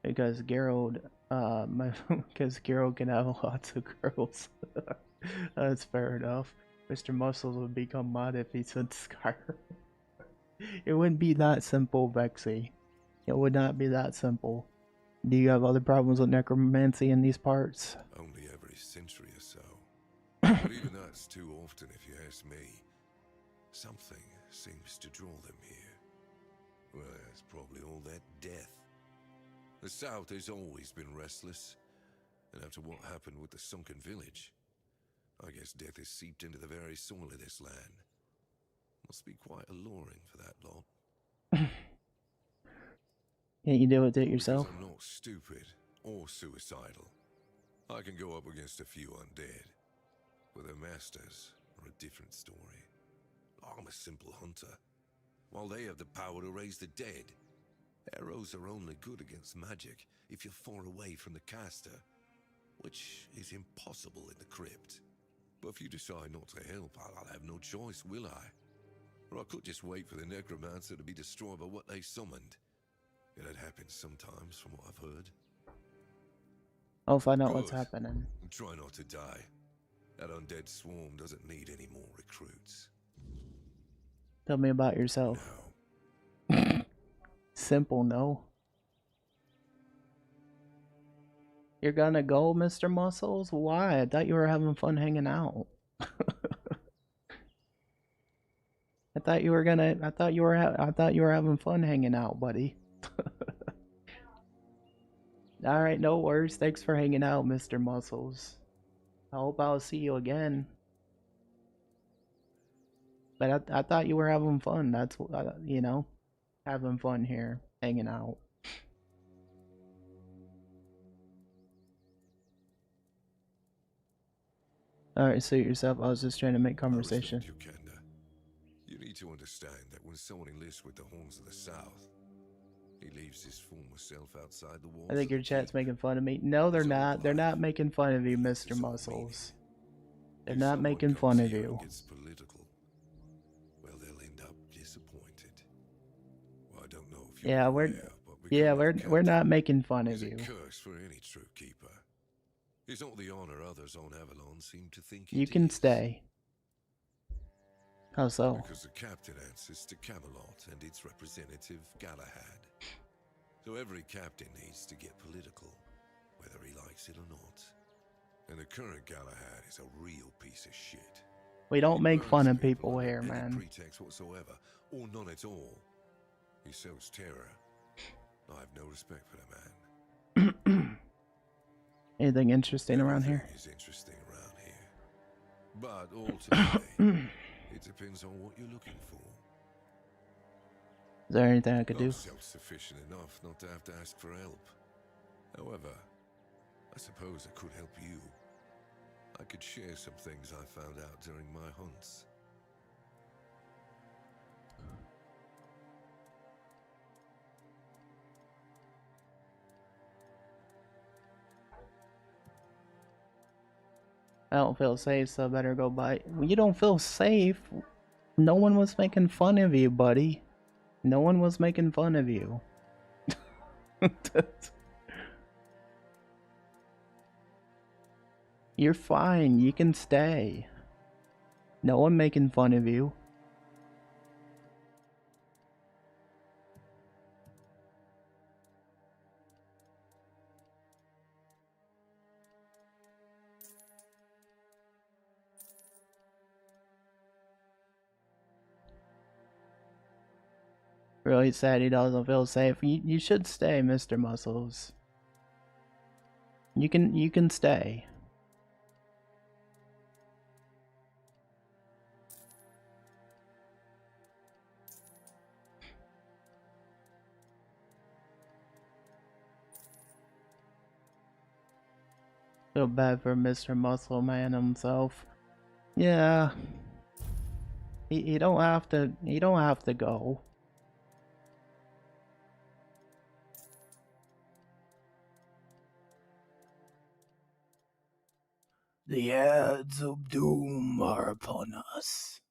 because Geralt. Because Geralt can have lots of girls. That's fair enough. Mr. Muscles would become mod if he said Skyrim. It wouldn't be that simple, Vexy. It would not be that simple. Do you have other problems with necromancy in these parts? Only every century or so. But even that's too often if you ask me. Something seems to draw them here. Well, it's probably all that death. The South has always been restless, and after what happened with the sunken village, I guess death has seeped into the very soil of this land. Must be quite alluring for that lot. Can't you deal with it yourself? Because I'm not stupid or suicidal. I can go up against a few undead, but their masters are a different story. I'm a simple hunter, while they have the power to raise the dead. Arrows are only good against magic if you're far away from the caster, which is impossible in the crypt. But if you decide not to help, I'll have no choice, will I? Or I could just wait for the necromancer to be destroyed by what they summoned. It happens sometimes, from what I've heard. I'll find out what's happening. Try not to die. That undead swarm doesn't need any more recruits. Tell me about yourself. No. Simple, no. You're gonna go, Mr. Muscles? Why? I thought you were having fun hanging out. I thought you were having fun hanging out, buddy. Alright, no worries. Thanks for hanging out, Mr. Muscles. I hope I'll see you again. But I thought you were having fun. That's what, you know, having fun here, hanging out. Alright, suit yourself. I was just trying to make conversation. You need to understand that when someone enlists with the Horns of the South, He leaves his former self outside the walls I think of your the chat's keep. making fun of me. No, they're His old not. They're life, not making fun of you, his Mr. own Muscles. meaning. They're If not someone making comes fun of here you. and gets political, well, they'll end up disappointed. Well, I don't know if you're Yeah, aware, but we're not making fun is of a you. curse for any true keeper. It's not the honor others on Avalon seem to think You it can is. stay. How so? Because the captain answers to Camelot and its representative, Galahad. So every captain needs to get political, whether he likes it or not. And the current Galahad is a real piece of shit. We don't He make burns fun of people under here, any man. pretext whatsoever, or none at all. He sows terror. I have no respect for the man. Anything interesting around here? Everything is interesting around here. But ultimately, it depends on what you're looking for. Is there anything I could do? I'm self-sufficient enough not to have to ask for help. However, I suppose I could help you. I could share some things I found out during my hunts. I don't feel safe, so I better go buy. You don't feel safe? No one was making fun of you, buddy. No one was making fun of you. You're fine. You can stay. No one making fun of you. Really sad he doesn't feel safe. You should stay, Mr. Muscles. You can stay. Feel bad for Mr. Muscle Man himself. Yeah. He don't have to go. The ads of doom are upon us.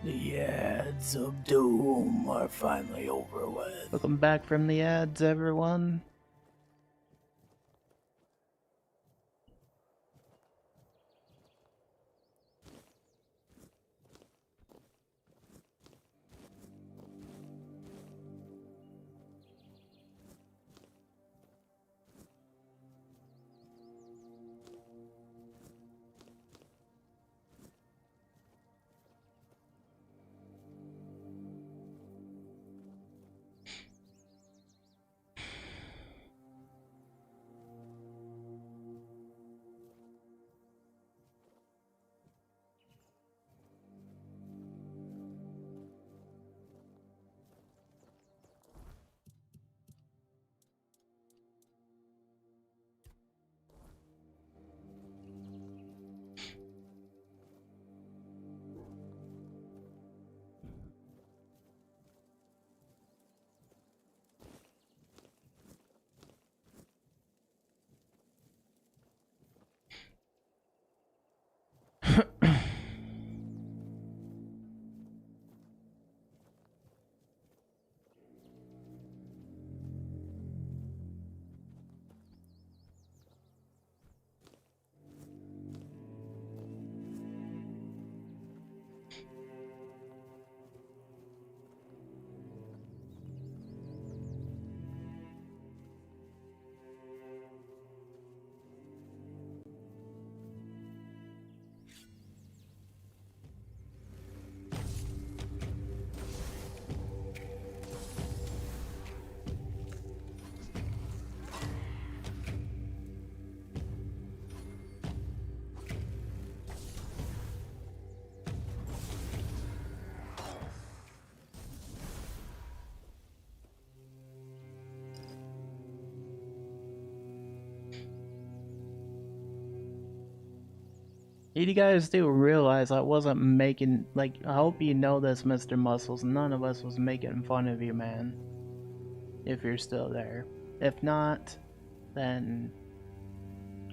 The ads of doom are finally over with. Welcome back from the ads, everyone. You guys do realize I wasn't making, like, I hope you know this, Mr. Muscles, none of us was making fun of you, man. If you're still there. If not, then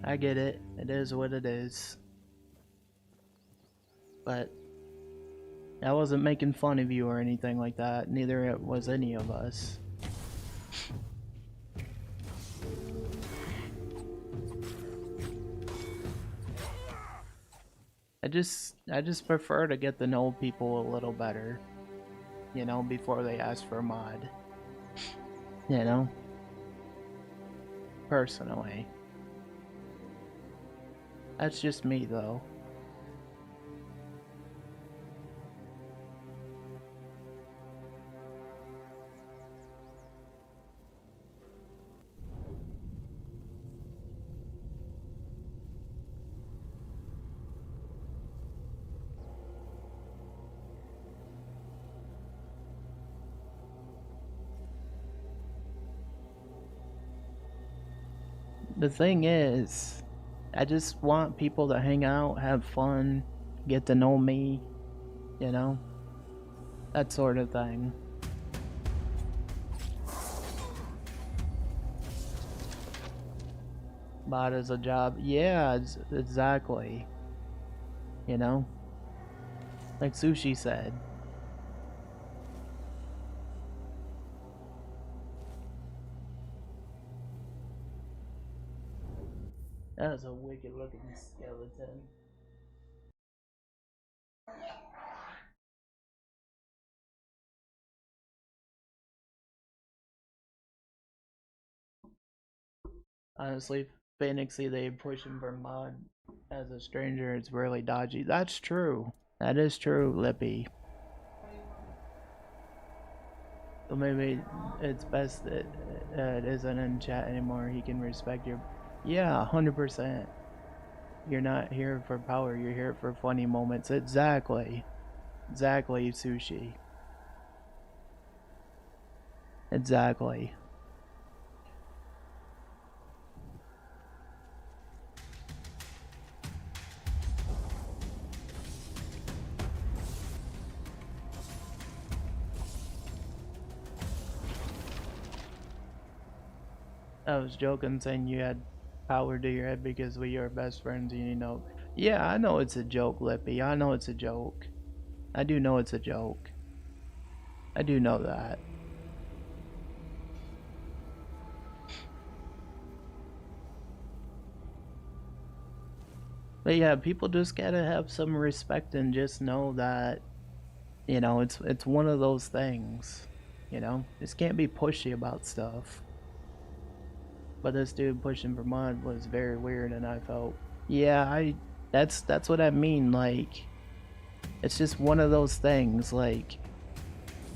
I get it. It is what it is. But I wasn't making fun of you or anything like that. Neither was any of us. I just prefer to get to know people a little better, you know, before they ask for a mod. You know? Personally. That's just me, though. The thing is, I just want people to hang out, have fun, get to know me, you know? That sort of thing. Bot is a job. Yeah, exactly. You know? Like Sushi said. That is a wicked looking skeleton. Honestly, Phoenixy, they push him for mod as a stranger. It's really dodgy. That's true. That is true, Lippy. So maybe it's best that it isn't in chat anymore. He can respect your... Yeah, 100%. You're not here for power. You're here for funny moments. Exactly. Exactly, Sushi. Exactly. I was joking saying you had power to your head because we are best friends and you know. Yeah, I know it's a joke, Lippy. I know it's a joke. I do know it's a joke. I do know that. But yeah, people just gotta have some respect and just know that, you know, it's one of those things. You know, just can't be pushy about stuff. But this dude pushing for mud was very weird, and I felt, yeah, that's what I mean. Like, it's just one of those things. Like,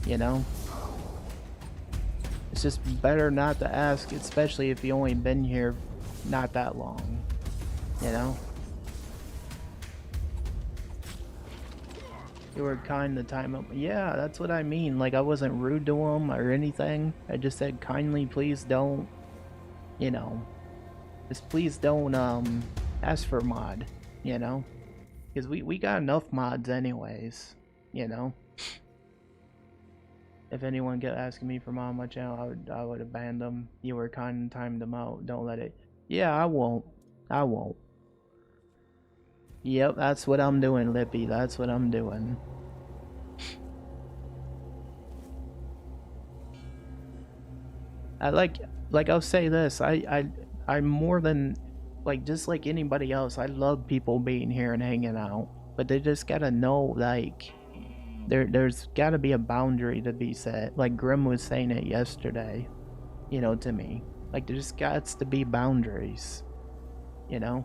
you know, it's just better not to ask, especially if you only been here not that long. You know. You were kind the time up. Yeah, that's what I mean. Like, I wasn't rude to him or anything. I just said, kindly, please don't, you know, just please don't, ask for mod, you know? Because we got enough mods anyways, you know? If anyone kept asking me for mod on my channel, I would have banned them. You were kind and timed them out. Don't let it. Yeah, I won't. I won't. Yep, that's what I'm doing, Lippy. That's what I'm doing. I like I'll say this. I'm more than like just like anybody else. I love people being here and hanging out, but they just gotta know like there's gotta be a boundary to be set. Like Grim was saying it yesterday, you know, to me. Like there just gots to be boundaries, you know.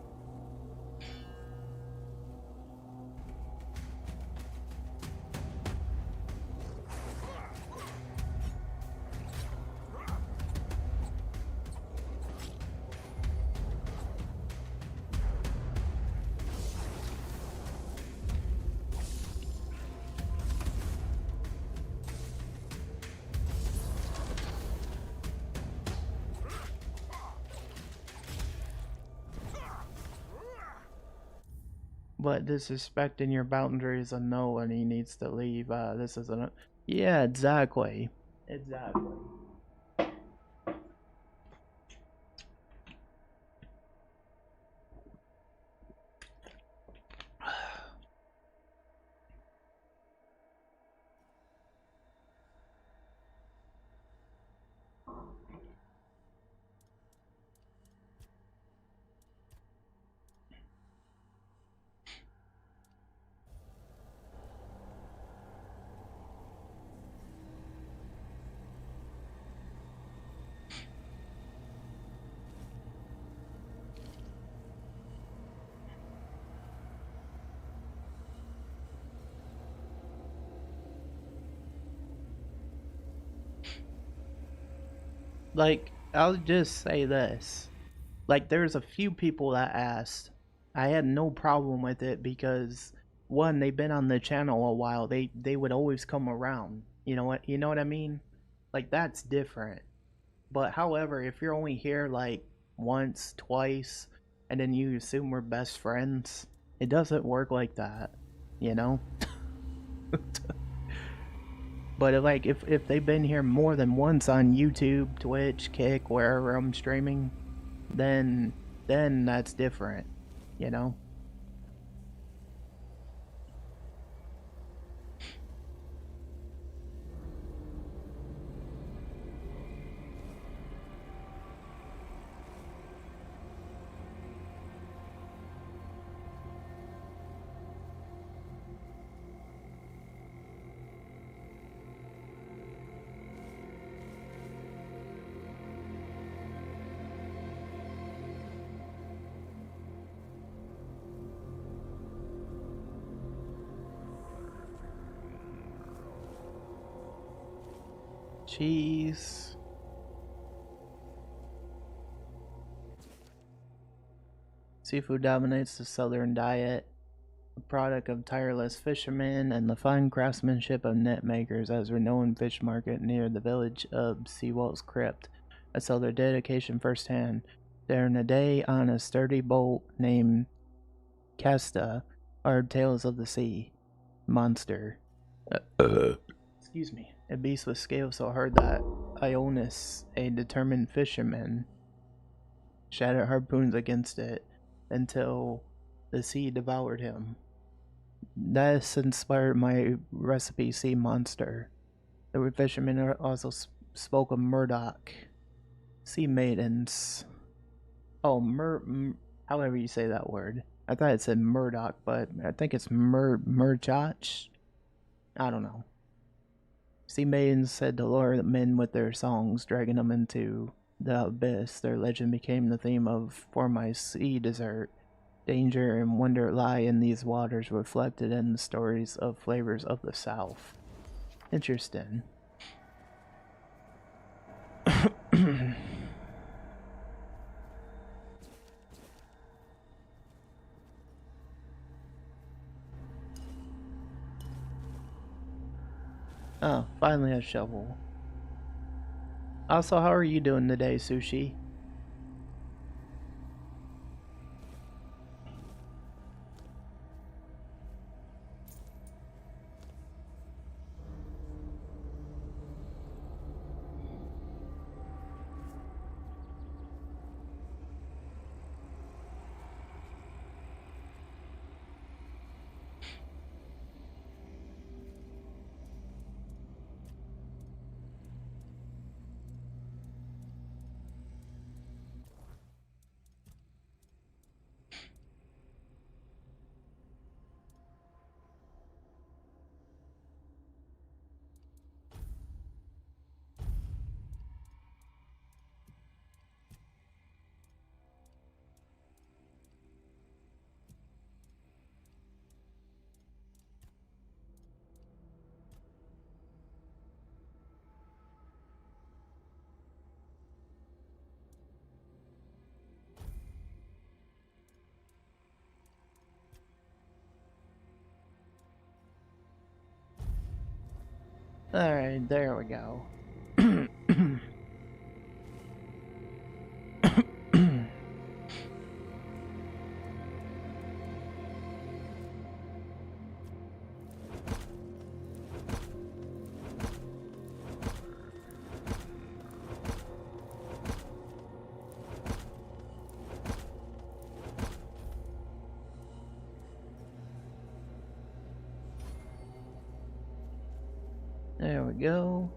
But disrespecting your boundaries a no, and he needs to leave. This is a yeah, exactly, exactly. Like, I'll just say this. Like, there's a few people that asked. I had no problem with it because one, they've been on the channel a while. They would always come around. You know what I mean? Like that's different. But however, if you're only here like once, twice, and then you assume we're best friends, it doesn't work like that, you know? But if they've been here more than once on YouTube, Twitch, Kick, wherever I'm streaming, then that's different, you know? Cheese. Seafood dominates the southern diet, a product of tireless fishermen and the fine craftsmanship of net makers as renowned fish market near the village of Seawall's Crypt. I saw their dedication firsthand. There in a day on a sturdy boat named Casta are tales of the sea. Monster. Excuse me. A beast with scales so hard that Ionis, a determined fisherman, shattered harpoons against it until the sea devoured him. That's inspired my recipe sea monster. The fisherman also spoke of Murdoch. Sea maidens. Oh, however you say that word. I thought it said Murdoch, but I think it's Murchach. I don't know. Sea maidens said to lure the men with their songs, dragging them into the abyss. Their legend became the theme for my sea dessert. Danger and wonder lie in these waters, reflected in the stories of flavors of the South. Interesting. Oh, finally a shovel. Also, how are you doing today, Sushi? Alright, there we go. There we go.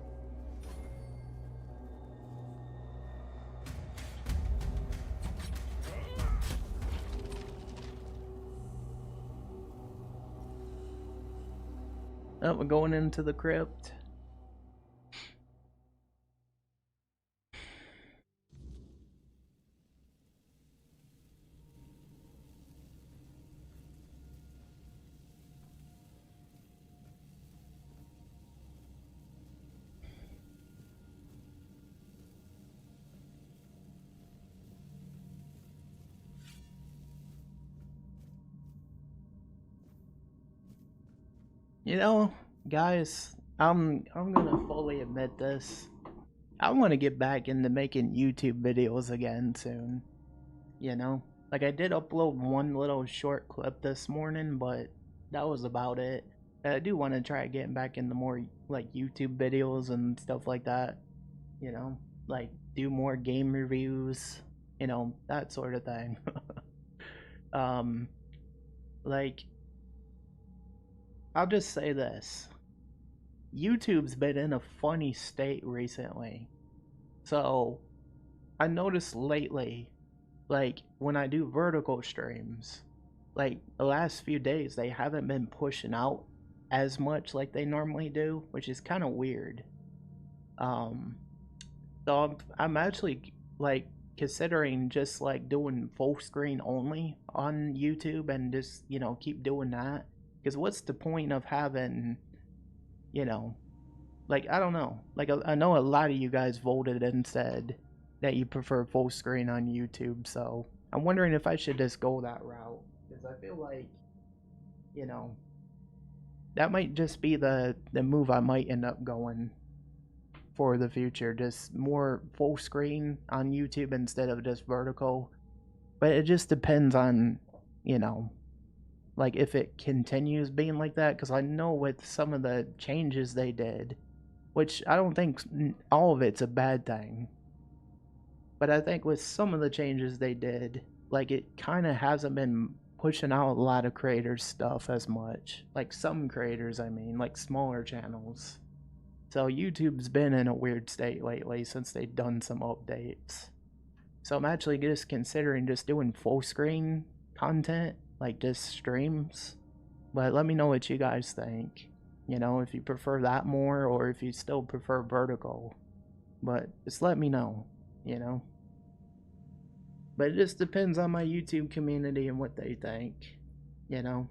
Oh, we're going into the crypt. You know, guys, I'm gonna fully admit this. I want to get back into making YouTube videos again soon. You know, like I did upload one little short clip this morning, but that was about it. I do want to try getting back into more like YouTube videos and stuff like that. You know, like do more game reviews. You know, that sort of thing. um, like I'll just say this. YouTube's been in a funny state recently. So, I noticed lately, like, when I do vertical streams, like, the last few days, they haven't been pushing out as much like they normally do, which is kind of weird. Um, so I'm actually, like, considering just, like, doing full screen only on YouTube and just, you know, keep doing that. Because what's the point of having, you know, like, I don't know. Like, I know a lot of you guys voted and said that you prefer full screen on YouTube, so I'm wondering if I should just go that route. Because I feel like, you know, that might just be the move I might end up going for the future. Just more full screen on YouTube instead of just vertical. But it just depends on, you know, like if it continues being like that. Because I know with some of the changes they did, which I don't think all of it's a bad thing. But I think with some of the changes they did, like it kind of hasn't been pushing out a lot of creators stuff as much. Like some creators, I mean, like smaller channels. So YouTube's been in a weird state lately since they've done some updates. So I'm actually just considering just doing full screen content, like just streams. But let me know what you guys think. You know, if you prefer that more or if you still prefer vertical. But just let me know, you know. But it just depends on my YouTube community and what they think, you know.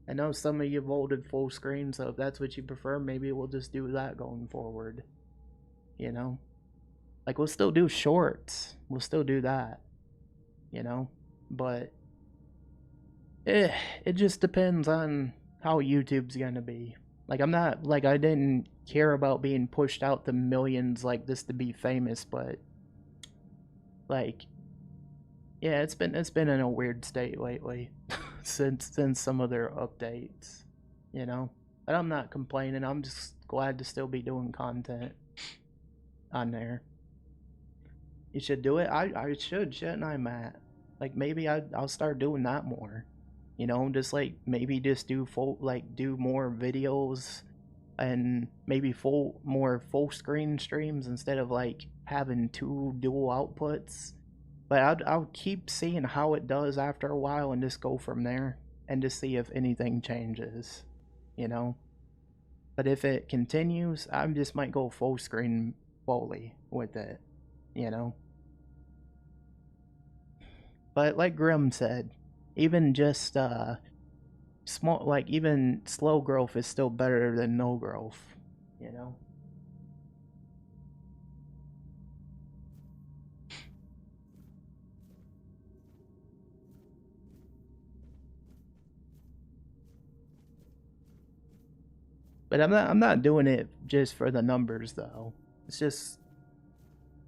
I know some of you voted full screen, so if that's what you prefer, maybe we'll just do that going forward, you know. Like, we'll still do shorts. We'll still do that, you know. But it just depends on how YouTube's gonna be. Like, I'm not, like, I didn't care about being pushed out to millions like this to be famous, but like, yeah, it's been in a weird state lately since some of their updates, you know. But I'm not complaining. I'm just glad to still be doing content on there. You should do it. I should, shouldn't I, Matt? Like, maybe I'll start doing that more. You know, just like maybe just do do more videos and maybe more full screen streams instead of like having 2 dual outputs. But I'll keep seeing how it does after a while and just go from there and just see if anything changes, you know. But if it continues, I just might go full screen fully with it, you know. But like Grim said, even just small, like even slow growth is still better than no growth, you know. But I'm not doing it just for the numbers though. It's just,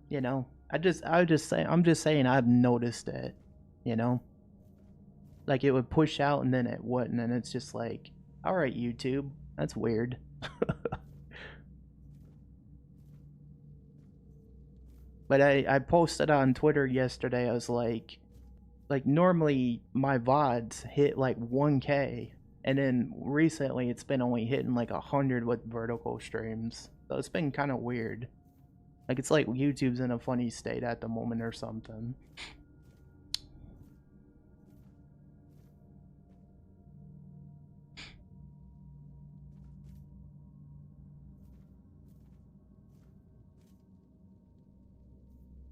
you know, I'm just saying I've noticed it, you know. Like, it would push out and then it wouldn't, and it's just like, all right, YouTube, that's weird. But I posted on Twitter yesterday. I was like normally my VODs hit like 1K, and then recently it's been only hitting like 100 with vertical streams. So it's been kind of weird. Like, it's like YouTube's in a funny state at the moment or something.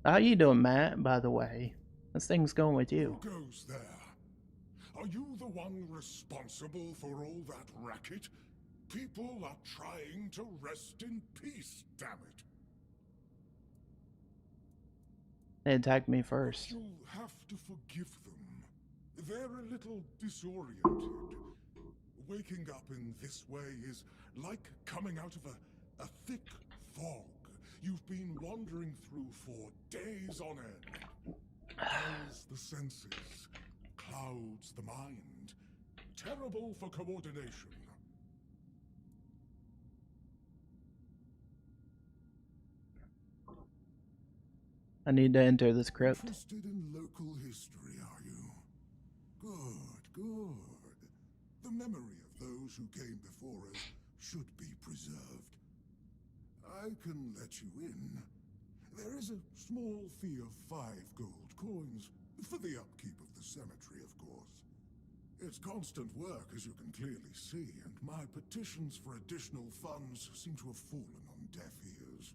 How you doing, Matt, by the way? How's things going with you? Who goes there? Are you the one responsible for all that racket? People are trying to rest in peace, damn it. They attacked me first. You'll have to forgive them. They're a little disoriented. Waking up in this way is like coming out of a thick fog you've been wandering through for days on end. Dulls the senses, clouds the mind. Terrible for coordination. I need to enter this crypt. Interested in local history, are you? Good, good. The memory of those who came before us should be preserved. I can let you in. There is a small fee of 5 gold coins for the upkeep of the cemetery, of course. It's constant work, as you can clearly see, and my petitions for additional funds seem to have fallen on deaf ears.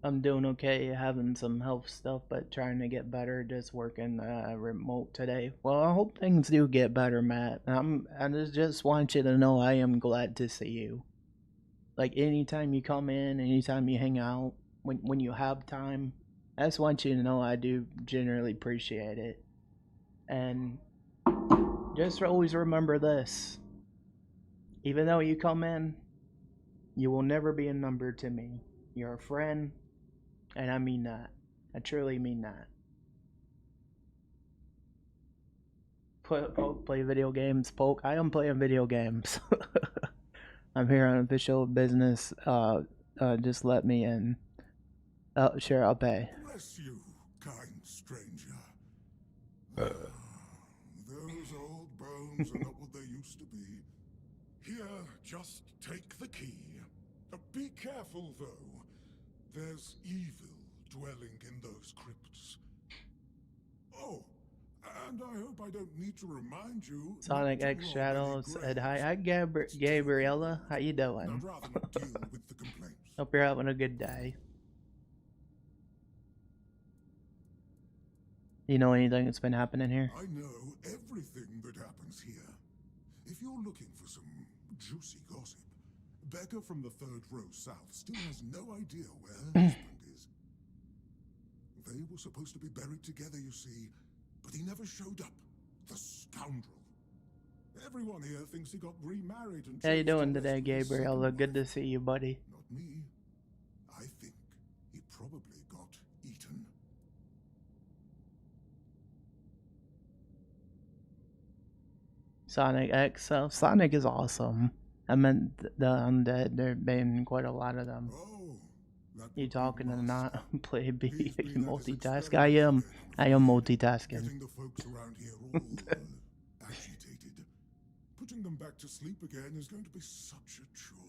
I'm doing okay, having some health stuff, but trying to get better, just working remote today. Well, I hope things do get better, Matt. I just want you to know I am glad to see you. Like, anytime you come in, anytime you hang out, when you have time, I just want you to know I do generally appreciate it. And just always remember this. Even though you come in, you will never be a number to me. You're a friend, and I mean that. I truly mean that. Play video games, Poke. I am playing video games. I'm here on official business. Just let me in. Oh, sure, I'll pay. Bless you, kind stranger. Those old bones are not what they used to be. Here, just take the key. Be careful, though. There's evil dwelling in those crypts. Oh, and I hope I don't need to remind you. Sonic X Shadow said hi. Hi, Gabriella. How you doing? I'd rather not deal with the complaints. Hope you're having a good day. You know anything that's been happening here? I know everything that happens here. If you're looking for some juicy gossip, Becca from the third row south still has no idea where her husband is. They were supposed to be buried together, you see, but he never showed up. The scoundrel. Everyone here thinks he got remarried and How you doing today, Gabriella? Good to see you, buddy. Not me. I think he probably got eaten. Sonic X. Sonic is awesome. I meant the undead. There have been quite a lot of them. Oh, You talking and not play B? You multitask? I am multitasking. Getting the folks around here all agitated. Putting them back to sleep again is going to be such a chore.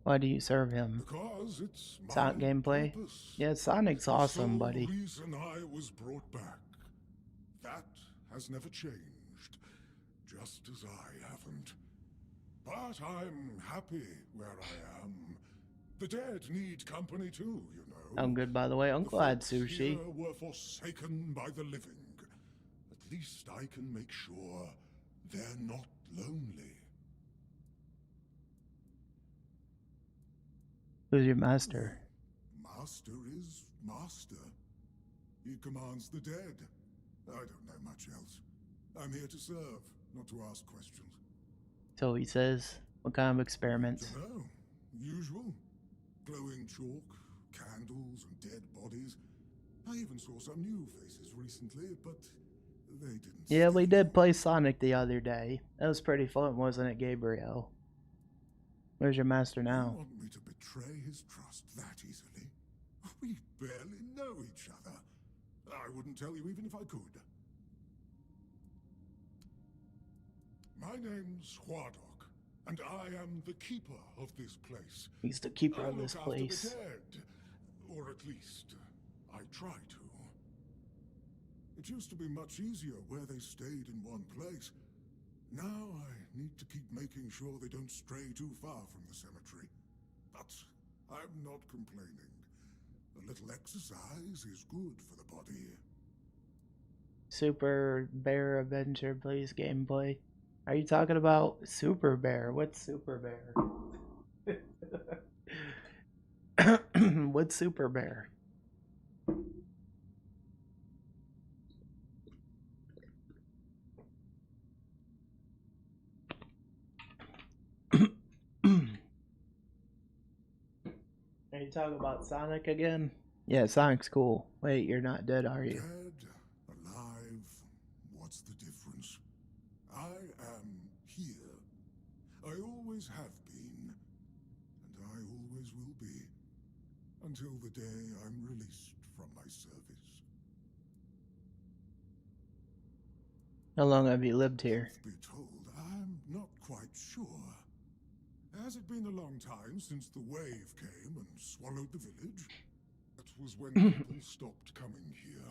Why do you serve him? Because it's my Sonic gameplay? purpose. Yeah, Sonic's awesome, The buddy. sole reason I was brought back. That has never changed. Just as I haven't. But I'm happy where I am. The dead need company too, you know. I'm good, by the way. I'm glad, The folks Sushi. here were forsaken by the living. At least I can make sure they're not lonely. Who's your master? Master is master. He commands the dead. I don't know much else. I'm here to serve, not to ask questions. So he says. What kind of experiments? Dunno. Usual. Glowing chalk, candles, and dead bodies. I even saw some new faces recently, but they didn't. Yeah, we did play Sonic the other day. That was pretty fun, wasn't it, Gabriel? Where's your master You now? want me to betray his trust that easily? We barely know each other. I wouldn't tell you even if I could. My name's Huardok, and I am the keeper of this place. He's the keeper I of this look after place. the dead, or at least I try to. It used to be much easier where they stayed in one place. Now I need to keep making sure they don't stray too far from the cemetery. But I'm not complaining. A little exercise is good for the body. Super Bear Adventure, please, gameplay. Are you talking about Super Bear? What's Super Bear? What's Super Bear? Are you talking about Sonic again? Yeah, Sonic's cool. Wait, you're not dead, are you? Dead, alive, what's the difference? I am here. I always have been, and I always will be, until the day I'm released from my service. How long have you lived here? Truth be told, I'm not quite sure. Has it been a long time since the wave came and swallowed the village? That was when people stopped coming here.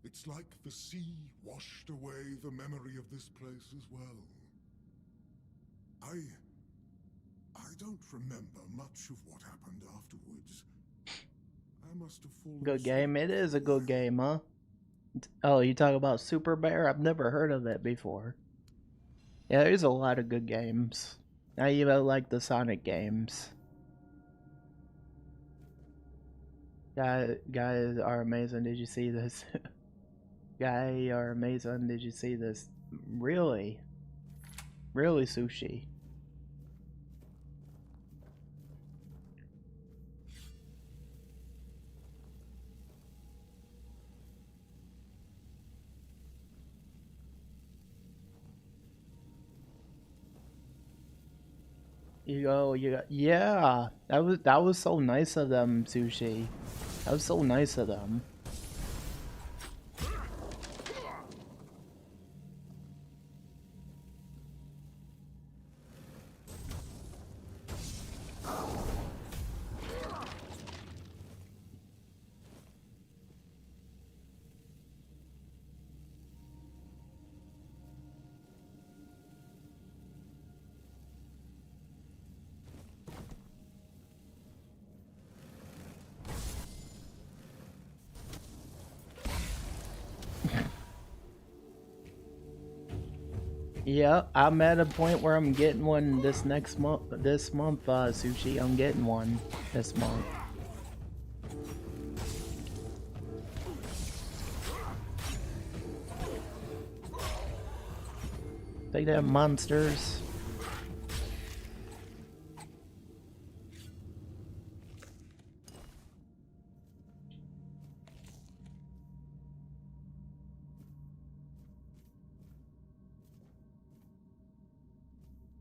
It's like the sea washed away the memory of this place as well. I don't remember much of what happened afterwards. I must have fallen Good asleep. game. It is a good game, huh? Oh, you talk about Super Bear? I've never heard of it before. Yeah, there's a lot of good games. I even like the Sonic games. Guys are amazing. Did you see this? Guy are amazing. Did you see this? Really? Really, Sushi? You go, yeah, that was so nice of them, Sushi. That was so nice of them. Yeah, I'm at a point where I'm getting one this next month. This month, Sushi, I'm getting one this month. Take that, monsters.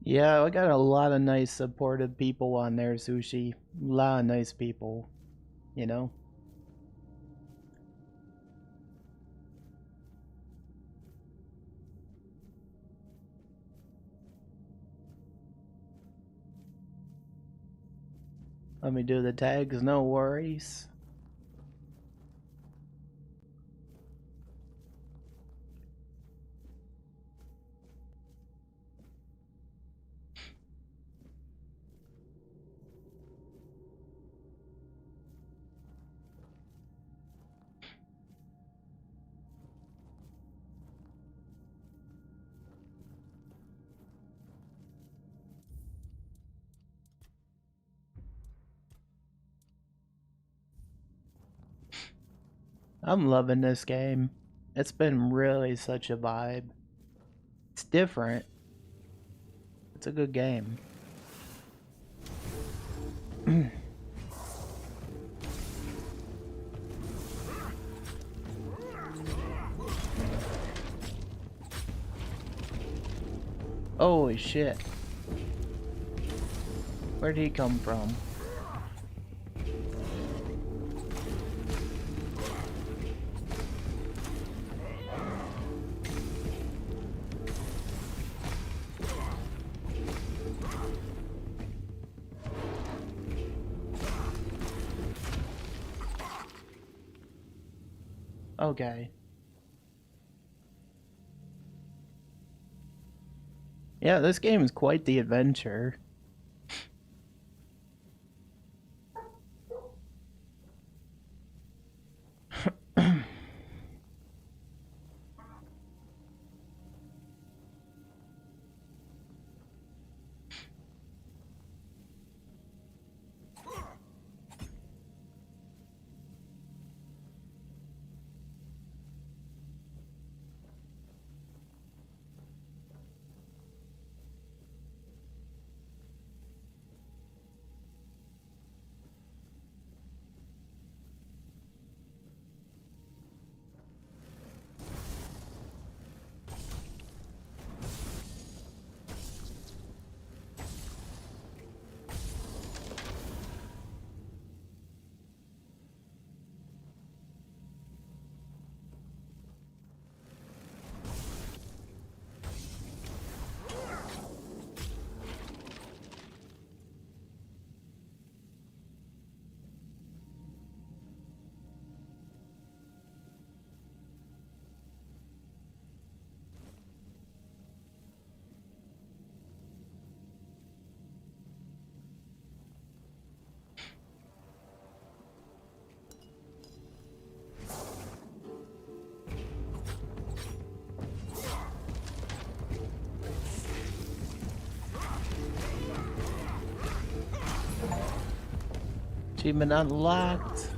Yeah, I got a lot of nice supportive people on there, Sushi. A lot of nice people, you know? Let me do the tags, no worries. I'm loving this game. It's been really such a vibe. It's different. It's a good game. Holy shit. Where'd he come from? Okay. Yeah, this game is quite the adventure. Achievement unlocked.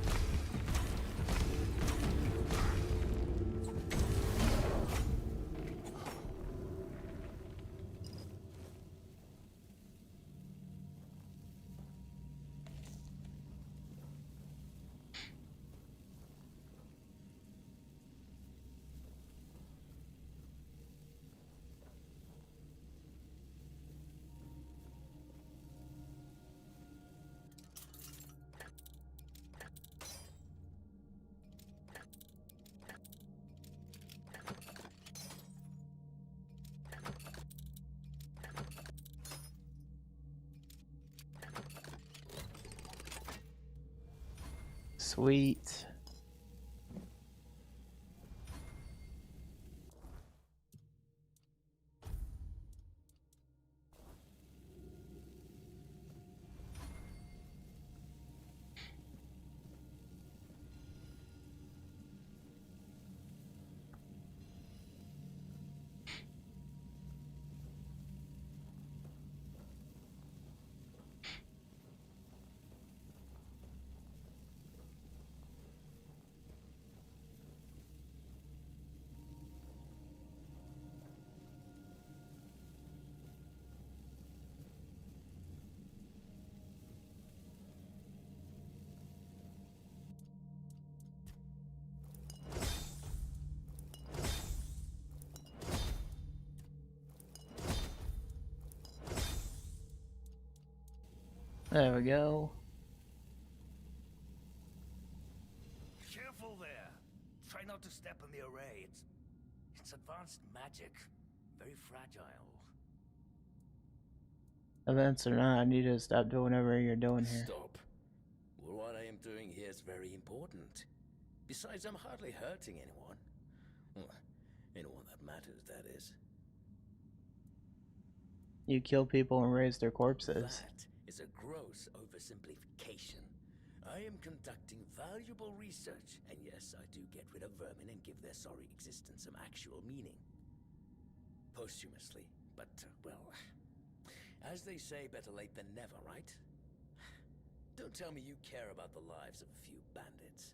Sweet. There we go. Careful there. Try not to step on the array. It's advanced magic. Very fragile. Events or not, I need to stop doing whatever you're doing here. Stop. Well, what I am doing here is very important. Besides, I'm hardly hurting anyone. Well, anyone that matters, that is. You kill people and raise their corpses. That is a gross oversimplification. I am conducting valuable research, and yes, I do get rid of vermin and give their sorry existence some actual meaning. Posthumously, but, well, as they say, better late than never, right? Don't tell me you care about the lives of a few bandits.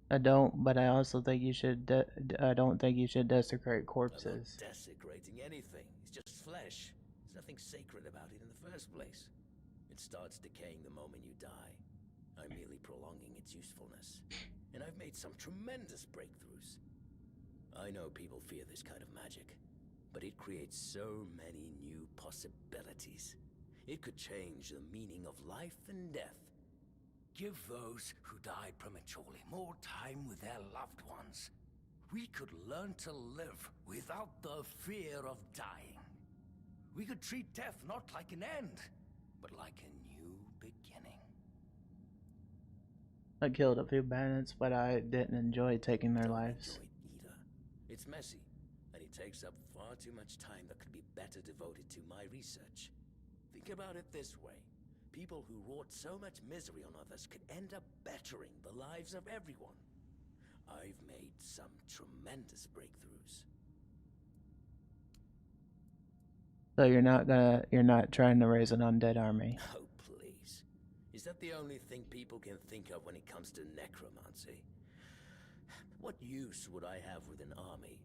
I don't, but I also think you should. I don't think you should desecrate corpses. I'm not desecrating anything. It's just flesh. There's nothing sacred about it in the first place. It starts decaying the moment you die. I'm merely prolonging its usefulness. And I've made some tremendous breakthroughs. I know people fear this kind of magic, but it creates so many new possibilities. It could change the meaning of life and death. Give those who died prematurely more time with their loved ones. We could learn to live without the fear of dying. We could treat death not like an end, but like a new beginning. I killed a few bandits, but I didn't enjoy taking their lives. Either. It's messy, and it takes up far too much time that could be better devoted to my research. Think about it this way. People who wrought so much misery on others could end up bettering the lives of everyone. I've made some tremendous breakthroughs. So you're not trying to raise an undead army. Oh, please. Is that the only thing people can think of when it comes to necromancy? What use would I have with an army?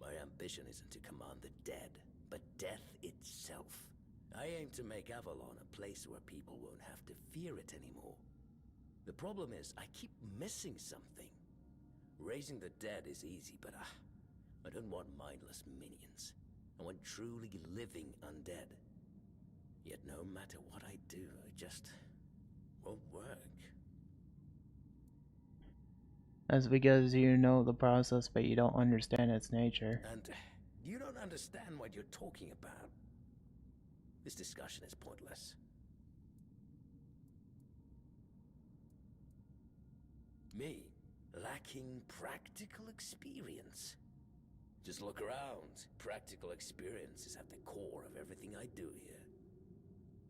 My ambition isn't to command the dead, but death itself. I aim to make Avalon a place where people won't have to fear it anymore. The problem is, I keep missing something. Raising the dead is easy, but I don't want mindless minions. I want truly living undead. Yet no matter what I do, it just won't work. That's because you know the process, but you don't understand its nature. And you don't understand what you're talking about. This discussion is pointless. Me, lacking practical experience. Just look around. Practical experience is at the core of everything I do here.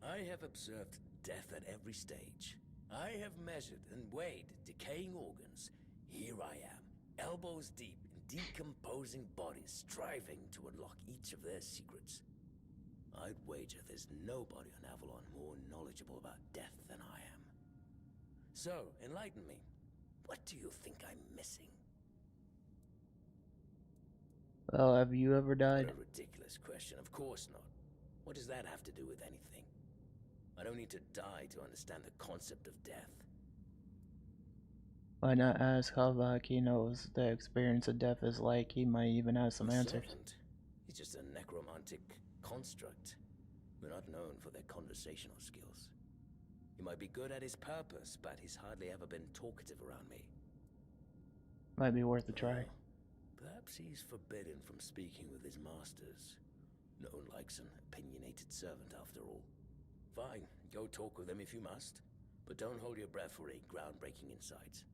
I have observed death at every stage. I have measured and weighed decaying organs. Here I am, elbows deep in decomposing bodies, striving to unlock each of their secrets. I'd wager there's nobody on Avalon more knowledgeable about death than I am. So, enlighten me. What do you think I'm missing? Well, have you ever died? What a ridiculous question. Of course not. What does that have to do with anything? I don't need to die to understand the concept of death. Why not ask Havak? He knows the experience of death is like. He might even have some answers. Servant. He's just a necromantic construct. We're not known for their conversational skills. He might be good at his purpose, but he's hardly ever been talkative around me. Might be worth a try. Perhaps he's forbidden from speaking with his masters. No one likes an opinionated servant, after all. Fine, Go talk with them if you must, but don't hold your breath for any groundbreaking insights.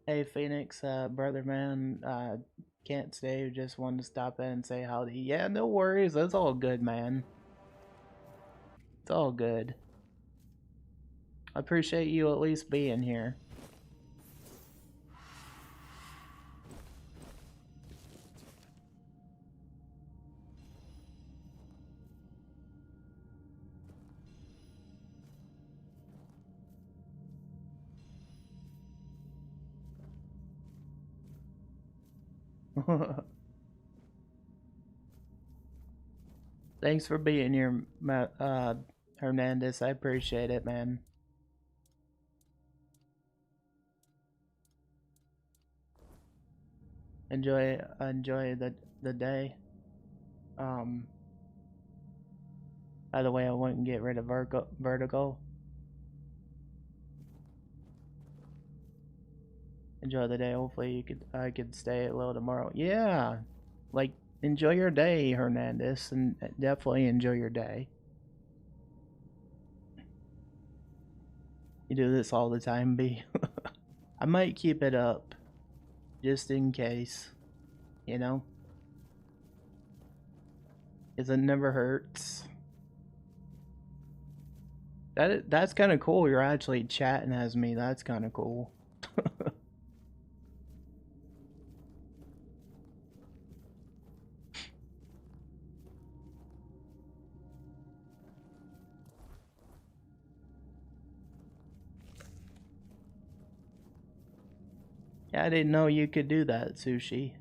Hey Phoenix, brother man, can't stay, just wanted to stop in and say howdy. Yeah, no worries, that's all good, man. It's all good. I appreciate you at least being here. Thanks for being here, Hernandez. I appreciate it, man. Enjoy the day. By the way, I wouldn't get rid of vertigo. Enjoy the day. Hopefully I could stay a little tomorrow. Yeah, like enjoy your day, Hernandez, and definitely enjoy your day. You do this all the time, B. I might keep it up, just in case, you know, 'cause it never hurts. That's kind of cool. You're actually chatting as me. That's kind of cool. Yeah, I didn't know you could do that, Sushi.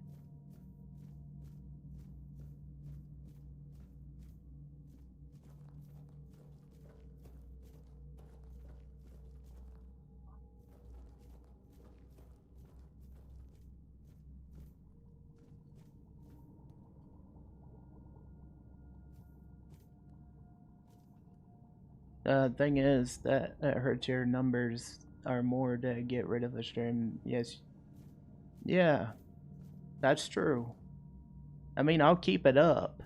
The thing is that it hurts your numbers are more to get rid of a stream. Yes. Yeah, that's true. I mean, I'll keep it up,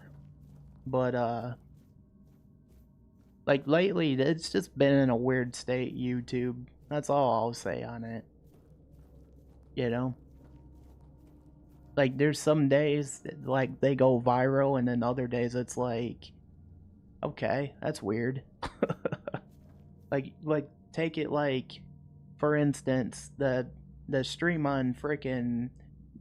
but like lately it's just been in a weird state, YouTube. That's all I'll say on it. You know? Like there's some days that, like they go viral, and then other days it's like, okay, that's weird. like take it like, for instance, the stream on frickin'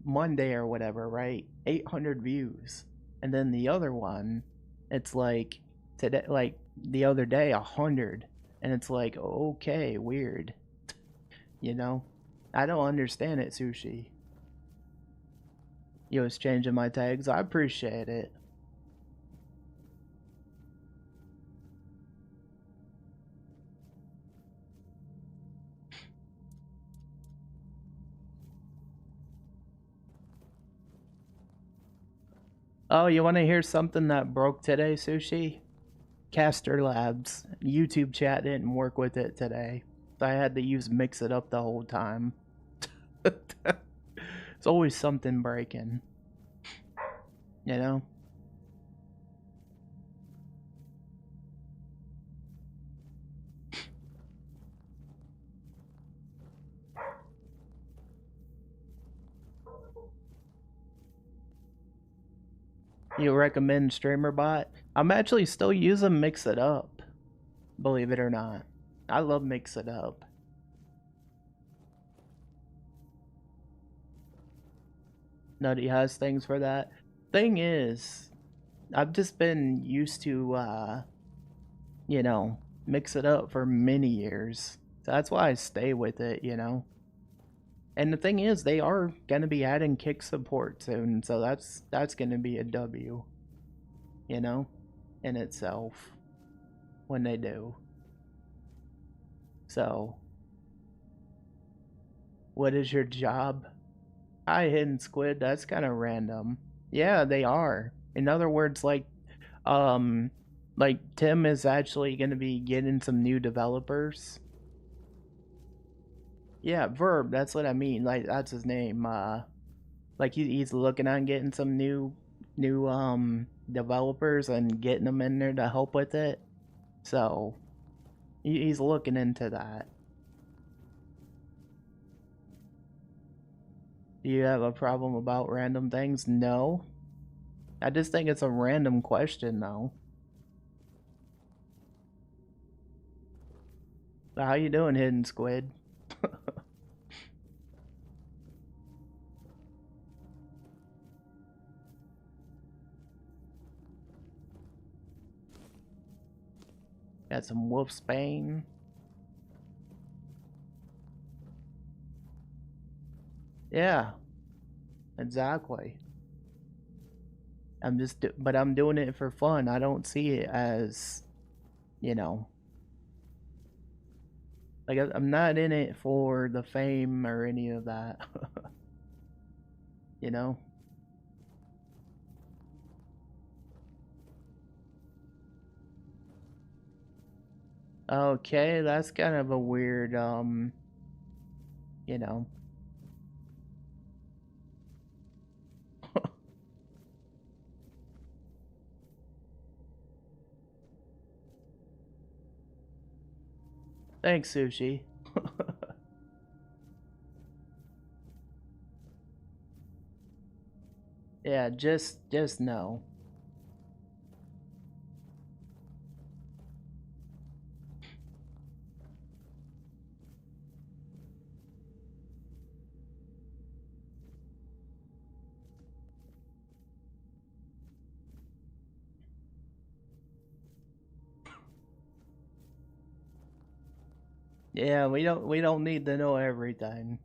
Monday or whatever, right? 800 views. And then the other one, it's like today, like the other day, 100. And it's like, okay, weird. You know? I don't understand it, Sushi. You was changing my tags. I appreciate it. Oh, you want to hear something that broke today, Sushi? Caster Labs. YouTube chat didn't work with it today. So I had to use Mix It Up the whole time. It's always something breaking. You know? You recommend StreamerBot? I'm actually still using Mix It Up, believe it or not. I love Mix It Up. Nutty has things for that. Thing is, I've just been used to, you know, Mix It Up for many years. So that's why I stay with it, you know. And the thing is, they are gonna be adding kick support soon, so that's gonna be a W, you know, in itself, when they do. So, what is your job? Hi, Hidden Squid. That's kind of random. Yeah, they are. In other words, like, like Tim is actually going to be getting some new developers. Yeah, Verb, that's what I mean. Like that's his name. Like he's looking on getting some new developers and getting them in there to help with it. So he's looking into that. Do you have a problem about random things? No. I just think it's a random question though. How you doing, Hidden Squid? Got some wolfsbane. Yeah, exactly. But I'm doing it for fun. I don't see it as, you know, like I'm not in it for the fame or any of that. You know? Okay, that's kind of a weird, you know. Thanks, Sushi. Yeah, just no. Yeah, we don't need to know everything.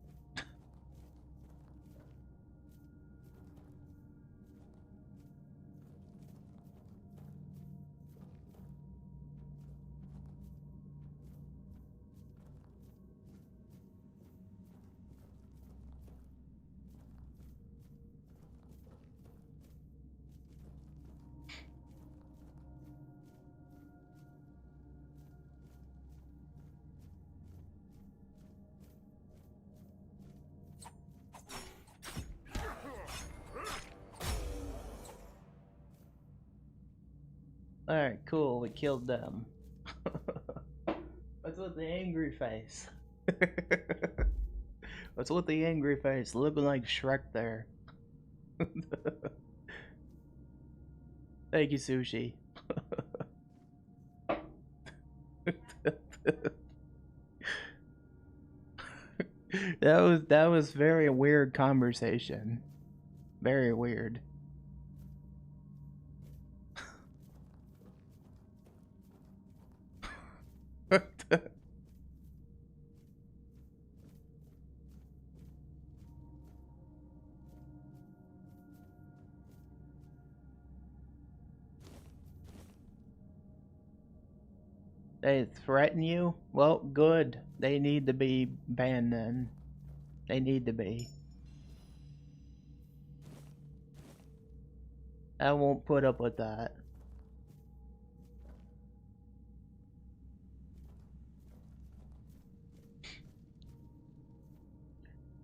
Alright, cool, we killed them. What's with the angry face? What's with the angry face? Looking like Shrek there. Thank you, Sushi. That was very weird conversation. Very weird. They threaten you? Well, good. They need to be banned then. They need to be. I won't put up with that.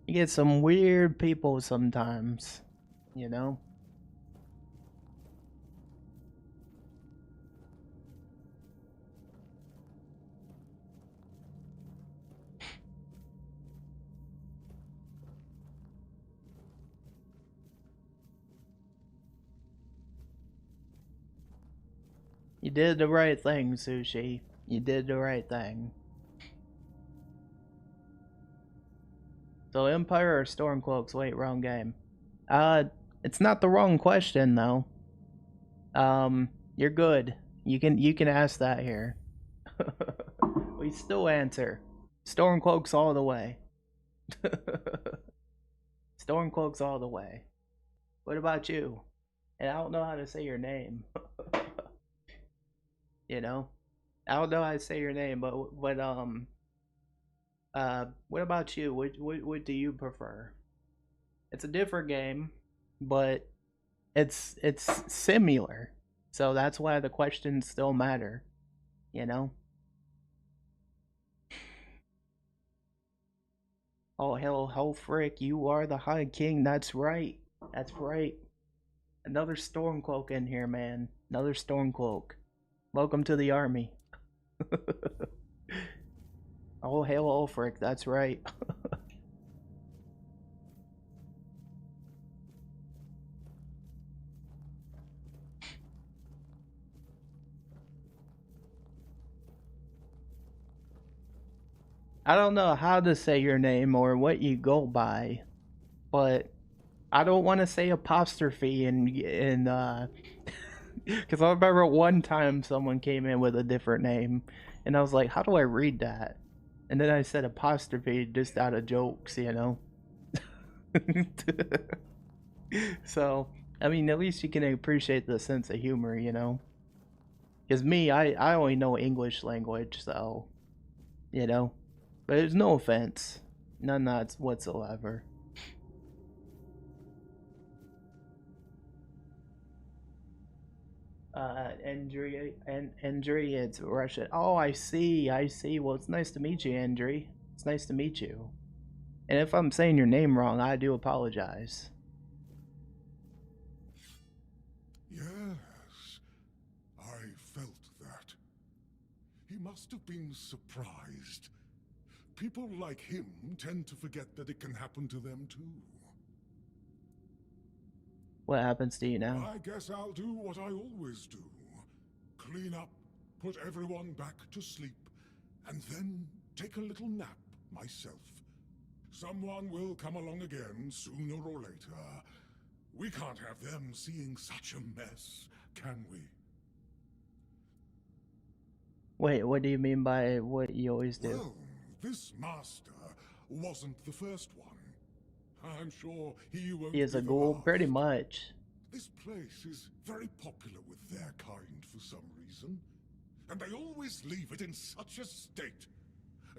You get some weird people sometimes, you know? You did the right thing, Sushi. You did the right thing. So Empire or Stormcloaks? Wait, wrong game. It's not the wrong question though. You're good. You can ask that here. We still answer. Stormcloaks all the way. Stormcloaks all the way. What about you? And I don't know how to say your name. You know? I don't know how to say your name, but what about you? What do you prefer? It's a different game, but it's similar. So that's why the questions still matter, you know? Oh, hell, frick, you are the High King. That's right. That's right. Another Stormcloak in here, man. Another Stormcloak. Welcome to the army. Oh, hail Ulfric, that's right. I don't know how to say your name or what you go by, but I don't want to say apostrophe and because I remember one time someone came in with a different name, and I was like, how do I read that? And then I said apostrophe just out of jokes, you know? So, I mean, at least you can appreciate the sense of humor, you know? Because me, I only know English language, so, you know? But there's no offense. None whatsoever. Andri, it's Russian. Oh, I see. Well, it's nice to meet you, Andri. It's nice to meet you. And if I'm saying your name wrong, I do apologize. Yes, I felt that. He must have been surprised. People like him tend to forget that it can happen to them too. What happens to you now? I guess I'll do what I always do. Clean up, put everyone back to sleep, and then take a little nap myself. Someone will come along again sooner or later. We can't have them seeing such a mess, can we? Wait, what do you mean by what you always do? Well, this master wasn't the first one. I'm sure he won't He is be a the ghoul, last. pretty much. This place is very popular with their kind for some reason, and they always leave it in such a state.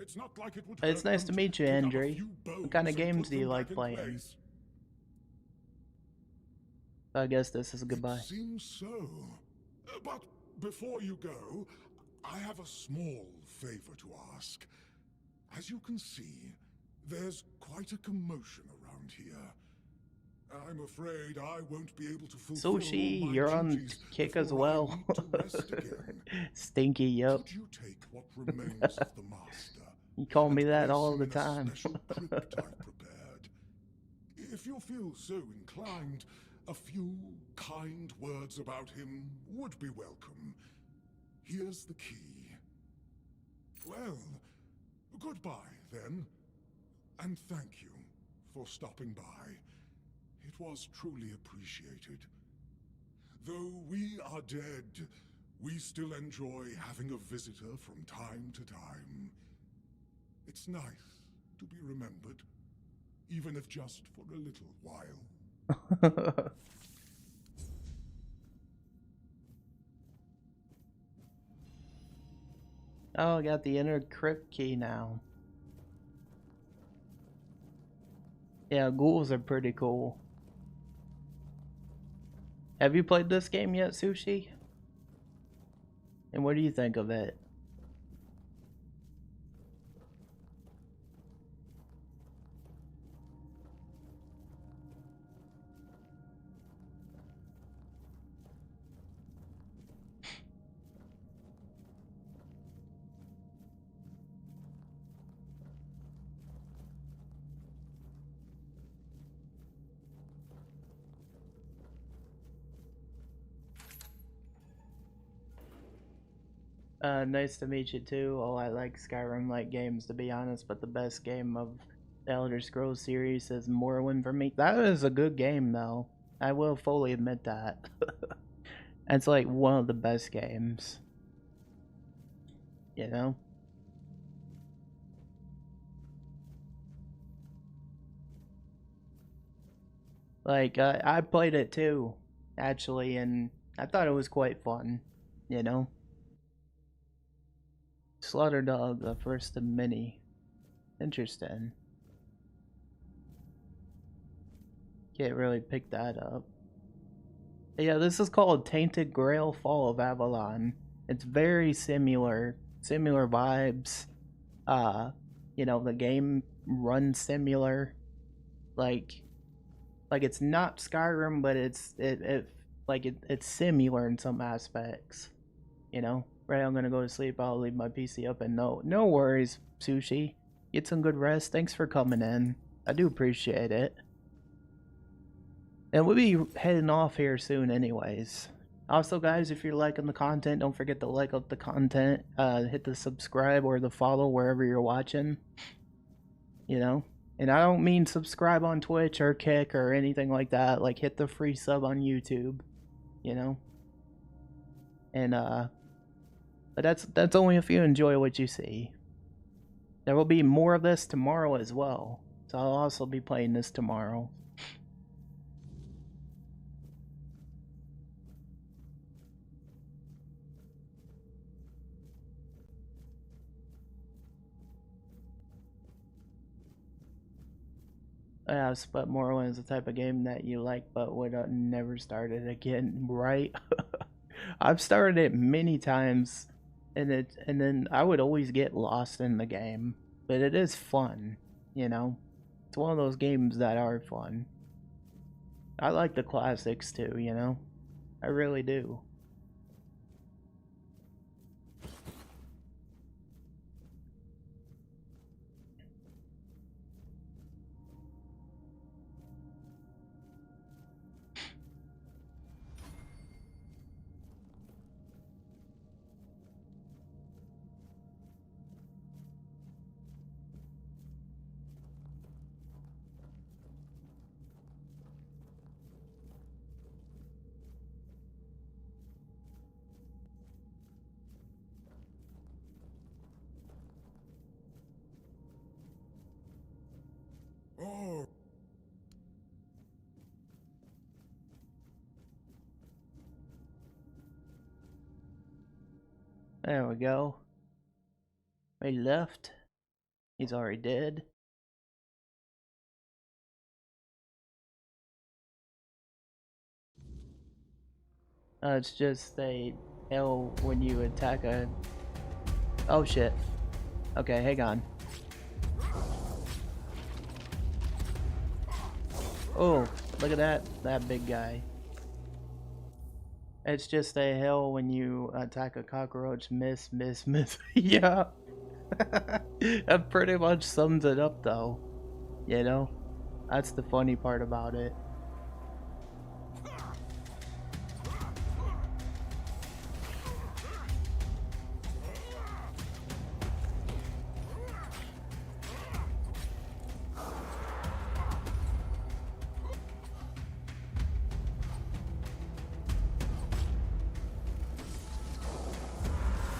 It's not like it would hurt It's nice to them meet you, pick up a Andri. few What kind of bones and games put do you them like back in playing? place. I guess this is a goodbye. It seems so. But before you go, I have a small favor to ask. As you can see, there's quite a commotion around here. I'm afraid I won't be able to fulfill Sushi, all my you're on duties kick as before I well. need to rest again. Stinky, yep. Could you take what remains of the master? You call me and that place all him the in a time. special crypt I've prepared? If you feel so inclined, a few kind words about him would be welcome. Here's the key. Well, goodbye then, and thank you for stopping by. It was truly appreciated. Though we are dead, we still enjoy having a visitor from time to time. It's nice to be remembered, even if just for a little while. Oh, I got the inner crypt key now. Yeah, ghouls are pretty cool. Have you played this game yet, Sushi? And what do you think of it? Nice to meet you too. Oh, I like Skyrim-like games, to be honest, but the best game of the Elder Scrolls series is Morrowind for me. That is a good game, though. I will fully admit that. It's like one of the best games. You know? Like, I played it too, actually, and I thought it was quite fun, you know? Slaughter Dog, the first of many. Interesting. Can't really pick that up. Yeah, this is called Tainted Grail Fall of Avalon. It's very similar vibes. Uh, you know, the game runs similar. Like it's not Skyrim, but it's similar in some aspects. You know, right? I'm gonna go to sleep. I'll leave my PC up, and no worries, Sushi. Get some good rest. Thanks for coming in. I do appreciate it. And we'll be heading off here soon, anyways. Also, guys, if you're liking the content, don't forget to like up the content. Hit the subscribe or the follow wherever you're watching. You know. And I don't mean subscribe on Twitch or Kick or anything like that. Like, hit the free sub on YouTube, you know? And, but that's only if you enjoy what you see. There will be more of this tomorrow as well. So I'll also be playing this tomorrow. Yeah, but Morrowind is the type of game that you like but would never start it again, right? I've started it many times, and then I would always get lost in the game, but it is fun, you know? It's one of those games that are fun. I like the classics too, you know? I really do. Oh. There we go. He left. He's already dead. It's just a L when you attack a... Oh shit. Okay, hang on. Oh, look at that big guy. It's just a hell when you attack a cockroach. Miss. Yeah. That pretty much sums it up though. You know? That's the funny part about it.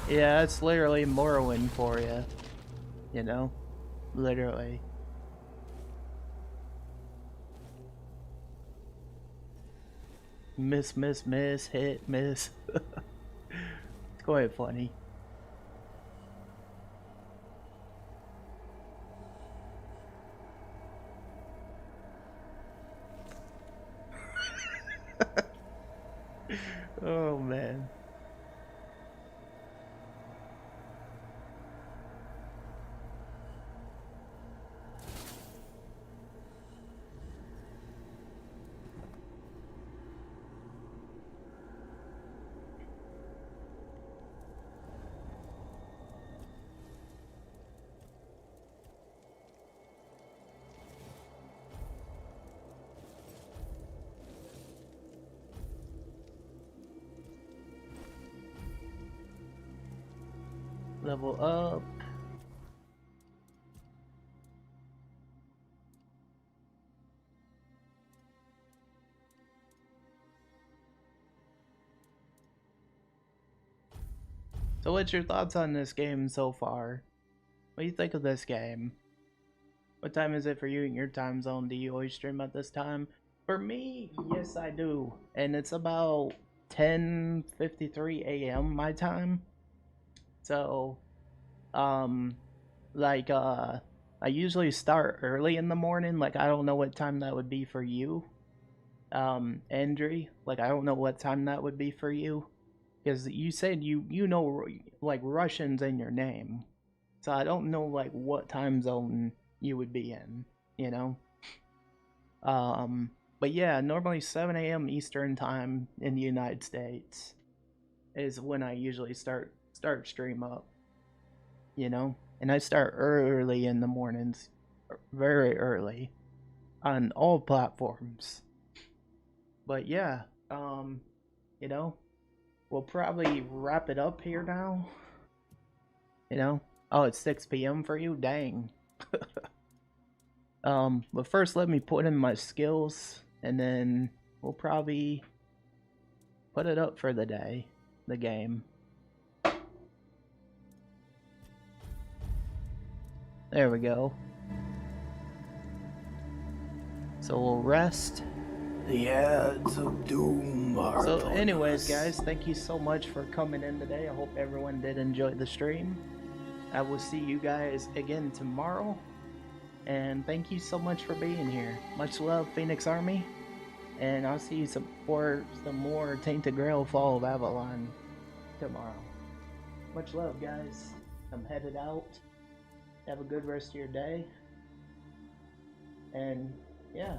Yeah, it's literally Morrowind for you. You know? Literally. Miss, hit, miss. It's quite funny. Oh man. Level up. So what's your thoughts on this game so far? What do you think of this game? What time is it for you in your time zone? Do you always stream at this time? For me, yes I do. And it's about 10:53 a.m. my time. So, like, I usually start early in the morning. Like, I don't know what time that would be for you. Andri, like I don't know what time that would be for you, because you said you know like Russian's in your name, so I don't know like what time zone you would be in, you know. But yeah, normally 7 a.m. Eastern time in the United States is when I usually start stream up, you know, and I start early in the mornings, very early on all platforms. But yeah, you know, we'll probably wrap it up here now. You know, oh, it's 6 p.m. for you, dang. But first let me put in my skills, and then we'll probably put it up for the day, the game. There we go. So we'll rest. The ads of doom are So upon anyways, us. guys, thank you so much for coming in today. I hope everyone did enjoy the stream. I will see you guys again tomorrow. And thank you so much for being here. Much love, Phoenix Army. And I'll see you for some more Tainted Grail Fall of Avalon tomorrow. Much love, guys. I'm headed out. Have a good rest of your day. And yeah.